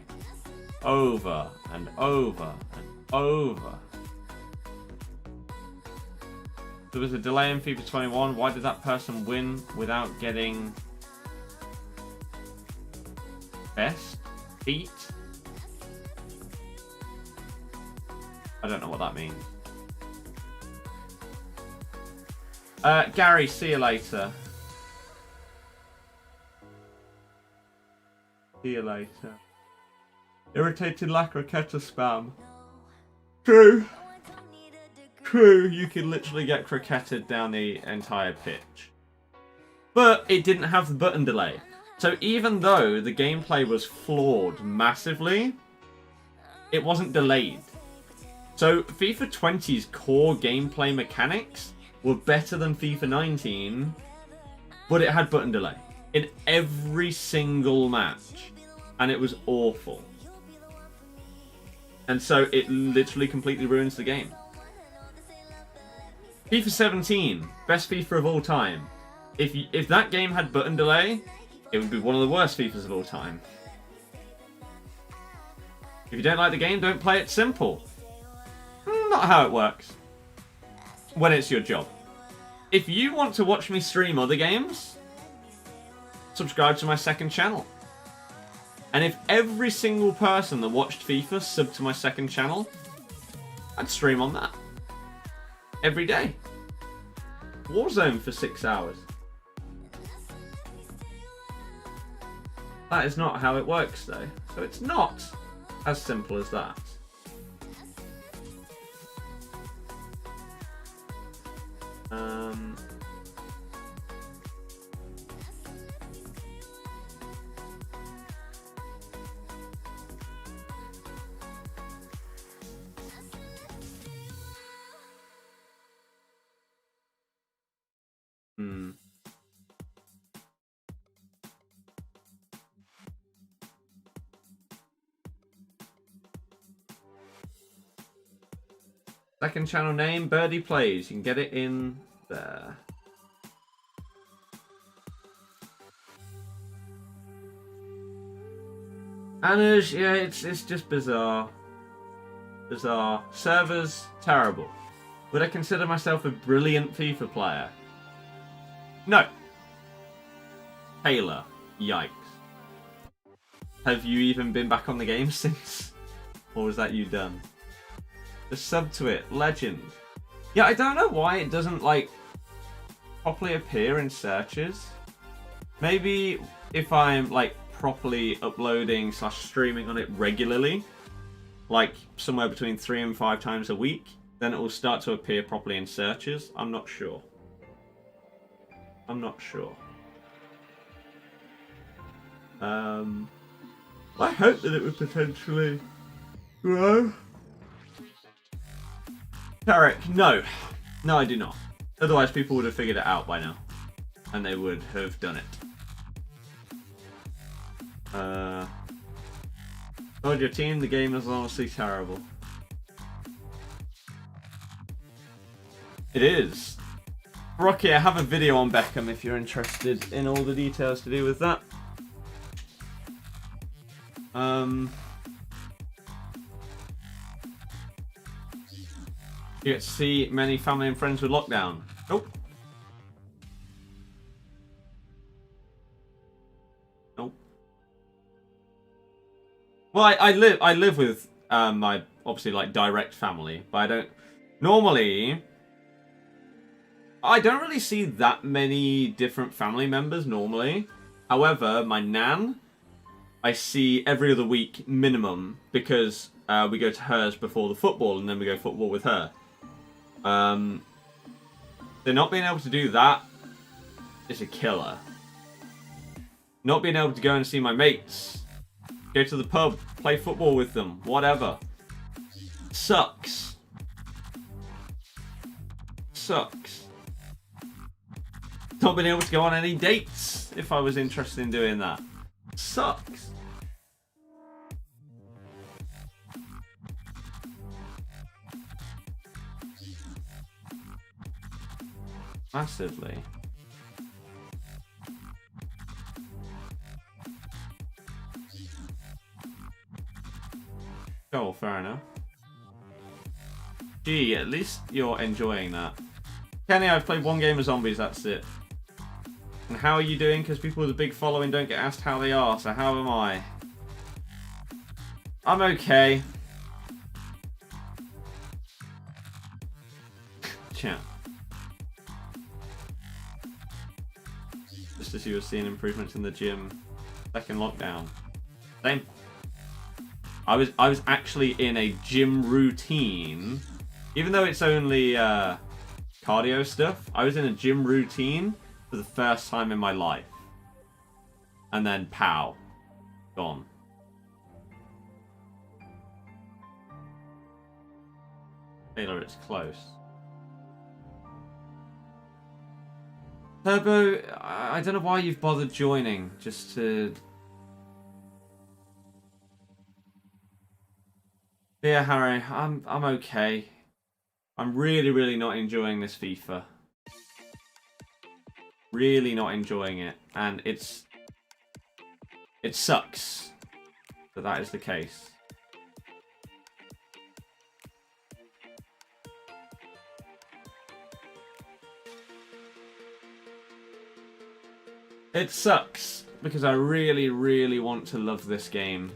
over and over and over. There was a delay in FIFA 21. Why did that person win without getting best beat? I don't know what that means. Gary, see you later. See you later. Irritated Lacroqueta spam. True. True, you could literally get croquetted down the entire pitch. But it didn't have the button delay. So even though the gameplay was flawed massively, it wasn't delayed. So FIFA 20's core gameplay mechanics were better than FIFA 19 but it had button delay in every single match, and it was awful. And so it literally completely ruins the game. FIFA 17, best FIFA of all time. If that game had button delay, it would be one of the worst FIFAs of all time. If you don't like the game, don't play it. Simple. Not how it works when it's your job. If you want to watch me stream other games, subscribe to my second channel. And if every single person that watched FIFA subbed to my second channel, I'd stream on that. Every day. Warzone for 6 hours. That is not how it works though. So it's not as simple as that. Second channel name, Birdie Plays. You can get it in there. Anuj, yeah, it's just bizarre. Bizarre. Servers, terrible. Would I consider myself a brilliant FIFA player? No. Taylor, yikes. Have you even been back on the game since? Or was that you done? The sub to it, legend. Yeah, I don't know why it doesn't, like, properly appear in searches. Maybe if I'm, like, properly uploading / streaming on it regularly, like somewhere between 3 and 5 times a week, then it will start to appear properly in searches. I'm not sure. I'm not sure. I hope that it would potentially grow. Tarek, no. No, I do not. Otherwise, people would have figured it out by now. And they would have done it. Told your team the game is honestly terrible. It is. Rocky, I have a video on Beckham if you're interested in all the details to do with that. You get to see many family and friends with lockdown. Nope. Nope. Well, I live with my obviously like direct family, but I don't normally. I don't really see that many different family members normally. However, my nan, I see every other week minimum because we go to hers before the football and then we go football with her. They're not being able to do that is a killer. Not being able to go and see my mates, go to the pub, play football with them, whatever. Sucks. Sucks. Not being able to go on any dates if I was interested in doing that. Sucks. Massively. Oh, fair enough. Gee, at least you're enjoying that. Kenny, I've played one game of zombies, that's it. And how are you doing? Because people with a big following don't get asked how they are, so how am I? I'm okay. Chat. Just as you were seeing improvements in the gym. Second lockdown. Same. I was actually in a gym routine. Even though it's only cardio stuff, I was in a gym routine for the first time in my life. And then pow. Gone. Taylor, it's close. Turbo, I don't know why you've bothered joining, just to... Yeah, Harry, I'm okay. I'm really not enjoying this FIFA. Really not enjoying it, and it sucks that that is the case. It sucks because I really want to love this game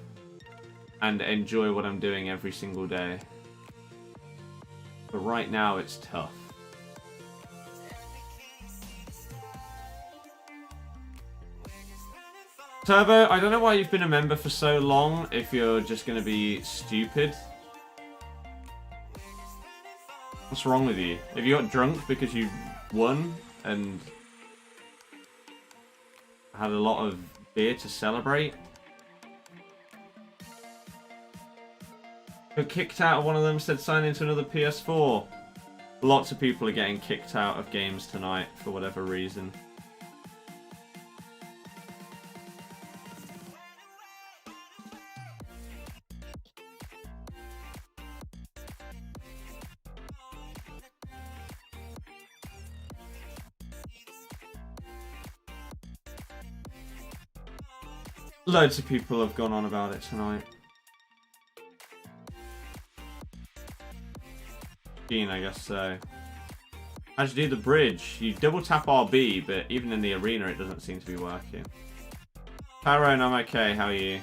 and enjoy what I'm doing every single day. But right now it's tough. Turbo, I don't know why you've been a member for so long if you're just going to be stupid. What's wrong with you? Have you got drunk because you won and had a lot of beer to celebrate? Got kicked out of one of them, said sign into another PS4. Lots of people are getting kicked out of games tonight for whatever reason. Loads of people have gone on about it tonight. I guess so. How'd you do the bridge? You double tap RB, but even in the arena it doesn't seem to be working. Tyrone, I'm okay. How are you?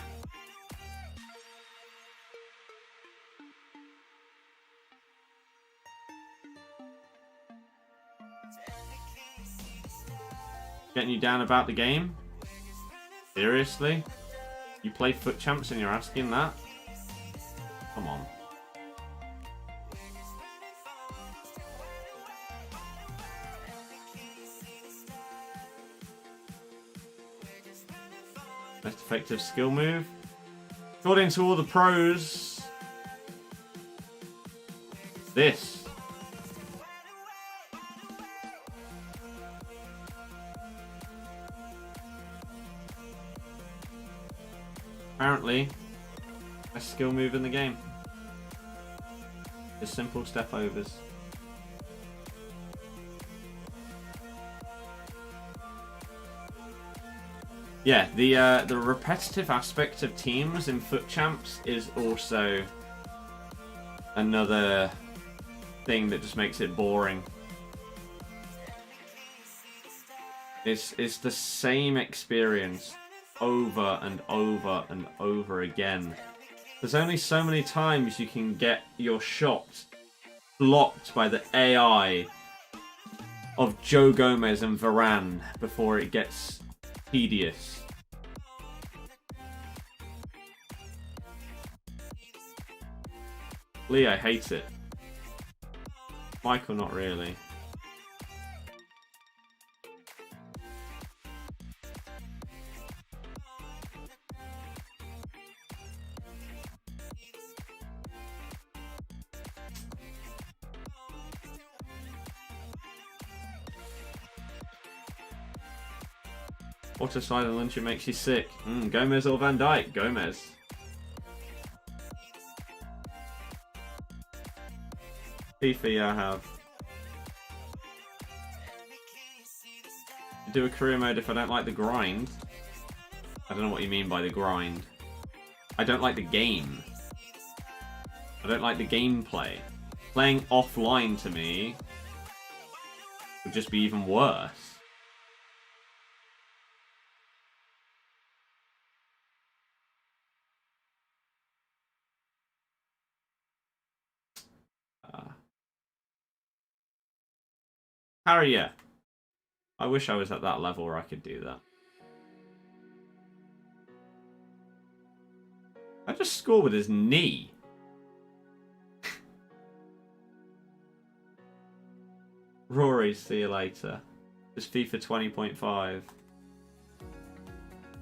Getting you down about the game? Seriously? You play FUT Champs and you're asking that? Come on. Most effective skill move. According to all the pros, this. Apparently, best skill move in the game. Just simple step overs. Yeah, the repetitive aspect of teams in FUT Champs is also another thing that just makes it boring. It's the same experience over and over and over again. There's only so many times you can get your shot blocked by the AI of Joe Gomez and Varane before it gets tedious. Lee, I hate it. Michael, not really. Water slide and lunch, it makes you sick. Gomez or Van Dijk? Gomez. FIFA, yeah, I have. You do a career mode if I don't like the grind. I don't know what you mean by the grind. I don't like the game. I don't like the gameplay. Playing offline to me would just be even worse. Harry, yeah. I wish I was at that level where I could do that. I just scored with his knee. Rory, see you later. Just FIFA 20.5.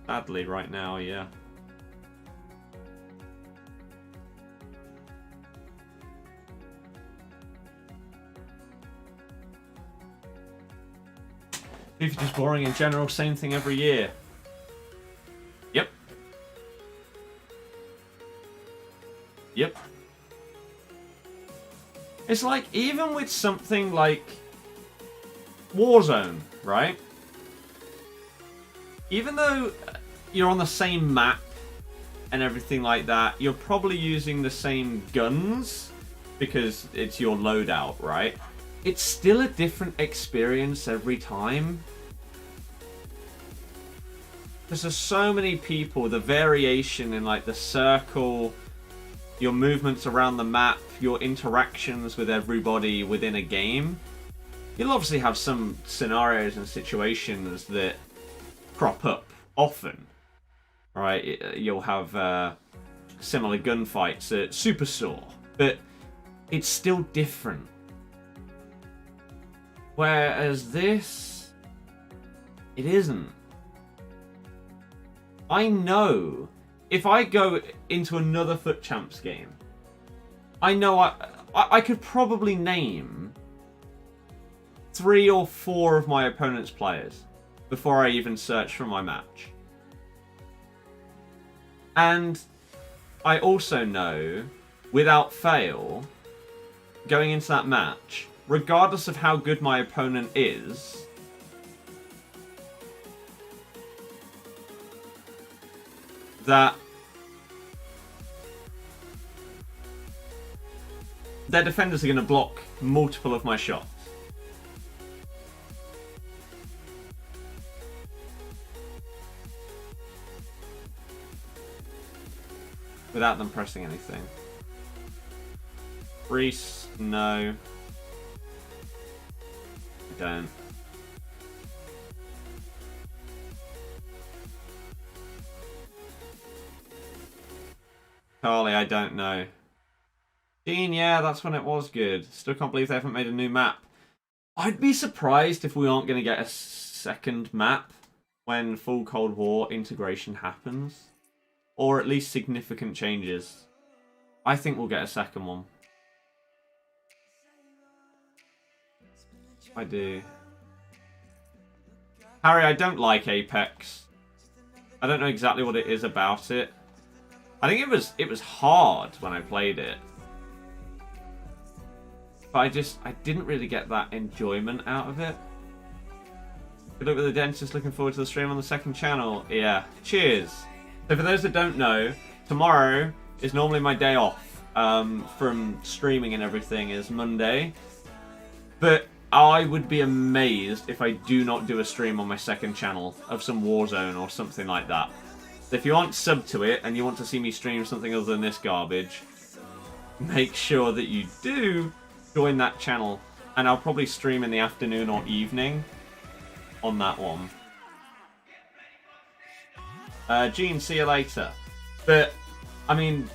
Sadly, right now, yeah. FIFA just boring in general, same thing every year. Yep. Yep. It's like, even with something like Warzone, right? Even though you're on the same map and everything like that, you're probably using the same guns because it's your loadout, right? It's still a different experience every time. Because there's so many people, the variation in like the circle, your movements around the map, your interactions with everybody within a game. You'll obviously have some scenarios and situations that crop up often, right? You'll have similar gunfights at Superstore, but it's still different. Whereas this, it isn't. I know if I go into another FUT Champs game, I know I could probably name 3 or 4 of my opponent's players before I even search for my match. And I also know, without fail, going into that match, regardless of how good my opponent is, that their defenders are going to block multiple of my shots. Without them pressing anything. Reese, no. I don't. Carly, I don't know. Dean, yeah, that's when it was good. Still can't believe they haven't made a new map. I'd be surprised if we aren't going to get a second map when full Cold War integration happens. Or at least significant changes. I think we'll get a second one. I do. Harry, I don't like Apex. I don't know exactly what it is about it. I think it was hard when I played it. But I didn't really get that enjoyment out of it. Good luck with the dentist, looking forward to the stream on the second channel. Yeah, cheers. So for those that don't know, tomorrow is normally my day off from streaming and everything, is Monday. But I would be amazed if I do not do a stream on my second channel of some Warzone or something like that. So if you aren't subbed to it and you want to see me stream something other than this garbage, make sure that you do join that channel. And I'll probably stream in the afternoon or evening on that one. Gene, see you later. But, I mean,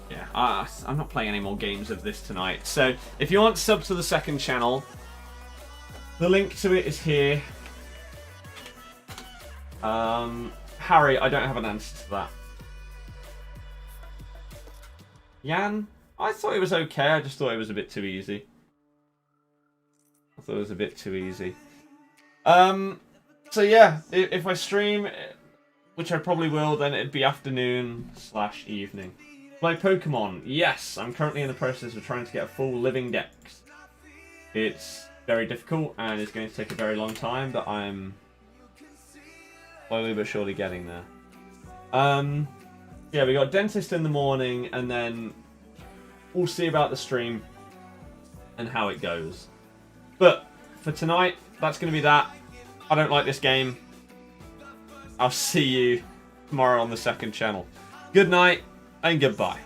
yeah, I'm not playing any more games of this tonight. So, if you want sub to the second channel, the link to it is here. Harry, I don't have an answer to that. Jan, I thought it was okay. I just thought it was a bit too easy. So yeah, if I stream, which I probably will, then it'd be afternoon/evening. Play Pokemon. Yes, I'm currently in the process of trying to get a full living dex. It's very difficult and it's going to take a very long time, but I'm slowly but surely getting there. Yeah, we got dentist in the morning, and then we'll see about the stream and how it goes. But for tonight, that's going to be that. I don't like this game. I'll see you tomorrow on the second channel. Good night and goodbye.